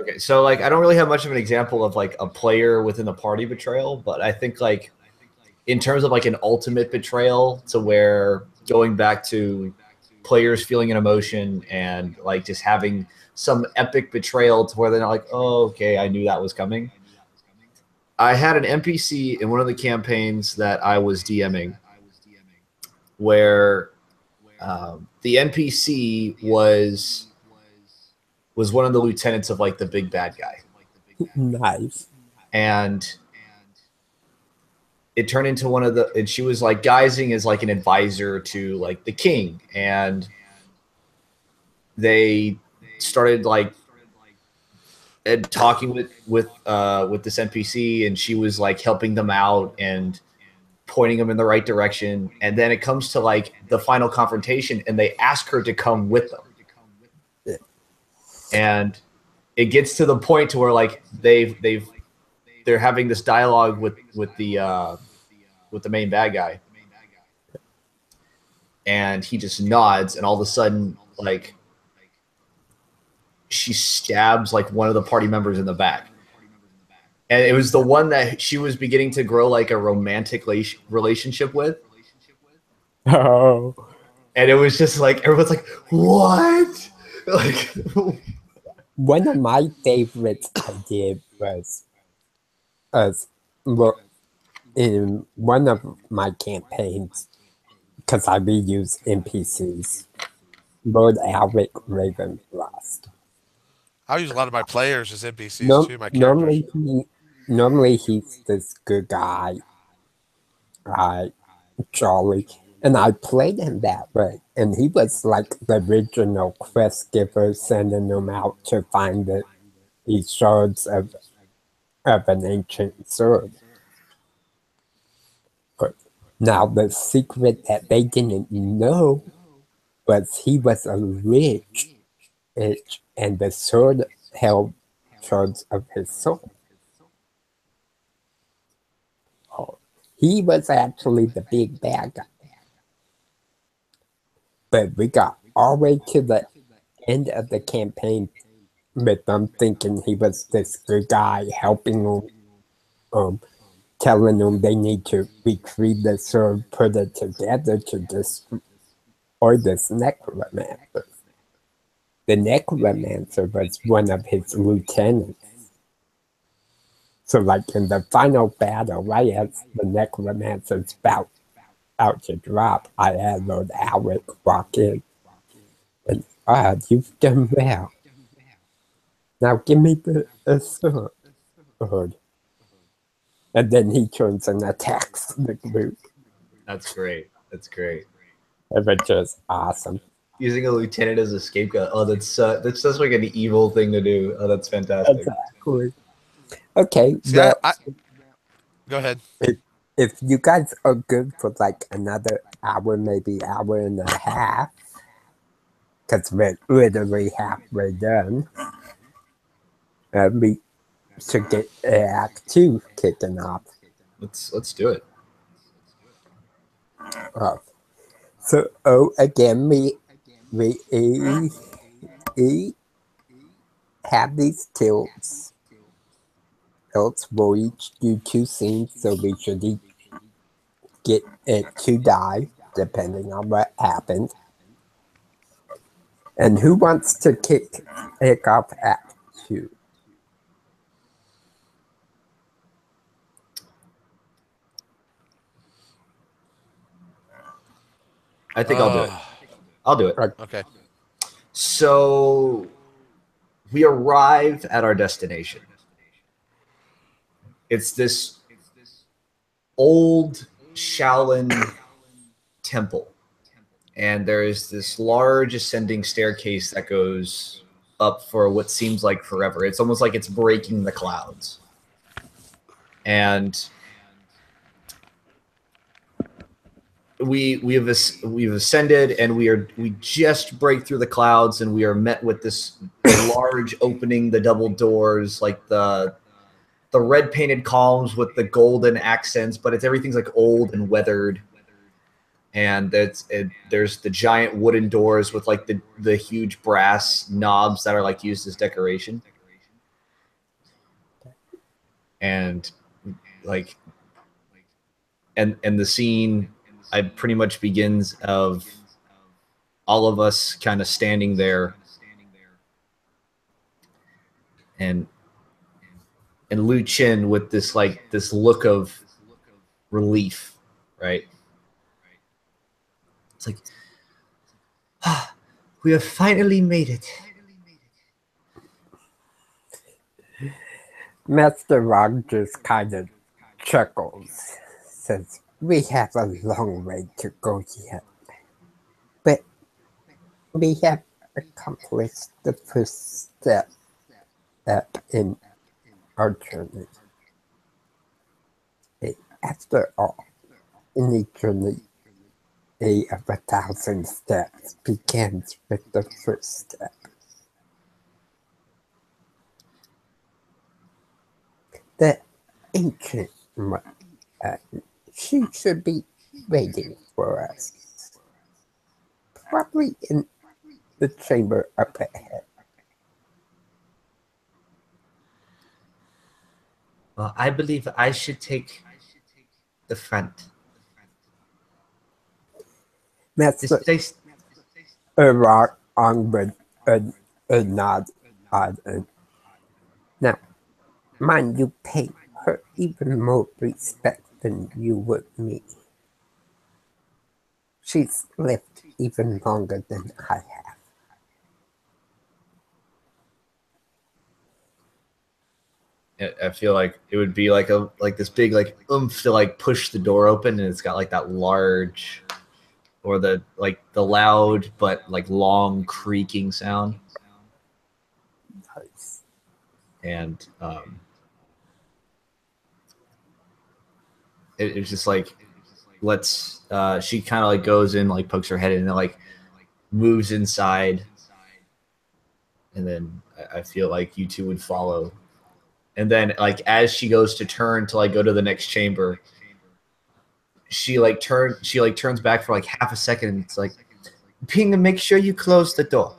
Okay, so like I don't really have much of an example of like a player within the party betrayal, but I think like in terms of like an ultimate betrayal, to where going back to players feeling an emotion and like just having some epic betrayal to where they're not like, oh, okay, I knew that was coming. I had an NPC in one of the campaigns that I was DMing where the NPC was one of the lieutenants of like the big bad guy, Nice. and it turned into one of the, and she was like guising as like an advisor to like the king, and they started like and talking with this NPC, and she was like helping them out and pointing them in the right direction. And then it comes to like the final confrontation, and they ask her to come with them. Yeah. And it gets to the point to where like they're having this dialogue with the main bad guy, and he just nods, and all of a sudden like she stabs like one of the party members in the back. And it was the one that she was beginning to grow like a romantic relationship with. Oh. And it was just like, everyone's like, what? Like, One of my favorites I did was look in one of my campaigns, because I reuse NPCs, Lord Alric Ravenblast. I use a lot of my players as NPCs too. My characters. Normally he's this good guy, Charlie, and I played him that way. And he was like the original quest giver, sending them out to find these shards of an ancient sword. But now the secret that they didn't know was he was a lich, and the sword held shards of his soul. Oh, he was actually the big bad guy. But we got all the way to the end of the campaign with them thinking he was this good guy, helping them, telling them they need to retrieve the sword, put it together to destroy this necromancer. The necromancer was one of his lieutenants. So like in the final battle, right as the necromancer's about to drop, I had Lord Alric walk in. And you've done well. Now give me the sword. And then he turns and attacks the group. that's great. That's great. It was just awesome. Using a lieutenant as a scapegoat. Oh, that's just like an evil thing to do. Oh, that's fantastic. Exactly. Okay, See, well, go ahead. if you guys are good for like another hour, maybe hour and a half, because we're literally halfway done, we should get Act 2 kicking off. Let's do it. So, again, we have these tilts. Tilts will each do 2 scenes, so we should each get it 2 die, depending on what happens. And who wants to kick off Act 2? I think I'll do it. I'll do it. Okay. So we arrive at our destination. It's this old Shaolin temple. And there is this large ascending staircase that goes up for what seems like forever. It's almost like it's breaking the clouds. And we've ascended, and we just break through the clouds, and we are met with this large opening, the double doors, like the red painted columns with the golden accents, but everything's like old and weathered. And there's the giant wooden doors with like the huge brass knobs that are like used as decoration. And like and the scene, I pretty much begins of all of us kind of standing there, and Lu Chin with this like this look of relief, right? It's like, we have finally made it. Master Rock just kind of chuckles, says, "We have a long way to go yet, but we have accomplished the first step up in our journey. After all, any journey of 1,000 steps begins with the first step." The ancient one, she should be waiting for us, probably in the chamber up ahead. Well, I believe I should take the front. That's This place. a rock onward, a nod on. Now, mind you pay her even more respect than you would me. She's lived even longer than I have. I feel like it would be like this big like oomph to like push the door open, and it's got like that large, or the loud but like long creaking sound. Nice. And it's just like, let's she kind of like goes in, like pokes her head in and like moves inside, and then I feel like you two would follow. And then like as she goes to turn to like go to the next chamber, she turns back for like half a second, and it's like, Ping, make sure you close the door.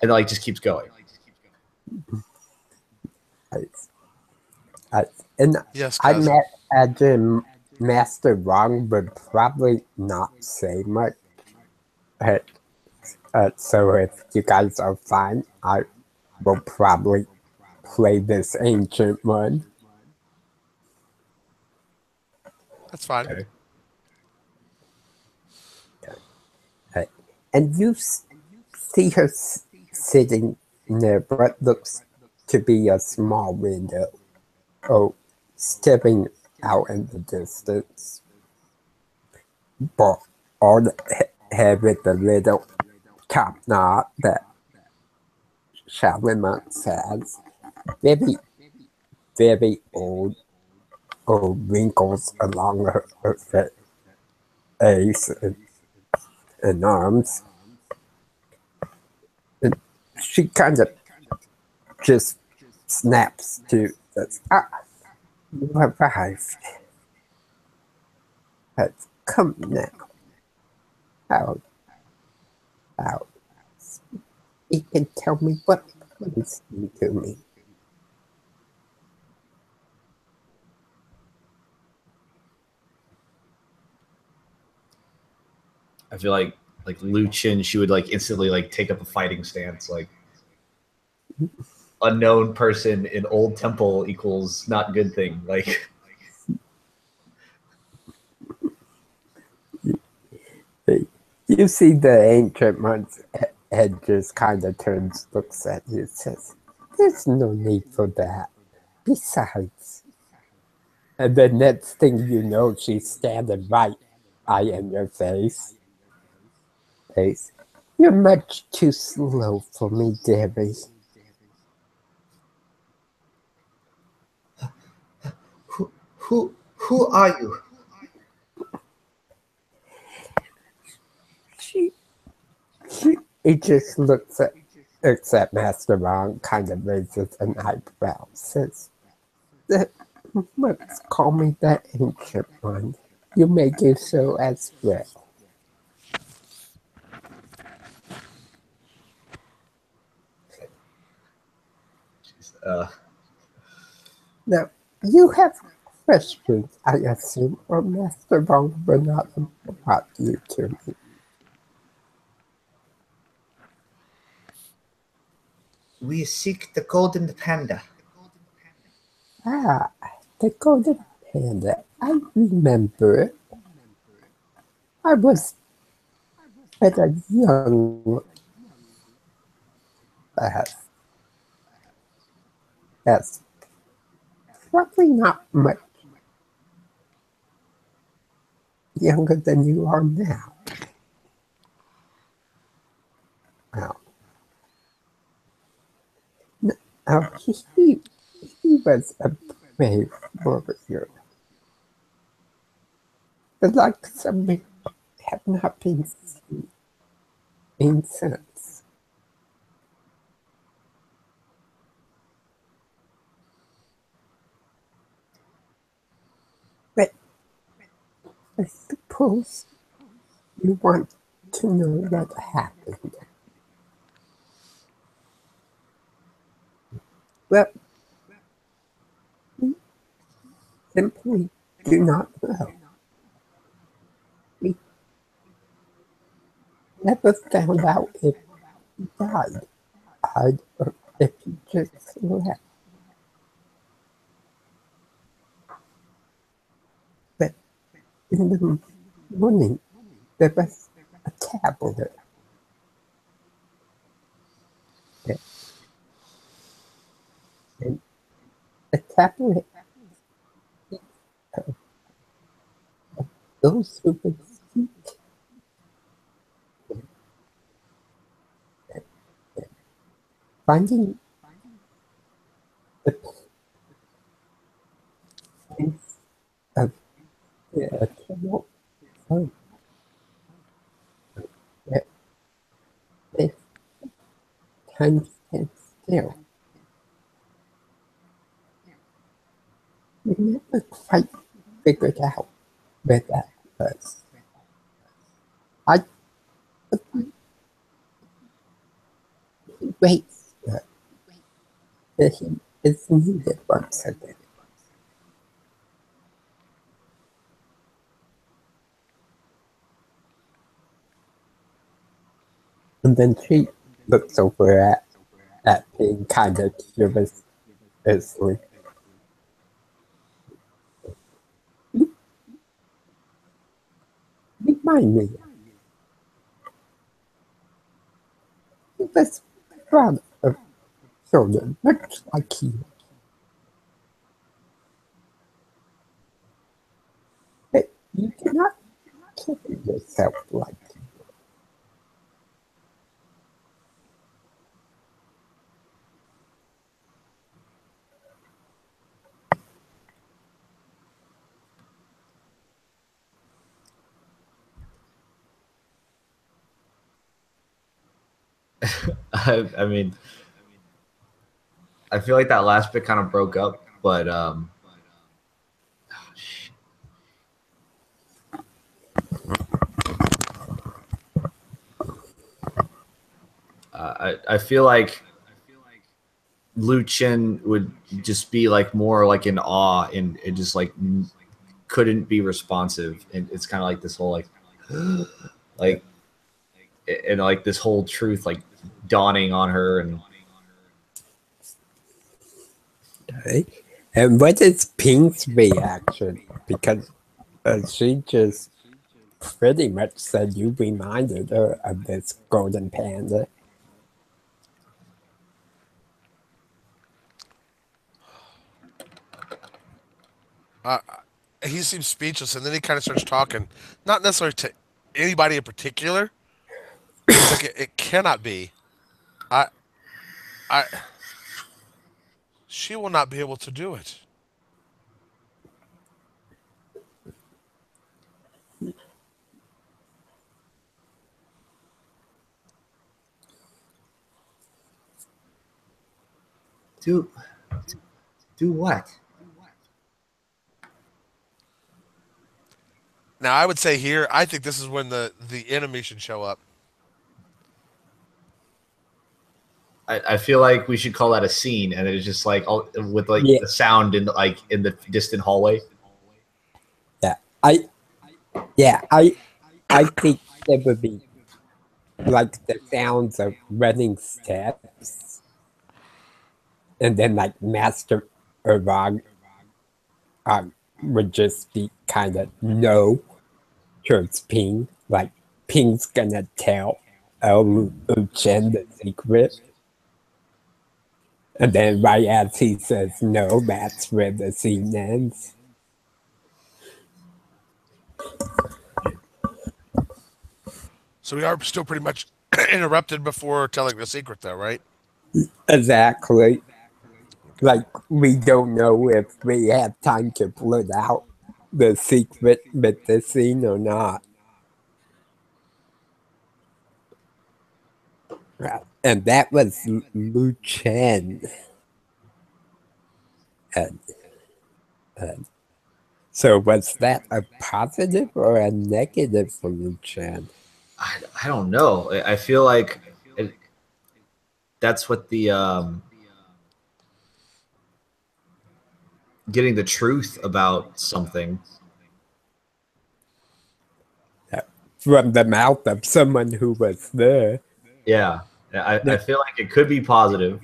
and like just keeps going. And Yes, I cousin. imagine Master Wrong would probably not say much. So if you guys are fine, I will probably play this ancient one. That's fine. Okay. And you see her sitting near what looks to be a small window, stepping out in the distance. But on the head with the little top knot that Shaolin monks has. Very, very old wrinkles along her face and arms. And she kind of just snaps to this. You arrived. Come now. How you can tell me what brings you to me. I feel like Lu Chin, she would like instantly like take up a fighting stance, like unknown person in old temple equals not good thing. Like You see the ancient one's head just kind of turns, looks at you, says, "There's no need for that. Besides," and the next thing you know, she's standing right in your face. "You're much too slow for me, dearie." Who are you? He just looks at Master Wrong, kind of raises an eyebrow, says, "Let's call me the ancient one. You may do so as well." Now, you have questions, I assume, are Master Wrong, but not about you to me. We seek the Golden Panda. Ah, the Golden Panda. I remember it. I was at a young yes, probably not much younger than you are now. Well, he was a brave warrior. The likes of me have not been seen since. But I suppose you want to know what happened. Well, we simply do not know. We never found out if he died or if he just left. But in the morning, there was a tablet. And the tablet, those who would speak, finding the place of the eternal sun. That this time stands still. We never quite figured out where that was. I he waits that he is needed once again. And then she looks over at being kind of curiously. Remind me, he was proud of children, much like you. But you cannot kill yourself like you. I mean, I feel like that last bit kind of broke up, but I feel like Lu Chen would just be like more like in awe and it just like couldn't be responsive, and it's kind of like this whole like like and like this whole truth like dawning on her. And Okay. And what is Pink's reaction? Because she just pretty much said you reminded her of this golden panda. He seems speechless, and then he kind of starts talking, not necessarily to anybody in particular. He's like, it cannot be. I, I, she will not be able to do it. Do what? Now, I would say here, I think this is when the enemy should show up. I feel like we should call that a scene, and it's just like all with like Yeah. the sound in the distant hallway. I yeah, I think it would be like the sounds of running steps, and then like Master Urag would just be kind of no towards Ping, like Ping's gonna tell Lu Chen the secret, and then right as he says no, that's where the scene ends. So we are still pretty much interrupted before telling the secret, though, right? Exactly. Like, we don't know if we have time to blurt out the secret with the scene or not. Right. And that was Lu Chen. And, so was that a positive or a negative for Lu Chen? I don't know. I feel like that's what the getting the truth about something. From the mouth of someone who was there. Yeah, I feel like it could be positive.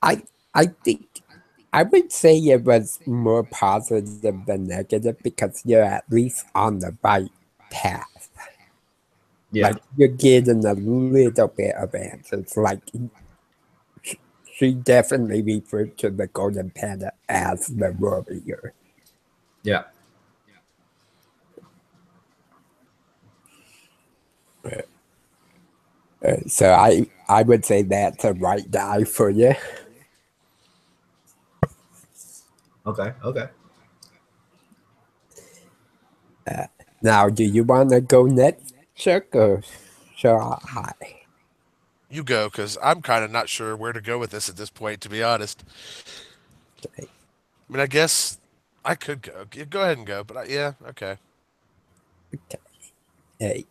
I think I would say it was more positive than negative because you're at least on the right path. Yeah, Like, you're getting a little bit of answers. Like, she definitely referred to the Golden Panda as the warrior. yeah. So I would say that's a right die for you. Okay, okay. Now, do you want to go next, Chuck, or shall I? You go, because I'm kind of not sure where to go with this at this point, to be honest. Okay. I mean, I guess I could go. Go ahead and go, but yeah, okay. Hey,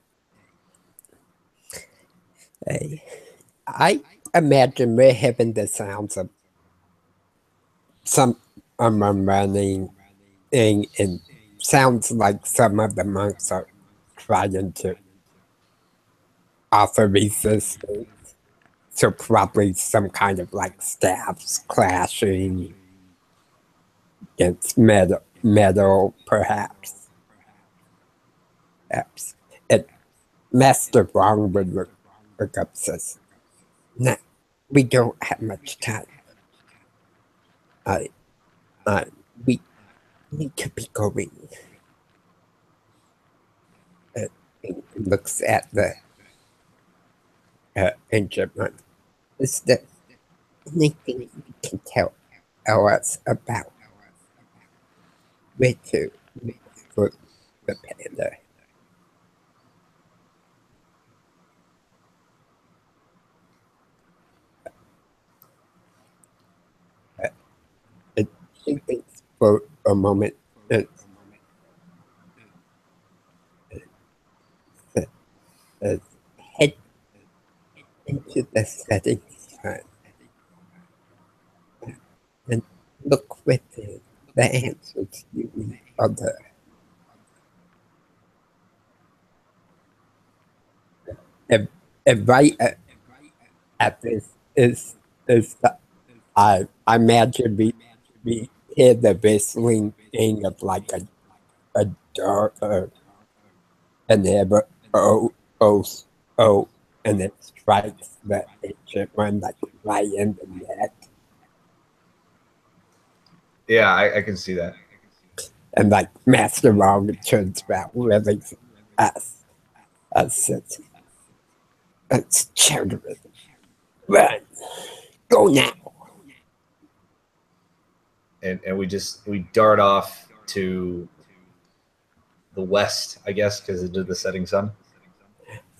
hey. I imagine we're having the sounds of someone running in, and sounds like some of the monks are trying to offer resistance. So probably some kind of like staffs clashing against metal, perhaps. Perhaps. And Master Wrong would look up says, "No, we don't have much time. I, we need to be going." And looks at the ancient one. Is there anything you can tell us about where to look for the panda? And she thinks for a moment. Uh, head into the settings and look within. The answers you need are there. And right at this is the, I imagine we hear the whistling thing of like a dog and ever oh oh, and it strikes the ancient one like right in the neck. Yeah, I can see that. And like Master Wrong turns around really us it's children. Run. Go now. And we dart off to the west, I guess, because it did the setting sun.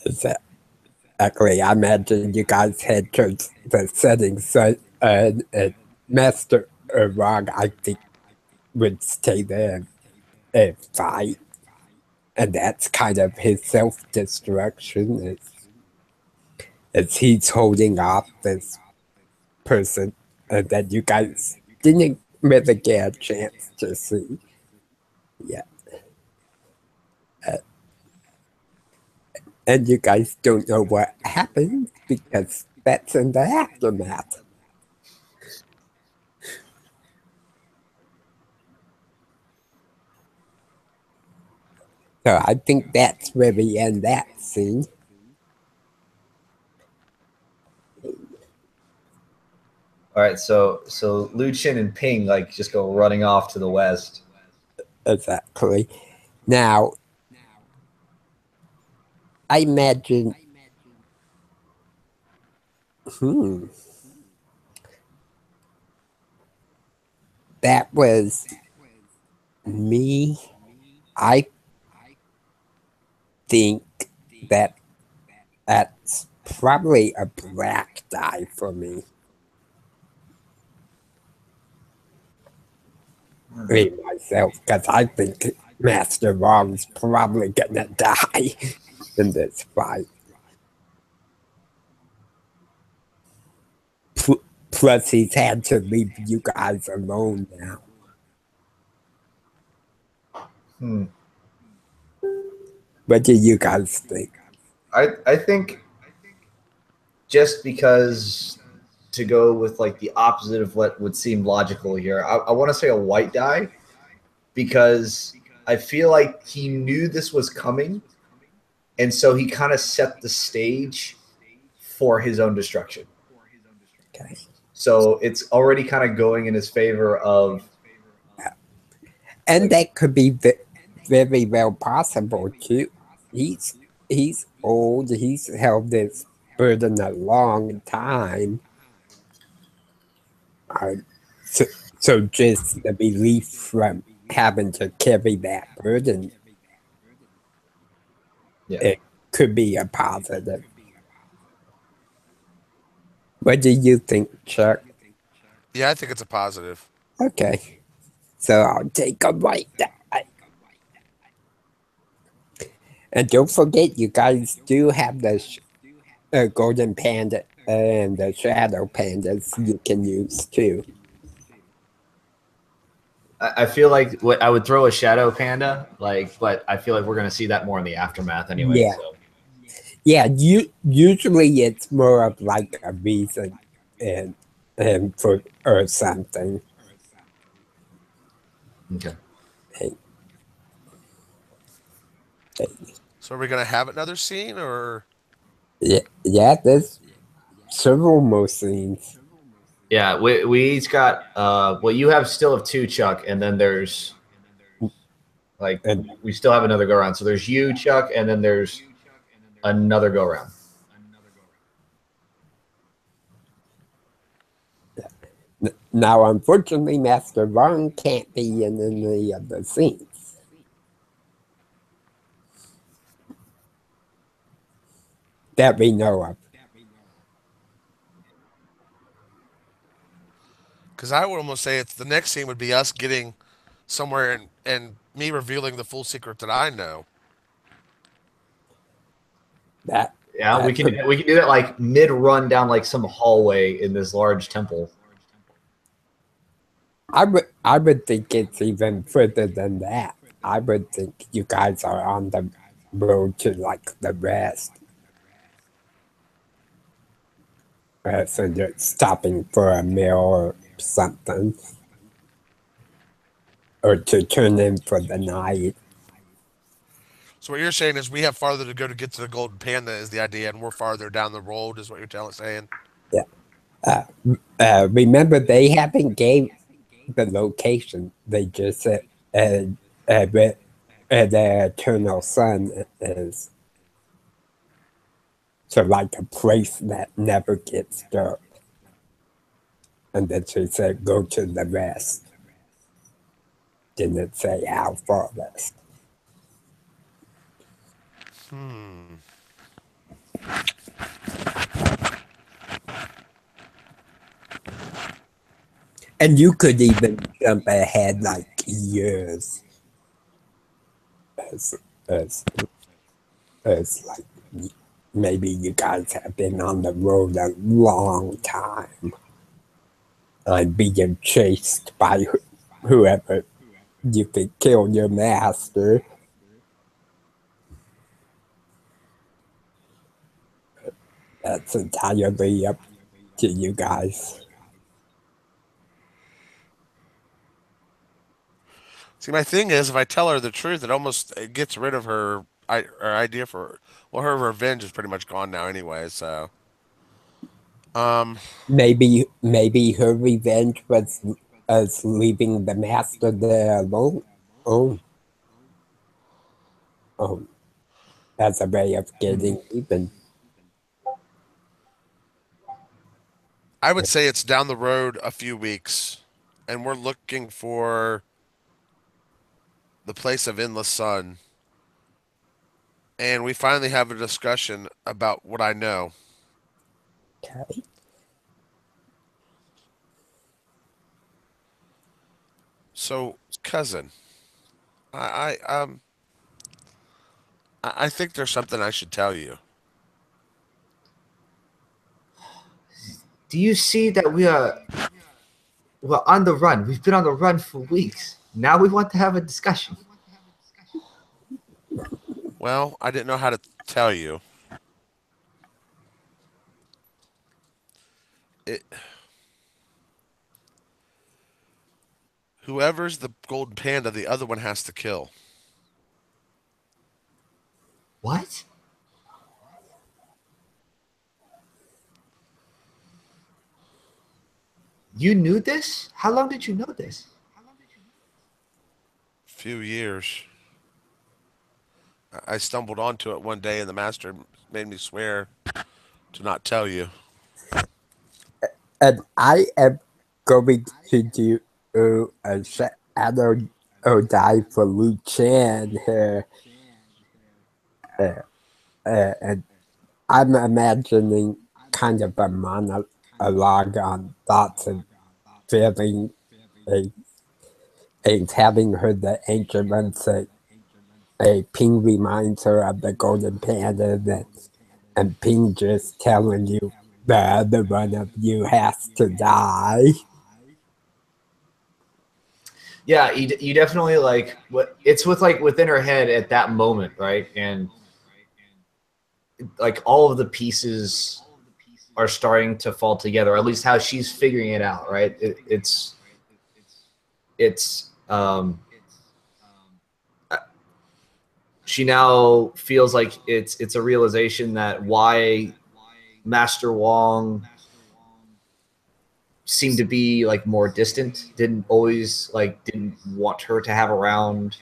Exactly. I imagine you guys head towards the setting sun, and Master Wrong, I think, would stay there and fight. And that's kind of his self-destruction as he's holding off this person that you guys didn't really get a chance to see yet. And you guys don't know what happened because that's in the aftermath. So I think that's where we end that scene. All right, so Lu Chin and Ping like just go running off to the west. Exactly. Now, I imagine. That was me. I think that's probably a black die for me. Me myself, because I think Master Wong's probably gonna die in this fight. Plus, he's had to leave you guys alone now. What do you guys think? I think just because to go with like the opposite of what would seem logical here, I want to say a white die because I feel like he knew this was coming, and so he kind of set the stage for his own destruction. Okay. So it's already kind of going in his favor of. And that could be very well possible too. He's old. He's held this burden a long time. So just the relief from having to carry that burden, it could be a positive. What do you think, Chuck? Yeah, I think it's a positive. Okay. So I'll take a white die. And don't forget, you guys do have the Golden Panda and the Shadow Pandas you can use too. I feel like I would throw a Shadow Panda, but I feel like we're going to see that more in the aftermath anyway. Yeah. So. Yeah, usually it's more of like a reason and for or something. Okay. Hey. So are we gonna have another scene or? Yeah, there's several more scenes. Yeah, we each got well, you still have two, Chuck, and then there's we still have another go around. So there's you, Chuck, and then there's another go around. Now, unfortunately, Master Wong can't be in any of the scenes. That we know of. Because I would almost say it's the next scene would be us getting somewhere and me revealing the full secret that I know. We can do that like mid run down like some hallway in this large temple. I would think it's even further than that. I would think you guys are on the road to like the rest. So you're stopping for a meal or something. Or to turn in for the night. So what you're saying is we have farther to go to get to the Golden Panda is the idea, and we're farther down the road is what you're saying. Yeah. Remember, they haven't gave the location. They just said the Eternal Sun is. So like a place that never gets dark. And then she said, go to the rest. Didn't say how far west. And you could even jump ahead like years. As like maybe you guys have been on the road a long time. And being chased by whoever you could kill your master. That's entirely up to you guys. See, my thing is, if I tell her the truth, it gets rid of her idea for her revenge is pretty much gone now anyway. So, um, Maybe her revenge was us leaving the master there alone. Oh, oh, as a way of getting even. I would say it's down the road a few weeks, and we're looking for the place of endless sun, and we finally have a discussion about what I know. Okay. So, cousin, I I think there's something I should tell you. Do you see that we're on the run? We've been on the run for weeks. Now we want to have a discussion. Well, I didn't know how to tell you. It, whoever's the golden panda, the other one has to kill. What? You knew this? How long did you know this? Few years. I stumbled onto it one day, and the master made me swear to not tell you. And I am going to do a shadow die for Lu Chan here. And I'm imagining kind of a monologue on thoughts and feeling and having heard the ancient one say, a Ping reminds her of the golden panda, and Ping just telling you the other one of you has to die. Yeah, you definitely like what it's with like within her head at that moment, right? And like all of the pieces are starting to fall together, or at least how she's figuring it out, right? She now feels like it's a realization that why Master Wong seemed to be like more distant, didn't want her to have around,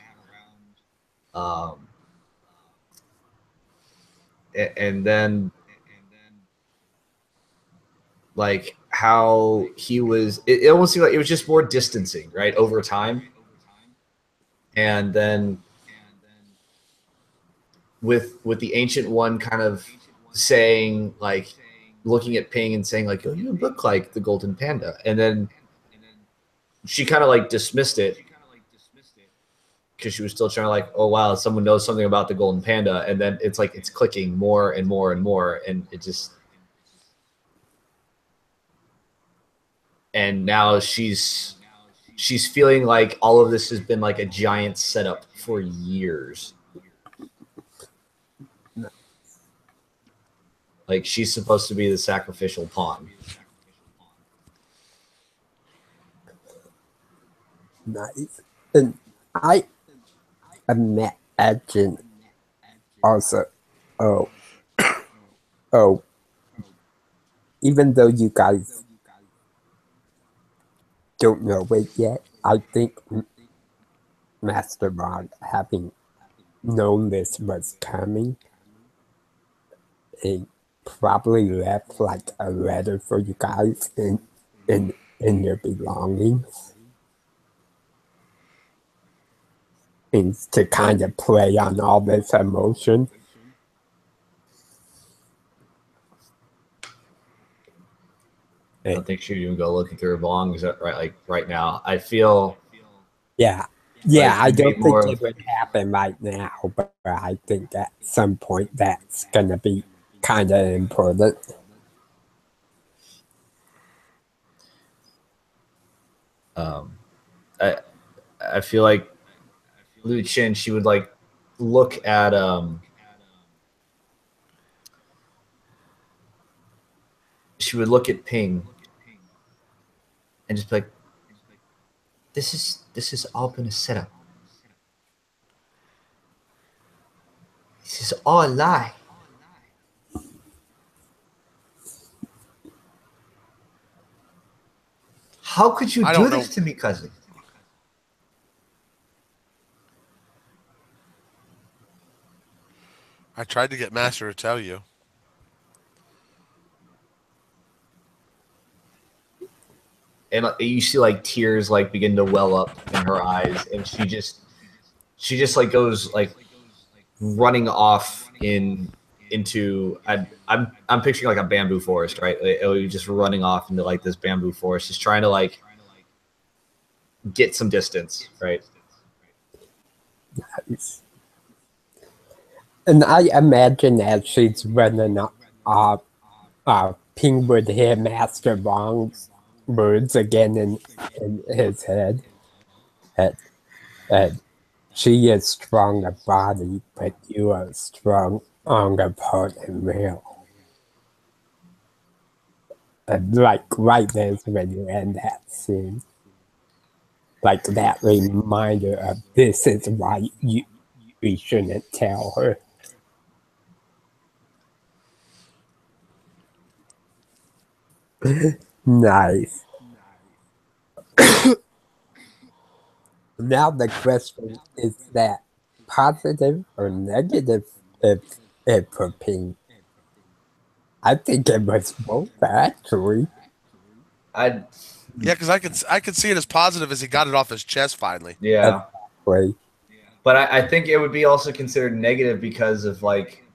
and then like how he was, it almost seemed like it was just more distancing, right, over time. And then with the ancient one kind of saying, like, looking at Ping and saying like, oh, you look like the golden panda, and then she kind of like dismissed it because she was still trying to like, oh wow, someone knows something about the golden panda, and then it's like it's clicking more and more and more, and it just, and now she's feeling like all of this has been like a giant setup for years. Like she's supposed to be the sacrificial pawn. Nice. And I imagine also, oh, oh, even though you guys don't know it yet, I think Master Rod, having known this was coming, he probably left like a letter for you guys in your belongings. And to kind of play on all this emotion. I don't think she'd even go looking through her belongings right now. I feel. Yeah. Yeah, I don't think it would happen right now, but I think at some point that's going to be kind of important. I feel like Lu Chen, she would like look at she would look at Ping and just be like, this has all been a setup. This is all a lie. How could you do this to me, cousin? I tried to get Master to tell you. And you see like tears like begin to well up in her eyes, and she just like goes like running off into I'm picturing like a bamboo forest, right? Just running off into like this bamboo forest, just trying to like get some distance, right? Nice. And I imagine as she's running off, Ping would hear Master Wong's words again in his head. And she is strong of body, but you are strong of heart and will. And like right there's when you end that scene. Like that reminder of this is why we shouldn't tell her. Nice. Now the question is that positive or negative if for Ping? I think it was both actually. Yeah, because I could see it as positive as he got it off his chest finally. Yeah. Right. But I think it would be also considered negative because of like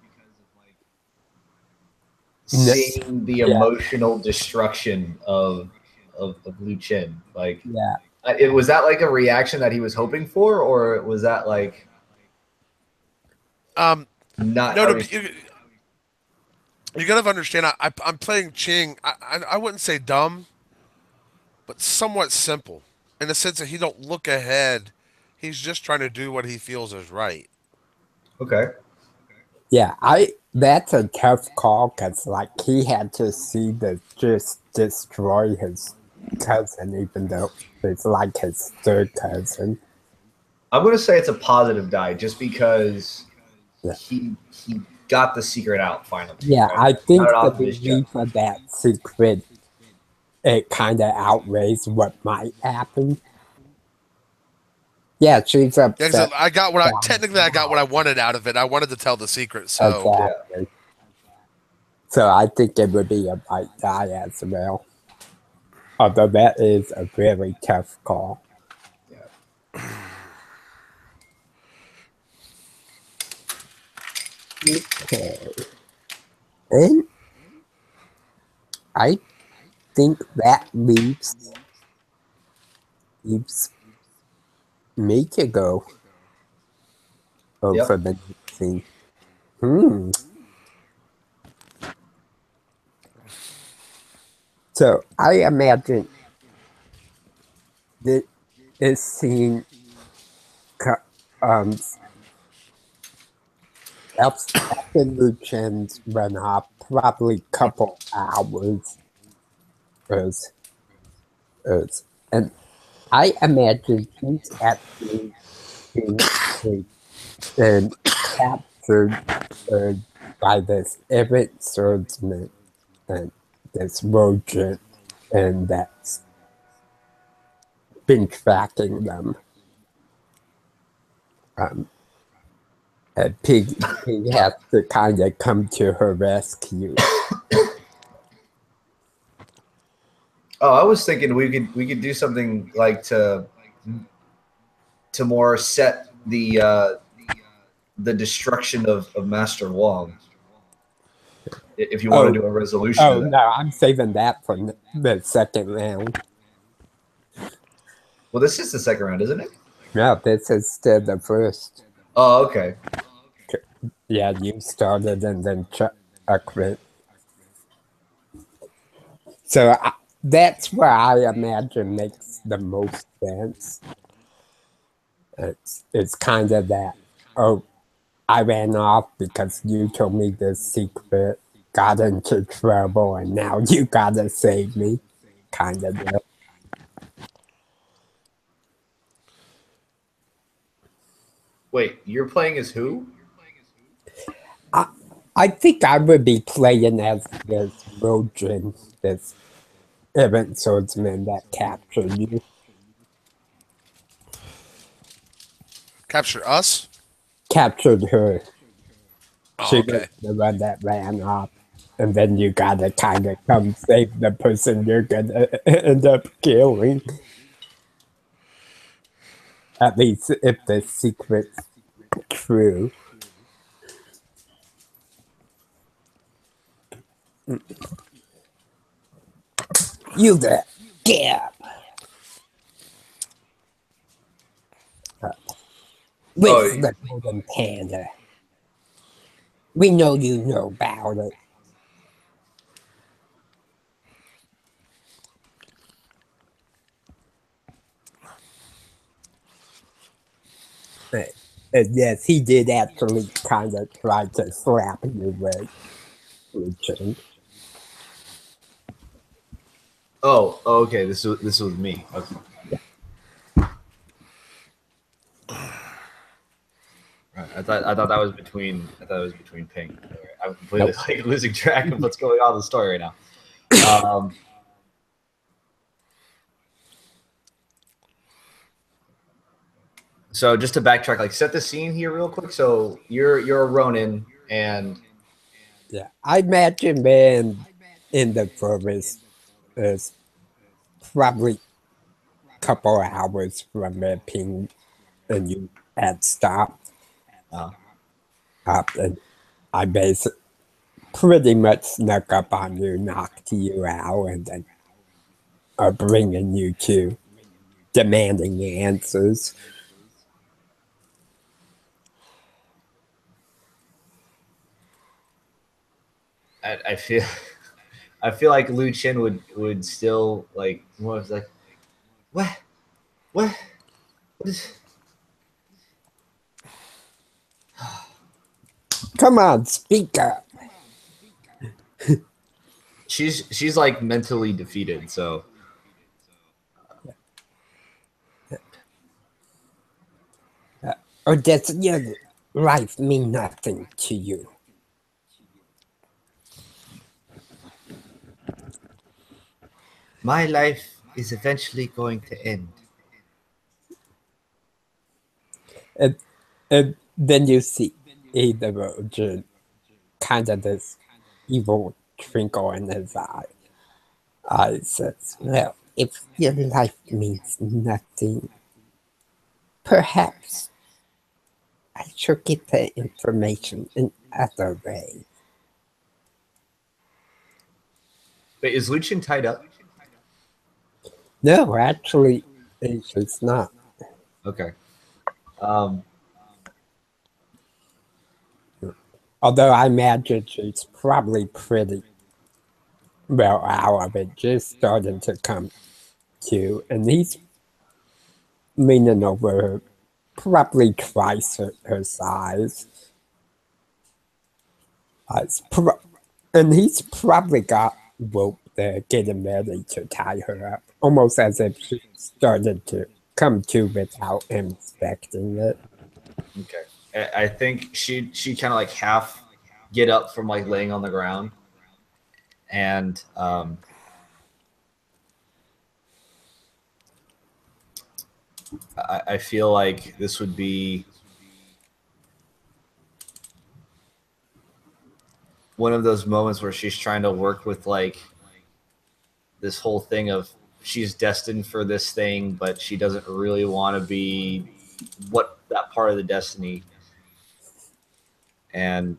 seeing the emotional destruction of Liu Chen. Like, was that like a reaction that he was hoping for, or was that like not? No, you gotta understand. I'm playing Ching. I wouldn't say dumb, but somewhat simple in the sense that he don't look ahead. He's just trying to do what he feels is right. Okay. Yeah, that's a tough call because like he had to see the just destroy his cousin, even though it's like his third cousin. I'm gonna say it's a positive die just because he got the secret out finally. Yeah, right? I think the belief of that secret, it kind of outweighs what might happen. Yeah, she's upset. Yeah, I got what I got what I wanted out of it. I wanted to tell the secret, so exactly. So I think it would be a right die as well. Although that is a very tough call. Okay. And I think that leaves me to go over the next scene. So I imagine this scene after Liu Chen's run off, probably a couple hours. And I imagine she's actually being captured by this errant swordsman and this rodent, and that's been tracking them. And Pig has to kind of come to her rescue. Oh, I was thinking we could do something like to more set the destruction of Master Wong. If you want to do a resolution. Oh no, I'm saving that for the second round. Well, this is the second round, isn't it? No, this is still the first. Oh, okay. Yeah, you started and then Chuck quit. So that's where I imagine makes the most sense. It's kind of that, oh, I ran off because you told me this secret. got into trouble and now you gotta save me. Kind of. Wait, you're playing as who? I think I would be playing as this Rodrin, this errant swordsman that captured you. Capture us? Captured her. Oh, She was okay. the one that ran off. And then you gotta kind of come save the person you're gonna end up killing. At least if the secret's true. You there. Yeah. With Oh, the Golden Panda. We know you know about it. And yes, he did actually kind of try to slap you with Richard. oh, okay. This was me. Okay. Right. I thought that was between Ping. I'm completely Nope. like losing track of what's going on in the story right now. So just to backtrack, like set the scene here real quick. So you're a Ronin, and Yeah, I imagine man in the forest is probably a couple hours from where Ping and you had stopped uh, up, and I basically pretty much snuck up on you, knocked you out, and then are bringing you to demanding answers. I feel I feel like Lu Chen would still like what was like what what what is Come on, speak up. she's like mentally defeated. So Or does your life mean nothing to you? My life is eventually going to end. And, and then you see the Roger, kind of this evil twinkle in his eye. I says, well, if your life means nothing, perhaps I should get the information in other ways. wait, is Lu Chen tied up? No, actually, it's not. Okay. Although I imagine she's probably pretty well out of it, just starting to come to. And he's leaning over her, probably twice her size. And he's probably got rope there getting ready to tie her up, almost as if she started to come to without him expecting it. Okay. I think she kind of like half get up from like laying on the ground, and I feel like this would be one of those moments where she's trying to work with like this whole thing of she's destined for this thing, but she doesn't really want to be what that part of the destiny. And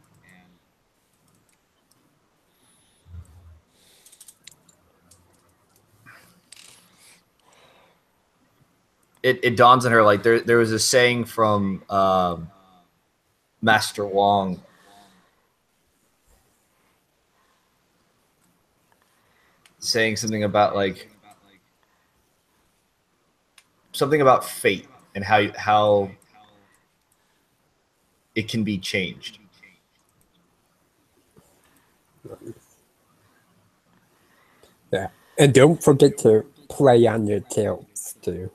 it dawns on her like there was a saying from Master Wong saying something about like something about fate and how it can be changed. Yeah. And don't forget to play on your tails too.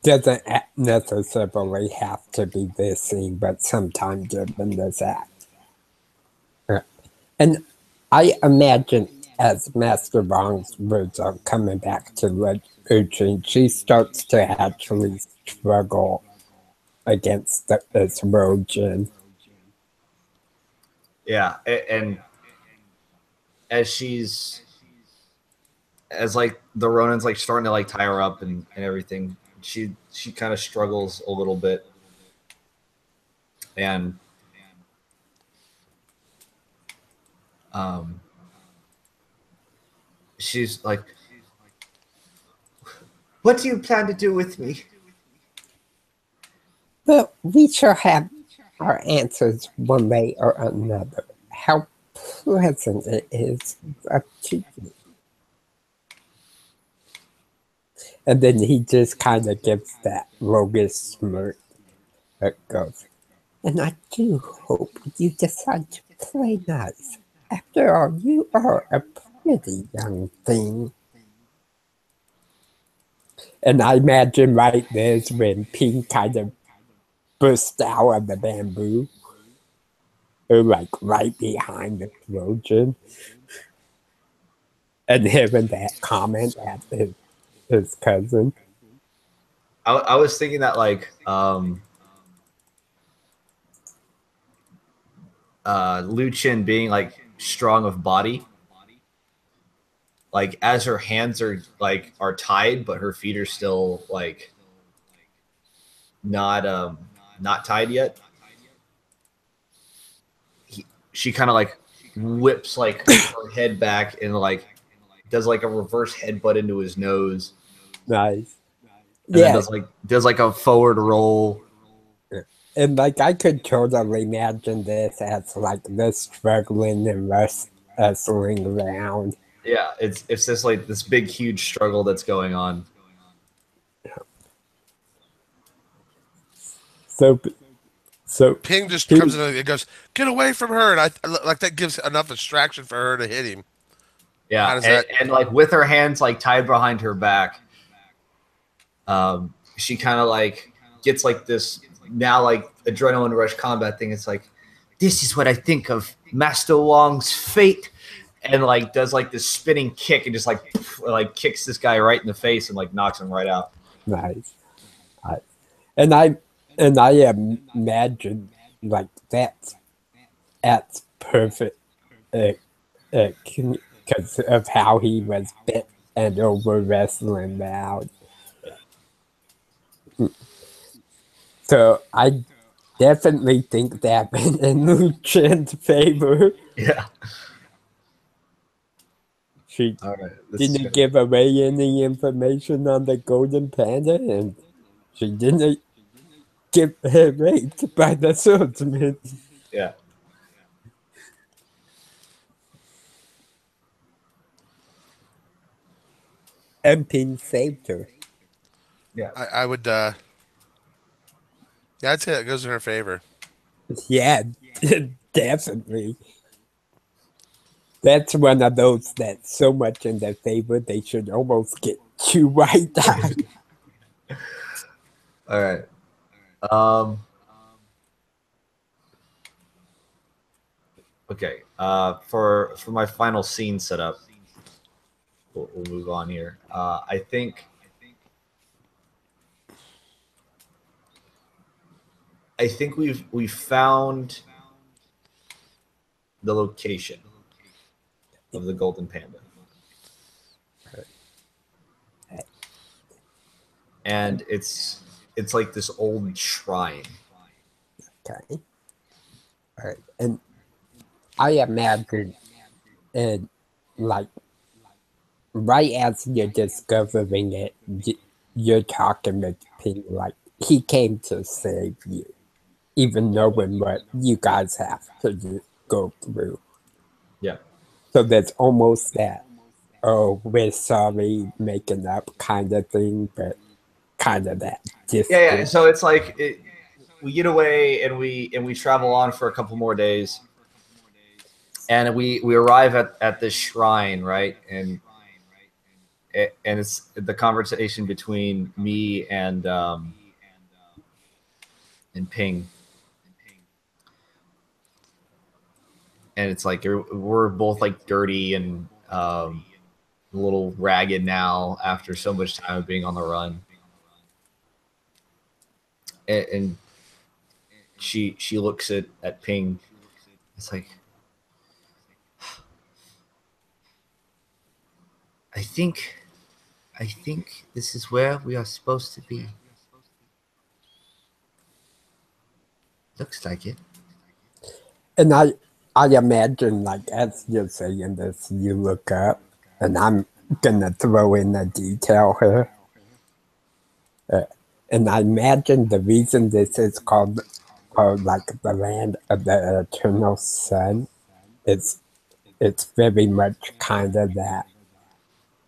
Doesn't necessarily have to be this scene, but sometimes given this act. And I imagine as Master Wong's words are coming back to Uchin, she starts to actually struggle against this Rojin. Yeah, and as like the Ronin's like starting to like tie her up and everything, she kind of struggles a little bit, and she's like, What do you plan to do with me? But we shall have our answers one way or another. How pleasant it is up to you. And then he just kind of gives that roguish smirk that goes, and I do hope you decide to play nice. After all, you are a pretty young thing. And I imagine right there's when Pink kind of burst out of the bamboo. Or like right behind the Trojan. And hearing that comment at his cousin. I was thinking that like Lu Chen being like strong of body, like as her hands are tied, but her feet are still like not tied yet. She kind of like whips like her head back and like does like a reverse headbutt into his nose. Nice. And then does like a forward roll. And like I could totally imagine this as like this struggling and wrestling around. Yeah, it's just like this big huge struggle that's going on. So Ping just comes in and goes, "Get away from her!" And I like that gives enough distraction for her to hit him. Yeah, and like with her hands like tied behind her back, she kind of like gets like this now like adrenaline rush combat thing. It's like, this is what I think of Master Wong's fate, and like does like this spinning kick and just like kicks this guy right in the face and like knocks him right out. Nice. And I imagine like that's perfect because of how he was bit and over wrestling out. So I definitely think that went in Lu Chen's favor. Yeah. She All right, didn't give away any information on the Golden Panda, and she didn't get raped by the swordsman. Yeah. And Ping saved her. Yeah. I would. Yeah, I'd say that goes in her favor. Yeah, definitely. That's one of those that's so much in their favor they should almost get two white eyes. All right. Okay. For my final scene setup, we'll move on here. I think we've found the location of the Golden Panda. And it's like this old shrine. Okay. All right. And I imagine, and like, right as you're discovering it, you're talking with Ping like, he came to save you, even knowing what you guys have to go through. Yeah. So there's almost that, oh, we're sorry, making up kind of thing, but kind of that distance. Yeah. So it's like we get away and we travel on for a couple more days, and we arrive at this shrine, right? And it's the conversation between me and Ping, and it's like we're both like dirty and a little ragged now after so much time of being on the run. And she looks at Ping. It's like, I think this is where we are supposed to be. Looks like it. And I imagine, like, as you're saying this, you look up, and I'm gonna throw in a detail here. And I imagine the reason this is called, like, the land of the eternal sun, it's very much kind of that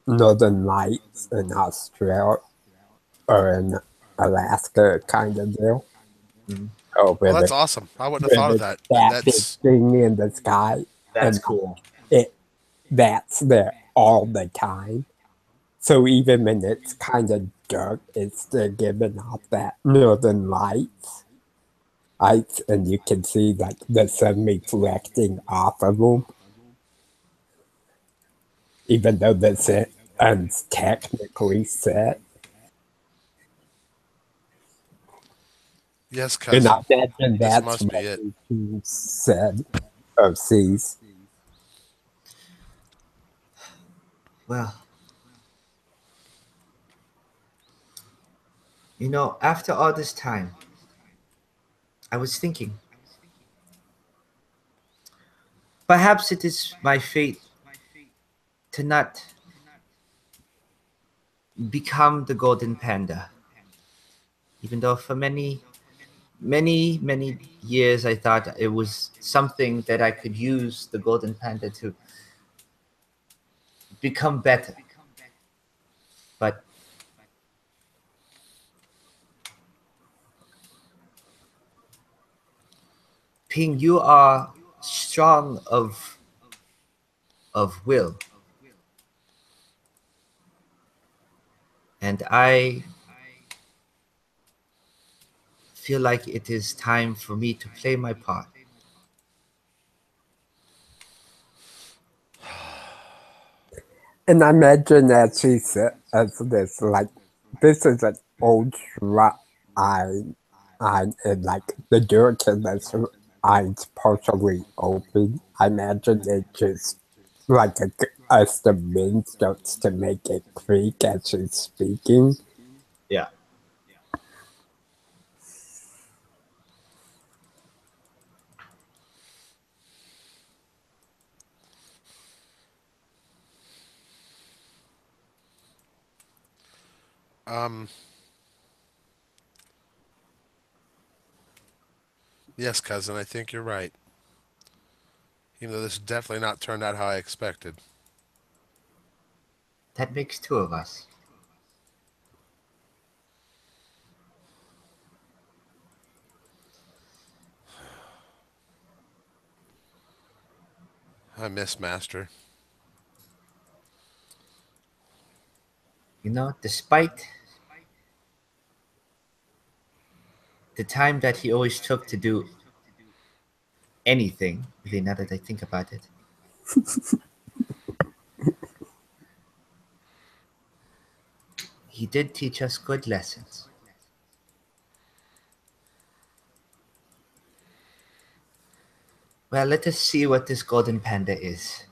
Northern Lights in Australia or in Alaska kind of deal. Mm-hmm. Oh, Well, that's awesome. I wouldn't have thought of that. That big That's thing in the sky. That's and cool. That's there all the time. So even when it's kind of dark, it's still giving off that northern lights, and you can see like the sun reflecting off of them. Even though the sun's technically set. yes, And cousin. I imagine This that's must be what it. he said of seas. Well, you know, after all this time, I was thinking, perhaps it is my fate to not become the Golden Panda. Even though for many years I thought it was something that I could use the Golden Panda to become better. But Ping, you are strong of will. And I feel like it is time for me to play my part. And I imagine as she said, as this, like, this is an old shrine, and like the door to the shrine's partially open. I imagine it just like a cement starts to make it creak as she's speaking. Yeah. Yes, cousin. I think you're right. Even though this definitely not turned out how I expected. That makes two of us. I miss Master. You know, despite the time that he always took to do anything, really, now that I think about it. He did teach us good lessons. Well, let us see what this Golden Panda is.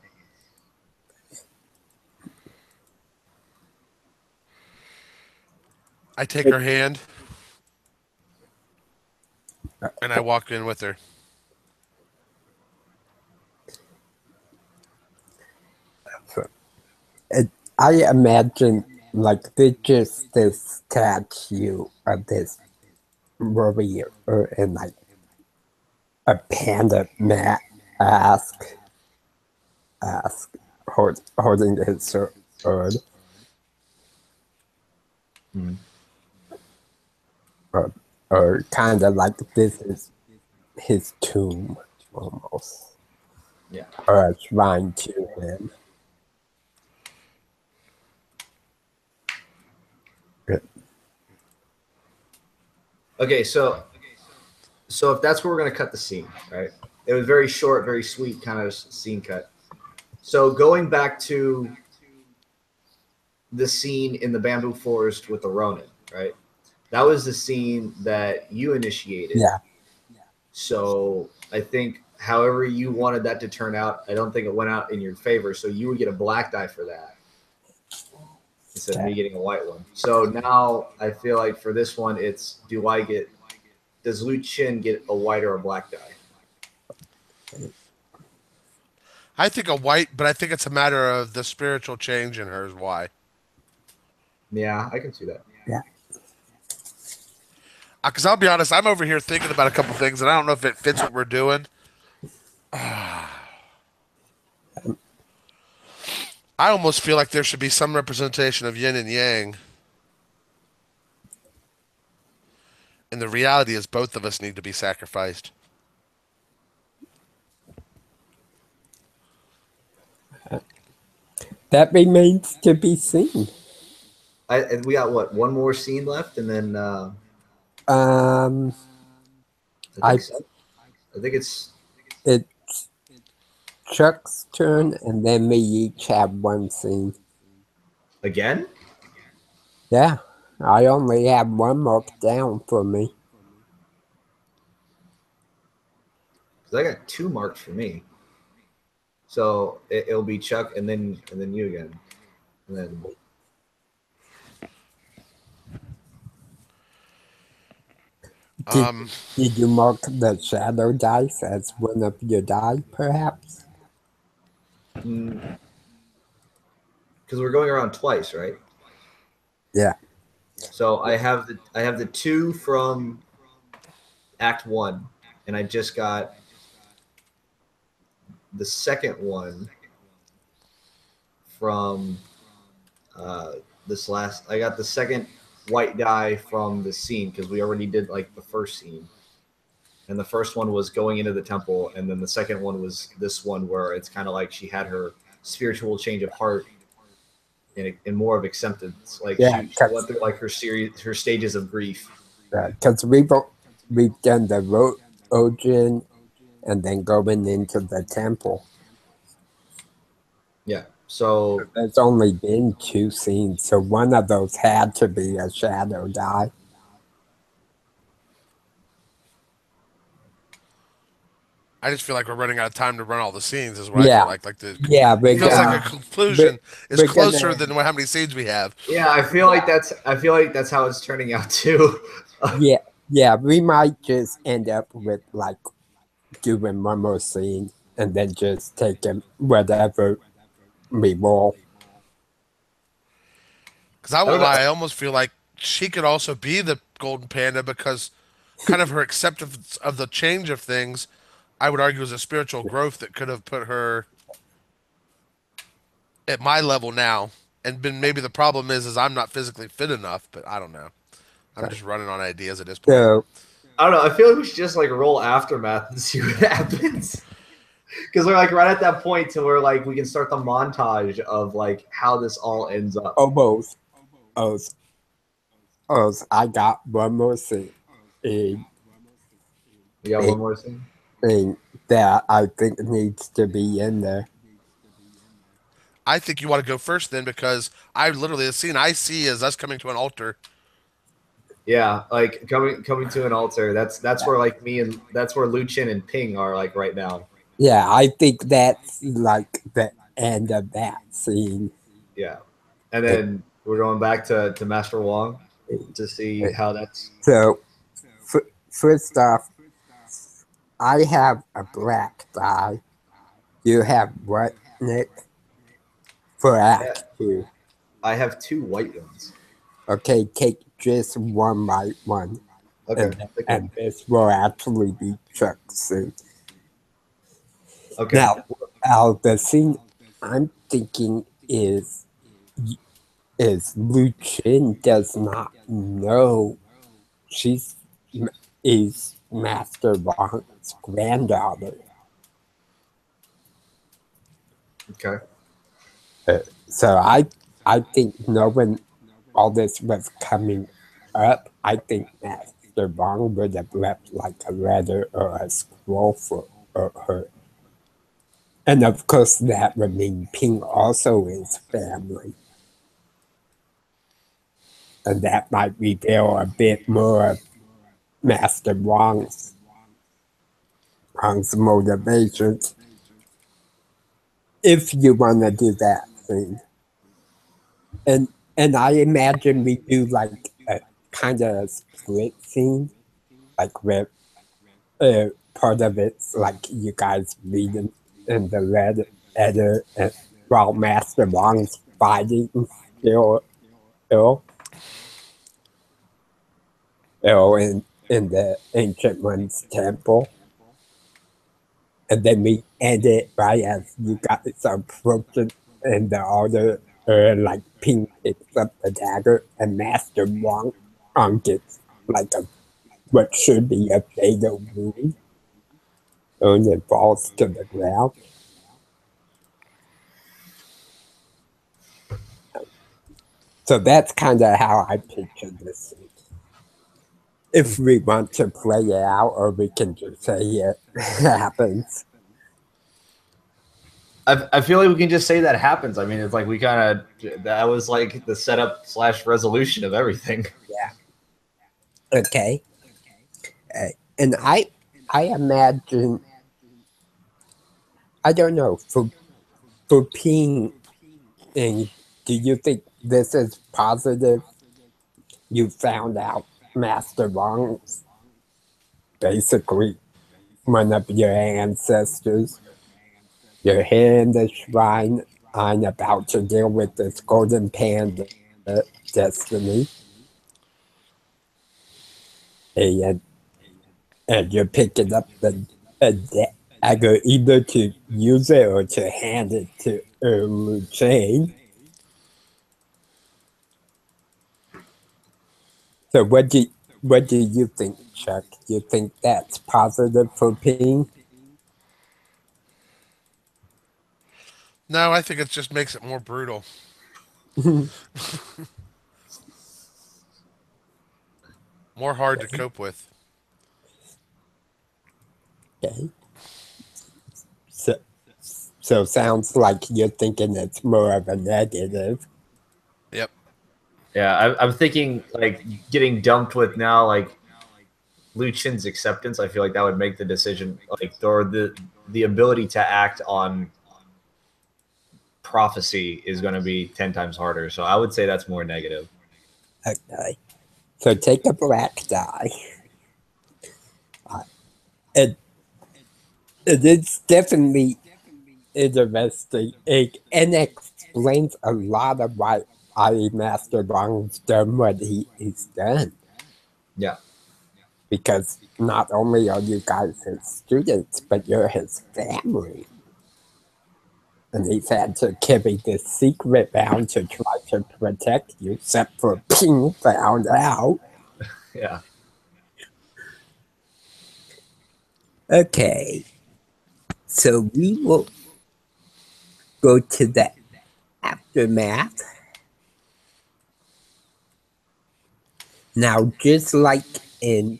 I take her hand and I walk in with her. I imagine like they just this statue of this warrior and like a panda mask holding his sword. Hmm. or kind of like this is his tomb, almost, Yeah. or a shrine to him. Okay, so if that's where we're gonna cut the scene, right? It was very short, very sweet kind of scene cut. So going back to the scene in the bamboo forest with the Ronin, right? That was the scene that you initiated. Yeah. So I think however you wanted that to turn out, I don't think it went out in your favor. So you would get a black die for that instead of me getting a white one. So now I feel like for this one, it's does Lu Chin get a white or a black die? I think a white, but I think it's a matter of the spiritual change in her is why. Yeah, I can see that. Yeah. Because I'll be honest, I'm over here thinking about a couple things, and I don't know if it fits what we're doing. I almost feel like there should be some representation of yin and yang. And the reality is both of us need to be sacrificed. That remains to be seen. And we got what, one more scene left, and then I think it's Chuck's turn, and then we each have one scene. again. Yeah, I only have one marked down for me. Because I got two marked for me. So it'll be Chuck and then you again. And then Did you mark the shadow dice as one of your die, perhaps? because we're going around twice, right? Yeah. So I have the two from Act 1, and I just got the second one from this last. I got the second white die from the scene because we already did like the first scene, and the first one was going into the temple, and then the second one was this one where it's kind of like she had her spiritual change of heart and more of acceptance. Like Yeah, she went through like her stages of grief. Because we've done the origin and then going into the temple. Yeah. So there's only been two scenes, so one of those had to be a shadow die. I just feel like we're running out of time to run all the scenes. Is what I feel like. It feels like a conclusion is closer than how many scenes we have. Yeah, I feel like that's how it's turning out too. Yeah, we might just end up with like doing one more scene and then just taking whatever we roll. Because I won't lie, I almost feel like she could also be the Golden Panda because kind of her acceptance of the change of things, I would argue, is a spiritual growth that could have put her at my level now. And been maybe the problem is I'm not physically fit enough, but I don't know. I'm just running on ideas at this point. So, I don't know. I feel like we should just like roll aftermath and see what happens. Because we're like right at that point to where like we can start the montage of like how this all ends up. Almost. I got one more scene. You got one more scene? That I think needs to be in there. I think you want to go first then because the scene I see is us coming to an altar. Yeah, like coming to an altar. That's where like that's where Lu Chin and Ping are like right now. Yeah, I think that's like the end of that scene. Yeah, and then we're going back to Master Wong to see how that's. So, first off, I have a black die. You have what, Nick? For Act 2. I have two white ones. Okay, take just one white one. Okay. And this will actually be Chuck's scene. Okay. Now, the scene I'm thinking is Lu Chin does not know she's is Master Wang's granddaughter. Okay. So I think knowing all this was coming up, I think Master Wang would have left like a letter or a scroll for her. And of course that would mean Ping also is family. And that might reveal a bit more of Master Wang's motivations. If you want to do that thing. And I imagine we do like a kind of a split scene, like where part of it's like you guys reading in the letter and while Master Wang's fighting still ill in the Ancient One's temple. And then we end it right as you guys are approaching and the altar, like Ping picks up the dagger and Master Wang gets like what should be a fatal wound and it falls to the ground. So that's kind of how I picture this scene. If we want to play it out, or we can just say it happens. I feel like we can just say that happens. I mean, it's like we kind of, that was like the setup / resolution of everything. Yeah. Okay. And I imagine, I don't know, for Ping, and do you think this is positive? You found out Master Wang's basically one of your ancestors. You're here in the shrine. I'm about to deal with this Golden Panda destiny. And you're picking up the dagger either to use it or to hand it to Lu Chain. So what do you think, Chuck? Do you think that's positive for Ping? No, I think it just makes it more brutal. More hard to cope with. Okay. So sounds like you're thinking it's more of a negative. Yep. Yeah, I'm thinking like getting dumped with now, like Lu Chin's acceptance. I feel like that would make the decision, like, or the ability to act on prophecy is going to be 10 times harder. So I would say that's more negative. Okay. So take a black die. It is definitely interesting. And explains a lot of why Master Wang's done what he's done. Yeah. Because not only are you guys his students, but you're his family. And he's had to carry this secret bound to try to protect you, except for Ping found out. Yeah. Okay. So we will go to the aftermath. Now, just like in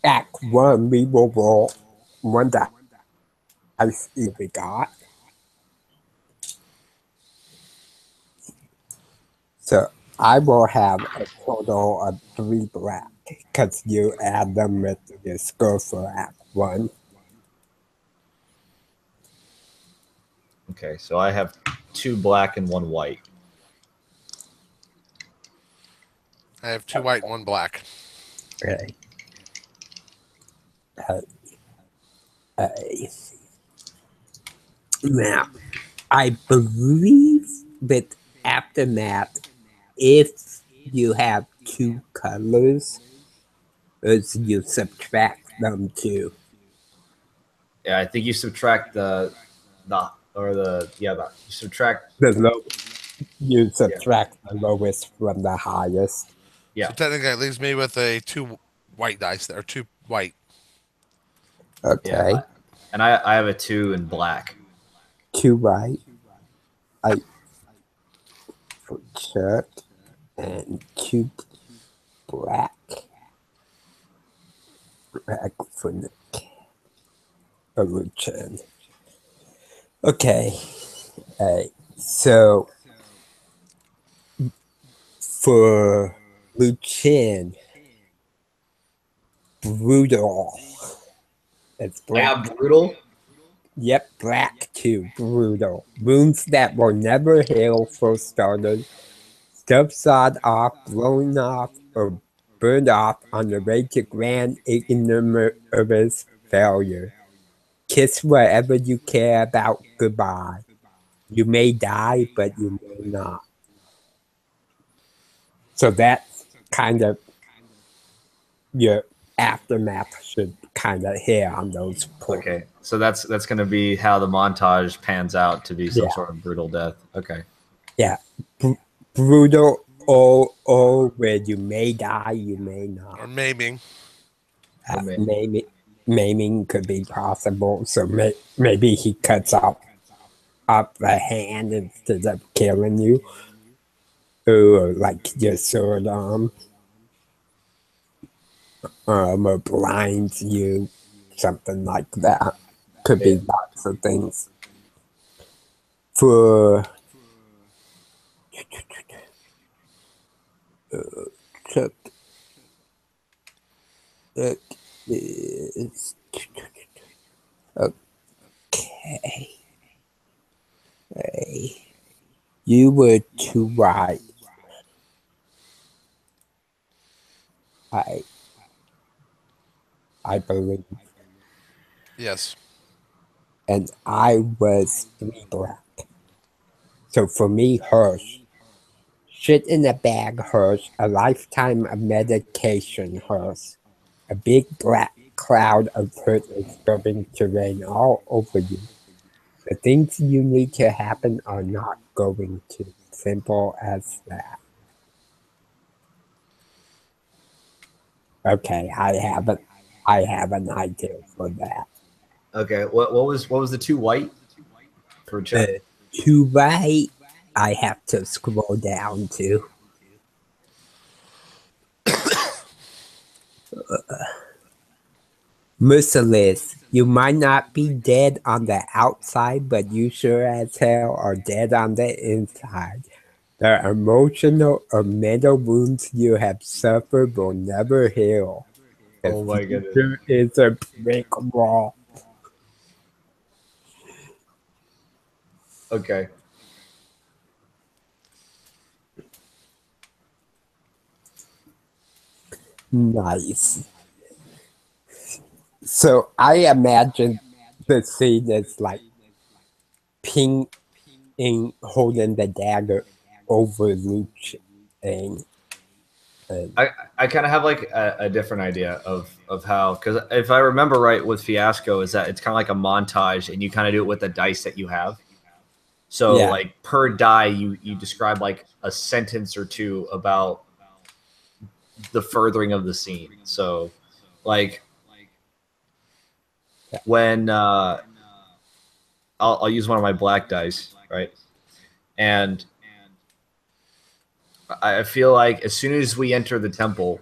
Act 1, we will roll one dice we got. So I will have a total of 3 black, because you add them with your score for Act 1. Okay, so I have 2 black and 1 white. I have 2 white and 1 black. Okay. Now, I believe with Aftermath, if you have 2 colors, as you subtract them too. Yeah, I think you subtract you subtract the lowest from the highest. Yeah. So technically, it leaves me with a 2 white dice. There are 2 white. Okay. Yeah, and I have a 2 in black. 2 white. I for Chuck and 2 black. Black for the Lucian. Okay. So for Lucian, brutal. It's I black. got brutal. Yep, black too. Brutal. Wounds that will never heal for starters. Stuff sawed off, blown off, or burned off on the way to grand ignominious failure. Kiss whatever you care about goodbye. You may die, but you may not. So that's kind of your aftermath should kind of hit on those points. Okay, so that's going to be how the montage pans out to be some Yeah. sort of brutal death. Okay. Yeah. Brutal or where you may die, you may not. Or maiming. Or maiming. Maiming could be possible. So maybe he cuts off the hand instead of killing you. Or like your sword arm. Or blinds you. Something like that. Could be lots of things. For Chuck, it is okay. You were too right. I believe. Yes. And I was 3 black. So for me, Hirsch. Shit in a bag, Hirsch. A lifetime of medication, Hirsch. A big black cloud of hurt is starting to rain all over you. The things you need to happen are not going to. Simple as that. Okay, I have an idea for that. Okay. What was the 2 white for Chuck? To right, I have to scroll down to. Merciless, you might not be dead on the outside, but you sure as hell are dead on the inside. The emotional or mental wounds you have suffered will never heal. The Oh my goodness. future is a brick wall. Okay. Nice. So I imagine the scene is like Ping holding the dagger over Luch and I kind of have like a different idea of how, because if I remember right with Fiasco, is that it's kind of like a montage and you kind of do it with the dice that you have. So Yeah. like per die, you describe like a sentence or two about the furthering of the scene. So like when I'll use one of my black dice, right? And I feel like as soon as we enter the temple,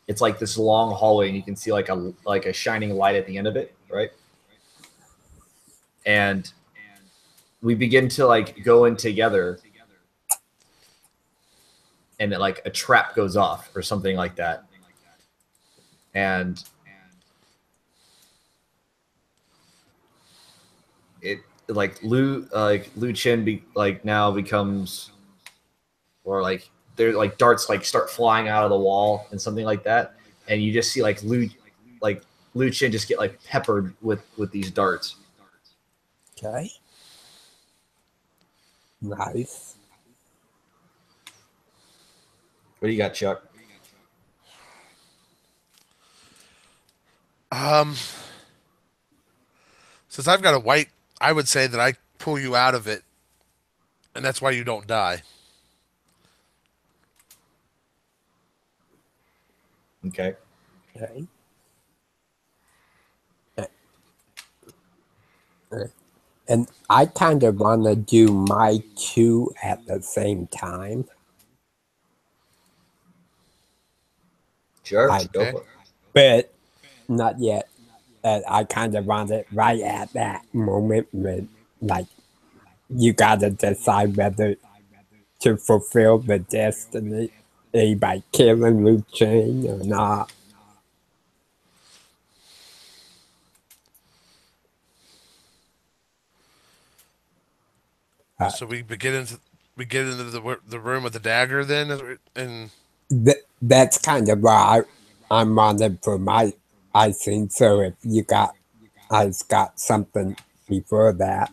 it's like this long hallway, and you can see like a shining light at the end of it, right? And we begin to like go in together, and like a trap goes off or something like that, and it like Lu Chen now becomes, or like they're like darts like start flying out of the wall and something like that, and you just see like Lu Chen just get like peppered with these darts. Okay. Nice. What do you got, Chuck? Since I've got a white, I would say that I pull you out of it, and that's why you don't die. Okay. Okay. And I kind of want to do my two at the same time. Sure, I, go Okay. for it. but not yet. I kind of want it right at that moment when, like, you gotta decide whether to fulfill the destiny by killing Liu Chang or not. So we get into the room with the dagger then, and That's kind of why I'm wanting for my I think so. If you got, I've got something before that.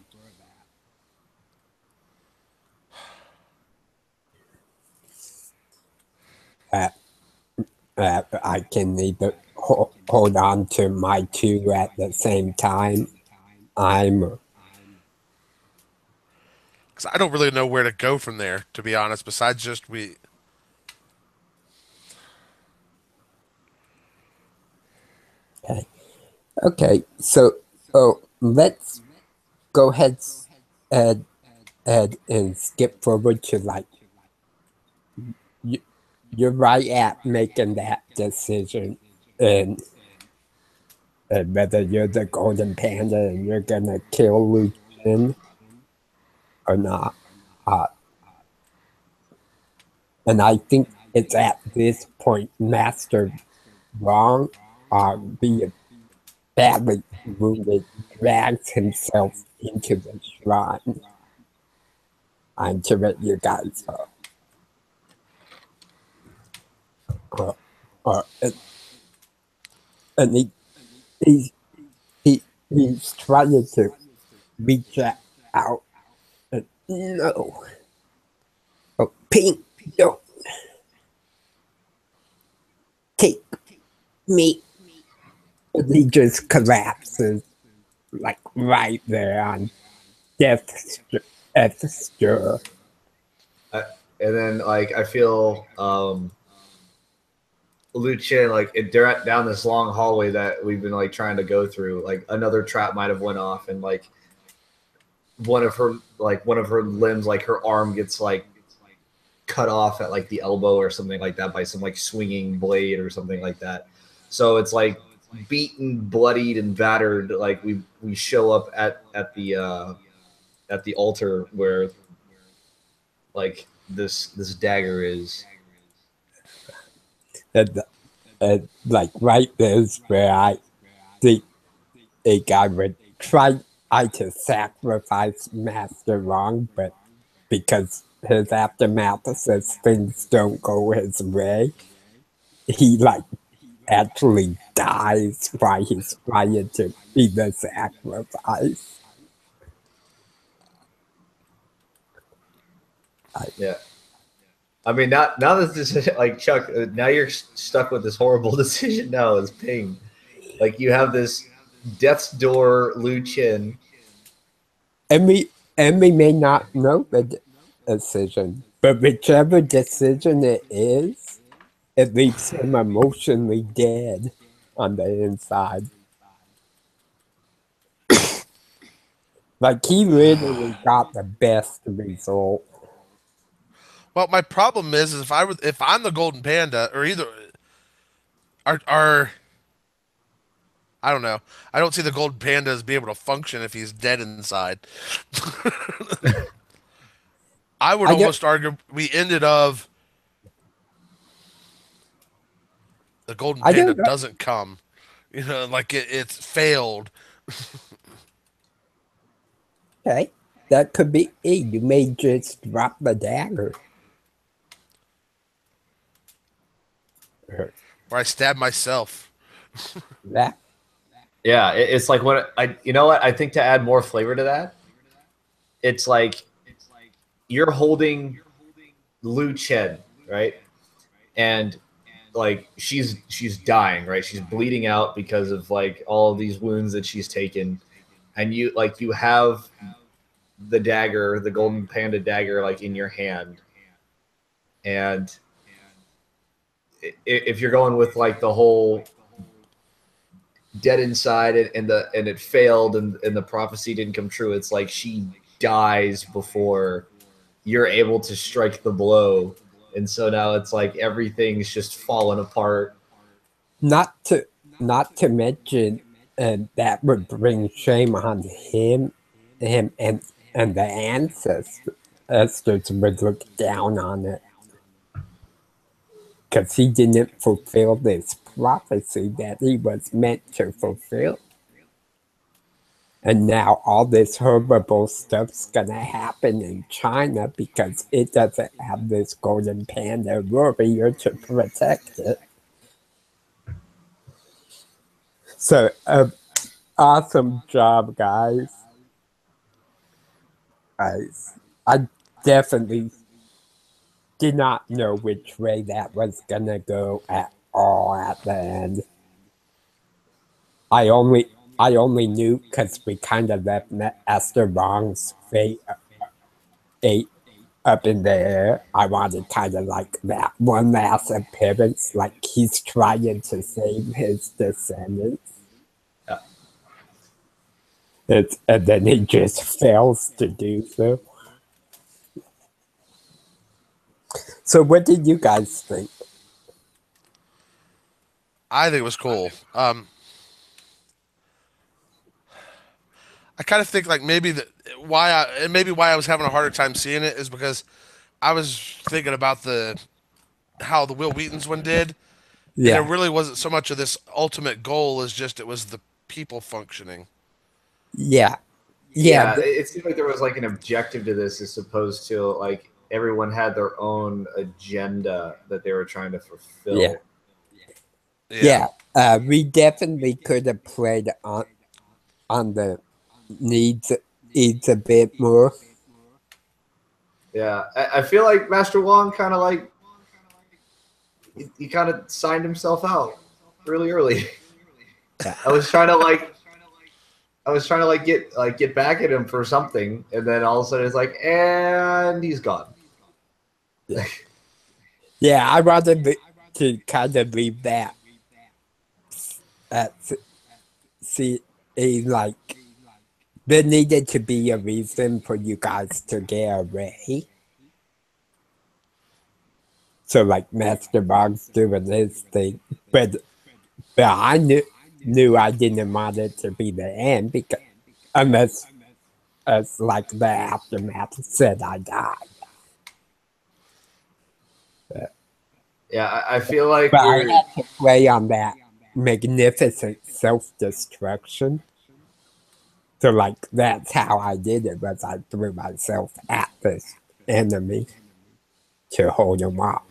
Uh, I can either hold on to my two at the same time. I'm because I don't really know where to go from there, to be honest. Besides just we. okay. Okay, so let's go ahead and and skip forward to like you, you're right at making that decision, and whether you're the Golden Panda and you're gonna kill Liu Jin or not. Uh, and I think it's at this point Master Wrong, being badly wounded, drags himself into the shrine. I'm sure you guys uh, uh, and he, he's trying to reach out. And, no, Pink, don't take me. And he just collapses like right there on death's door. And then like I feel Liu Chen like down this long hallway that we've been like trying to go through. Like another trap might have went off, and like one of her limbs, like her arm gets like cut off at like the elbow or something like that by some like swinging blade or something like that. So it's like beaten, bloodied, and battered. Like we show up at the altar where like this dagger is. And like right there's where I think a guy would try to sacrifice Master Wrong, but because his aftermath says things don't go his way, he like actually dies while he's trying to be the sacrifice. Yeah. I mean, now this decision, like Chuck, now you're stuck with this horrible decision. Now as Ping, like you have this death's door Liu Chen. And we may not know the decision, but whichever decision it is, it leaves him emotionally dead on the inside. Like he literally got the best result. Well, my problem is if I'm the Golden Panda, or either are I don't know. I don't see the Golden Panda as be able to function if he's dead inside. I would I don't. almost argue we ended of the Golden I Panda don't know. doesn't come. You know, like it's failed. Okay, that could be it. You may just drop the dagger. Or I stab myself. That Yeah, it's like what you know what I think to add more flavor to that. It's like you're holding Liu Chen, right? And like she's dying, right? She's bleeding out because of like all of these wounds that she's taken, and you have the dagger, the Golden Panda dagger, like in your hand, and if you're going with like the whole dead inside, and it failed, and the prophecy didn't come true. It's like she dies before you're able to strike the blow, and so now it's like everything's just fallen apart. Not to mention, that would bring shame on him and the ancestors would look down on it because he didn't fulfill this prophecy that he was meant to fulfill. And now all this horrible stuff's gonna happen in China because it doesn't have this golden panda warrior to protect it. So, awesome job, guys. I definitely did not know which way that was gonna go at all at the end. I only knew because we kind of left Esther Wrong's fate up in the air. I wanted kind of like that one last appearance, like he's trying to save his descendants. Yeah. And then he just fails to do so. So what did you guys think? I think it was cool. I kind of think like maybe why I was having a harder time seeing it is because I was thinking about how the Will Wheaton's one did, and it really wasn't so much of this ultimate goal as just it was the people functioning. Yeah. It seemed like there was like an objective to this as opposed to like everyone had their own agenda that they were trying to fulfill. Yeah. We definitely could have played on the needs a bit more. Yeah, I feel like Master Wong kind of like he kind of signed himself out really early. I was trying to get back at him for something, and then all of a sudden it's like, and he's gone. Yeah, I wanted to kind of leave that. See, like there needed to be a reason for you guys to get away. So like Master Bog's doing his thing, but I knew I didn't want it to be the end because unless as like the aftermath said I died. Yeah, I feel like but I had to play on that magnificent self-destruction. So like that's how I did it, was I threw myself at this enemy to hold him off.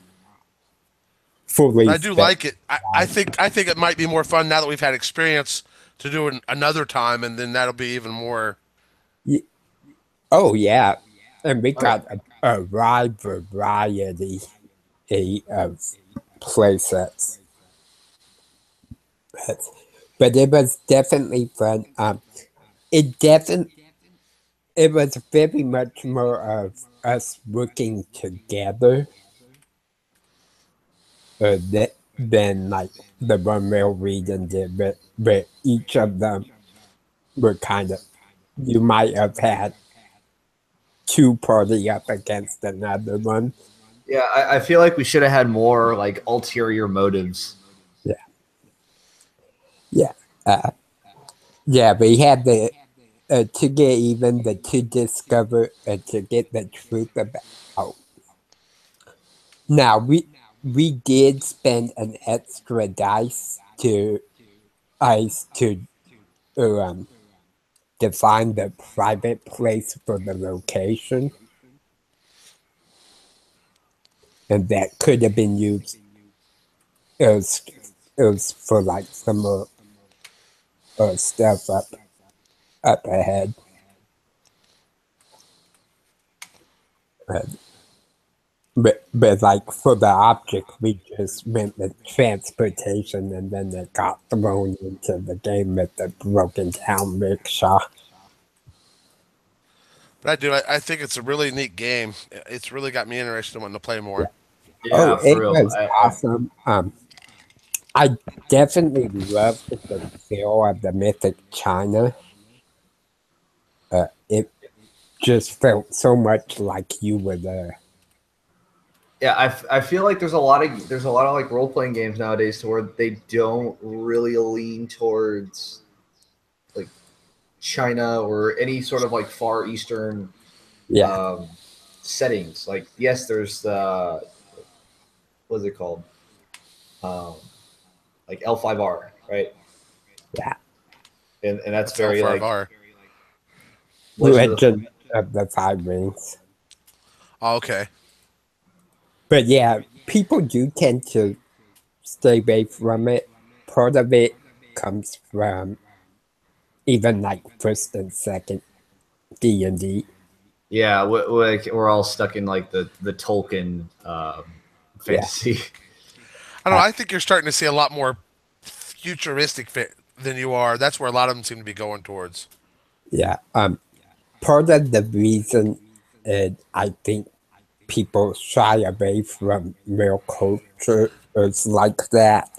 I do like it. I think it might be more fun now that we've had experience to do it another time, and then that'll be even more. Oh yeah, and we got a wide variety of playsets, but it was definitely fun. It was very much more of us working together than like the one real reading did, but each of them were kind of, you might have had two party up against another one. Yeah, I feel like we should have had more like ulterior motives. Yeah, we had the to get even, to discover, to get the truth about. Now we did spend an extra dice to define the private place for the location, and that could have been used. It was for like some stuff up ahead. But like for the object, we just went with transportation, and then it got thrown into the game with the broken down rickshaw. But I think it's a really neat game. It's really got me interested in wanting to play more. Yeah, it was awesome. I definitely loved the feel of the Mythic China. It just felt so much like you were there. Yeah, I feel like there's a lot of like role playing games nowadays to where they don't really lean towards like China or any sort of like Far Eastern Yeah, settings. Like, yes, there's what's it called? Um, like L5R, right? yeah. And that's That's very like L5R. Legend of the Legend of the Five Rings. Oh, okay. But yeah, people do tend to stay away from it. Part of it comes from even like first and second D&D. Yeah, we're all stuck in like the Tolkien Yeah, fantasy. I don't know. I think you're starting to see a lot more futuristic fit than you are. That's where a lot of them seem to be going towards. yeah. Part of the reason I think people shy away from real culture is like that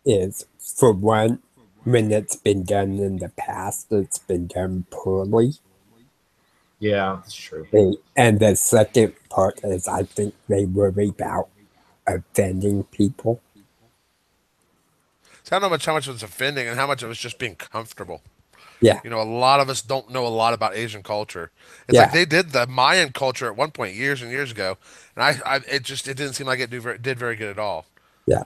is, for one, when it's been done in the past, it's been done poorly. Yeah, that's true. And the second part is I think they worry about offending people. So I don't know how much it was offending and how much it was just being comfortable. Yeah, You know, a lot of us don't know a lot about Asian culture. It's like yeah, they did the Mayan culture at one point years and years ago, and it didn't seem like it did very good at all. yeah.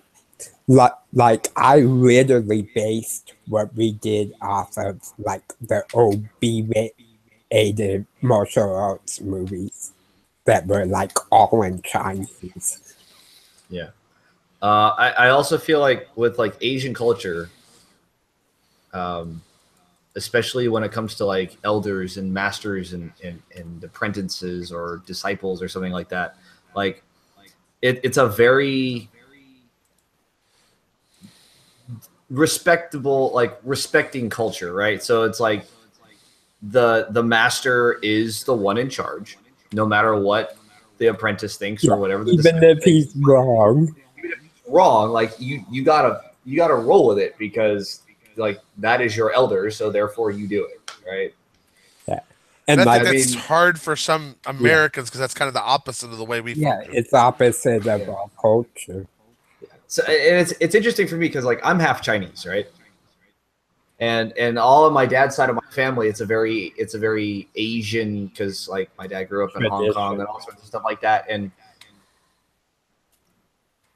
Like I literally based what we did off of like the old B-rated martial arts movies that were like all in Chinese. Yeah. I also feel like with like Asian culture, um, especially when it comes to like elders and masters and apprentices or disciples or something like that, like it's a very respectable, like respecting culture, right? So it's like the master is the one in charge, no matter what the apprentice thinks or Yeah, whatever the even disciple if thinks. he's wrong. Wrong, like you gotta roll with it because like that is your elder, so therefore you do it, right? Yeah. And And I like, think I that's mean, hard for some yeah, Americans because that's kind of the opposite of the way we yeah, function. it's opposite of yeah. our culture. So and it's interesting for me because like I'm half Chinese, right? And all of my dad's side of my family, it's a very Asian because like my dad grew up in Hong Kong Tradition. and all sorts of stuff like that, and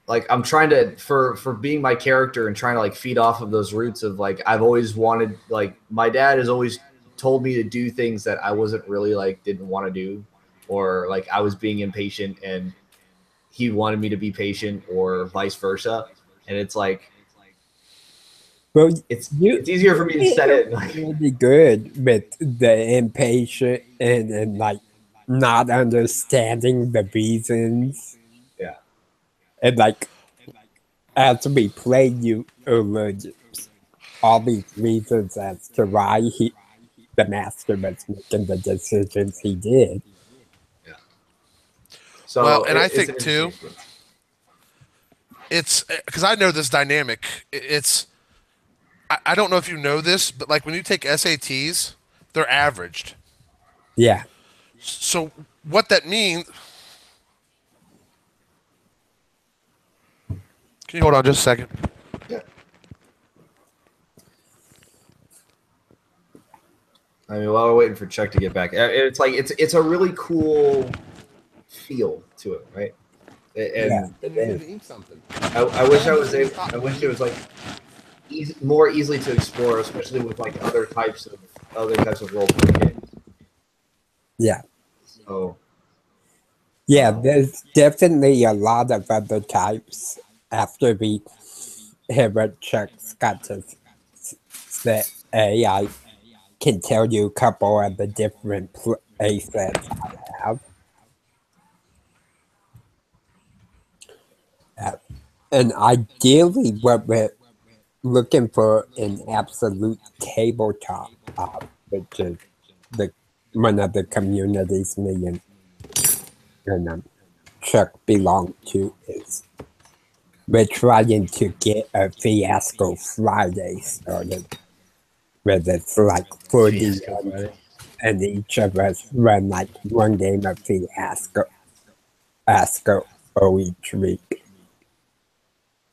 like I'm trying to for being my character and trying to like feed off of those roots of like I've always wanted, like my dad has always told me to do things that I wasn't really like didn't want to do, or like I was being impatient and he wanted me to be patient or vice versa, and it's like Well, it's easier for me to set you're it like really good with the impatient and like not understanding the reasons. yeah. And like as we play, you learn all these reasons as to why the master was making the decisions he did. Yeah. Well, So and I it's think an interesting too, experience. it's because I know this dynamic. It's I don't know if you know this, but like when you take SATs, they're averaged. Yeah. So what that means? Can you hold on just a second? Yeah. I mean, while we're waiting for Chuck to get back, it's like it's a really cool feel to it, right? Yeah. And And you need to eat something. I wish I was able. I wish it was like more easily to explore, especially with like other types of role playing games. Yeah. So Yeah, um, there's definitely a lot of other types after we hear what Chuck's got to say. I can tell you a couple of the different playsets I have. Uh, And ideally, what we're looking for in absolute tabletop, which is the one of the communities me and Chuck belong to, is we're trying to get a Fiasco Friday started, where it's like 4 Fiasco DMs, Friday. and each of us run like one game of Fiasco each week.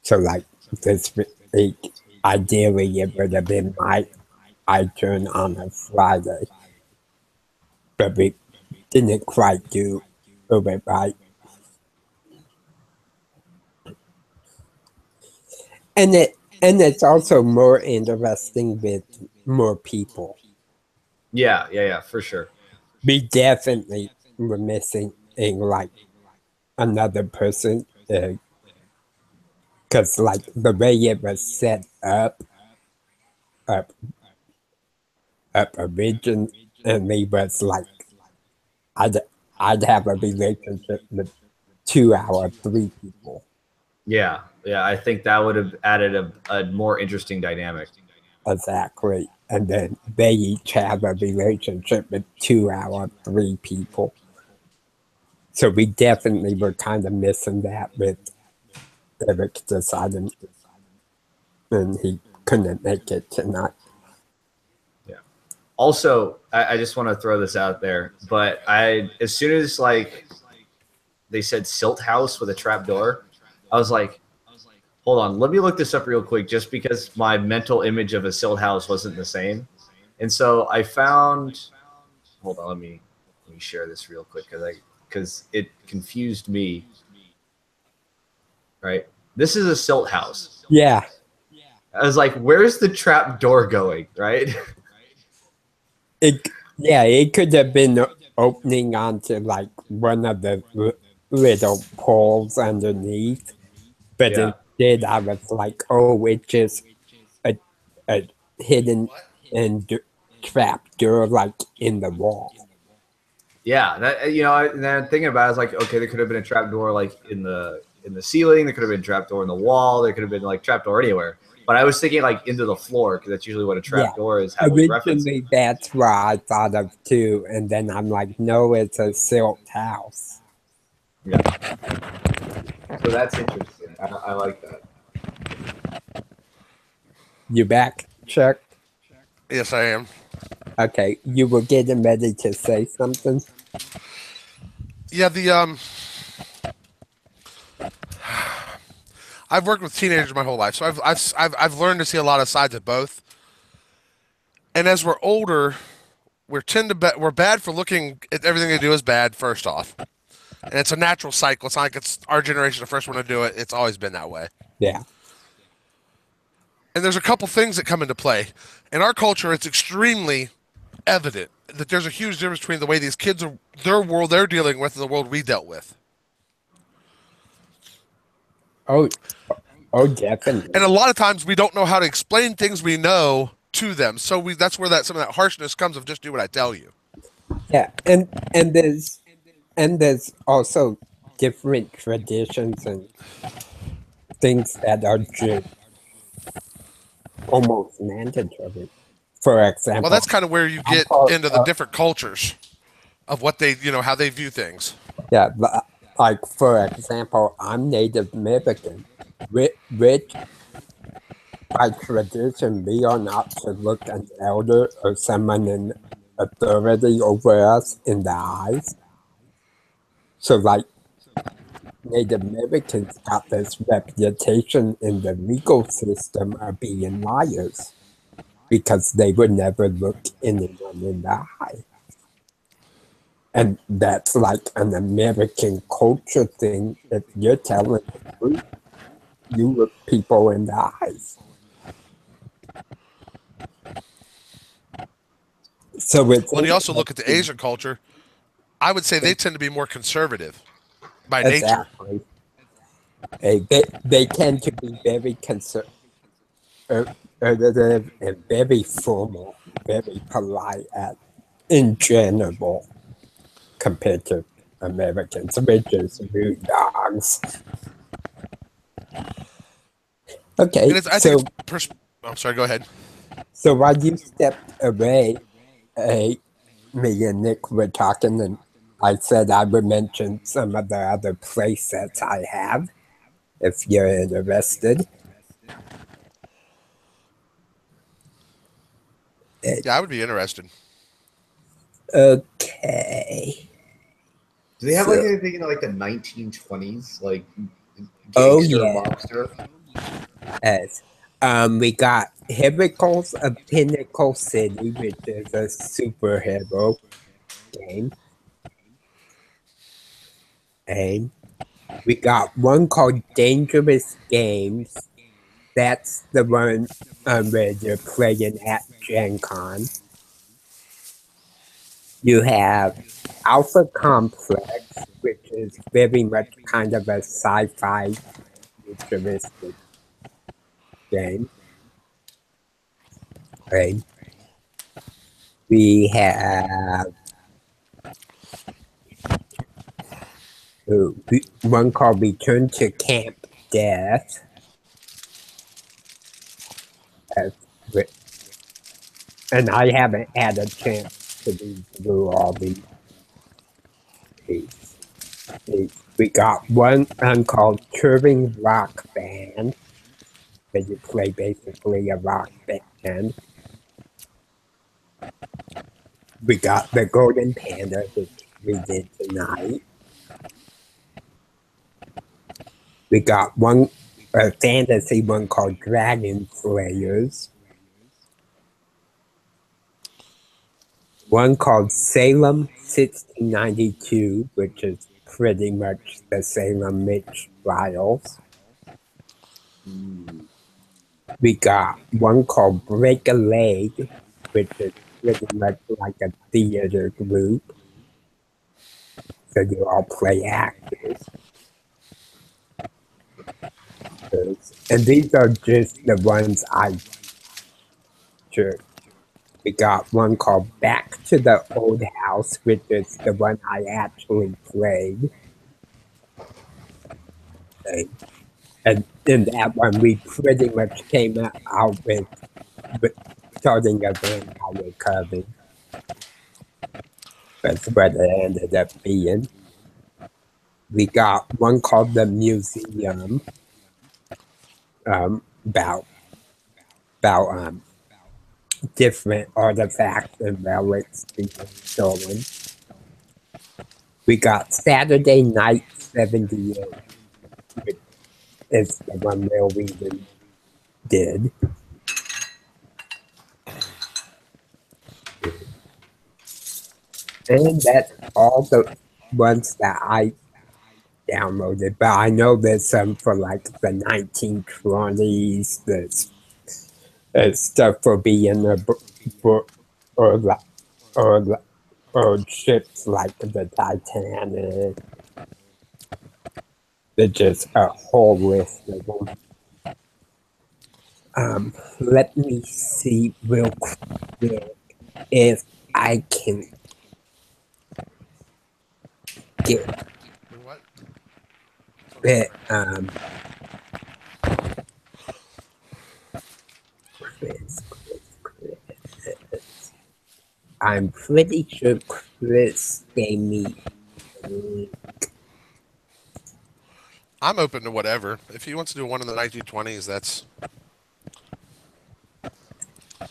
So like this week, ideally it would have been my turn on a Friday, but we didn't quite do it right. And it's also more interesting with more people. Yeah, for sure. We definitely were missing like another person, because like the way it was set up originally was like I'd have a relationship with 2 out of 3 people. Yeah, I think that would have added a more interesting dynamic. Exactly. And then they each have a relationship with 2 out of 3 people. So we definitely were kind of missing that with Eric deciding, and he couldn't make it tonight. Yeah. Also, I just want to throw this out there, but as soon as like they said silt house with a trap door, I was like, hold on, let me look this up real quick, just because my mental image of a silt house wasn't the same. And so I found, hold on, let me share this real quick because it confused me. Right, this is a silt house. Yeah. I was like, where's the trap door going? Right. It could have been opening onto like one of the little poles underneath, but Yeah. instead I was like, oh, it's just a hidden and trap door like in the wall. Yeah, that, you know, and then thinking about it, I was like, okay, there could have been a trap door like in the ceiling. There could have been a trap door in the wall. There could have been like trap door anywhere. But I was thinking like into the floor, because that's usually what a trap door is heavily referenced. Originally, that's what I thought of too, and then I'm like, no, it's a silt house. Yeah. So that's interesting. I like that. You back, Chuck? Yes, I am. Okay, you were getting ready to say something. Yeah, I've worked with teenagers my whole life, so I've learned to see a lot of sides of both. And as we're older, we're bad for looking at everything they do as bad. First off, and it's a natural cycle. It's not like it's our generation the first one to do it. It's always been that way. Yeah. And there's a couple things that come into play. In our culture, it's extremely evident that there's a huge difference between the way these kids are, their world they're dealing with, and the world we dealt with. Oh, definitely. And a lot of times we don't know how to explain things we know to them. So that's where some of that harshness comes of just do what I tell you. Yeah, and there's also different traditions and things that are just almost mandatory. For example, Well, that's kind of where you get into the different cultures of what they, how they view things. Yeah, like for example, I'm Native American, which by tradition we are not to look an elder or someone in authority over us in the eyes. So like Native Americans got this reputation in the legal system of being liars because they would never look anyone in the eye. And that's like an American culture thing. If you're telling the truth, you look people in the eyes. So when you also look at the Asian culture, I would say they tend to be more conservative by nature. They tend to be very conservative and very formal, very polite in general compared to Americans, which is rude dogs. Okay, I'm sorry, go ahead. So while you stepped away, me and Nick were talking, and I said I would mention some of the other playsets I have. if you're interested. Yeah, I would be interested. Okay. Do they have like So- anything in like the 1920s, like Oh, gangster yeah. mobster? Yes. We got Heroicals of Pinnacle City, which is a superhero game. And we got one called Dangerous Games. That's the one where you're playing at Gen Con. You have Alpha Complex, which is very much kind of a sci-fi futuristic game. Right? We have one called Return to Camp Death. And I haven't had a chance to read through all these. We got one called Touring Rock Band, where you play basically a rock band. We got the Golden Panda, which we did tonight. We got a fantasy one called Dragon Slayers. One called Salem 1692, which is pretty much the Salem Witch Trials. We got one called Break a Leg, which is pretty much like a theater group. So you all play actors. And these are just the ones I chose. We got one called Back to the Old House, which is the one I actually played. And in that one, we pretty much came out with starting a vampire coven. That's what it ended up being. We got one called The Museum, about different artifacts and relics being stolen. We got Saturday Night 78, which is the one Will Wheaton did. And that's all the ones that I downloaded, but I know there's some for like the 1920s, there's stuff for being a or ships like the Titanic. There's just a whole list of them. Let me see real quick if I can get What? it. Chris. I'm pretty sure Chris gave me a link. I'm open to whatever. If he wants to do one in the 1920s, that's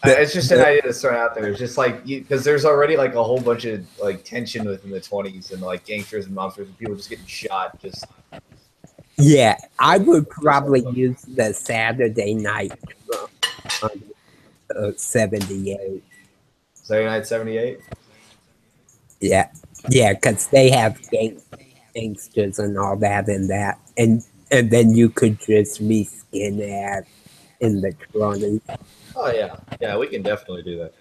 It's just an idea that's thrown out there. It's just like because there's already like a whole bunch of like tension within the 20s and like gangsters and monsters and people just getting shot. Just Yeah, I would probably use the Saturday night on 78. Saturday Night 78. Yeah, because they have gangsters and all that in that, and then you could just reskin that in the 20s. Oh yeah, yeah, we can definitely do that.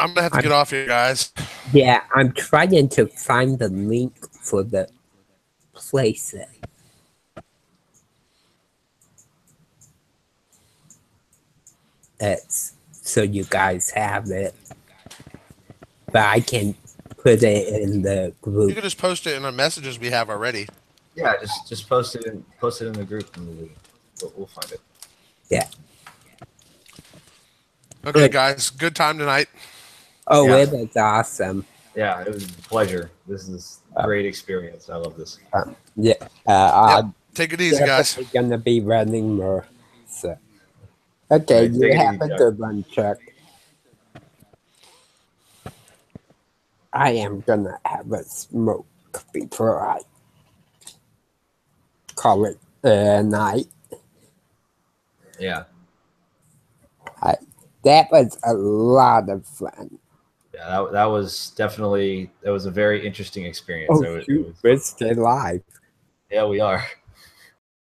I'm gonna have to get off here, guys. Yeah, I'm trying to find the link for the playset. It's so you guys have it, but I can put it in the You group. can just post it in the messages we have already. Yeah, just post it in the group and we'll find it. Yeah. Okay, Good. guys. Good time tonight. Oh, Yeah. it was awesome. Yeah, it was a pleasure. This is a great experience. I love this. Yeah, Yep. I'm Take it easy, guys. definitely gonna be running more. So, okay, Right, you take it have easy, a Chuck. good one, Chuck. I am gonna have a smoke before I call it a night. Yeah. That was a lot of fun. Yeah, that was definitely, that was a very interesting experience. Oh It shoot, was, we're still live. yeah, we are.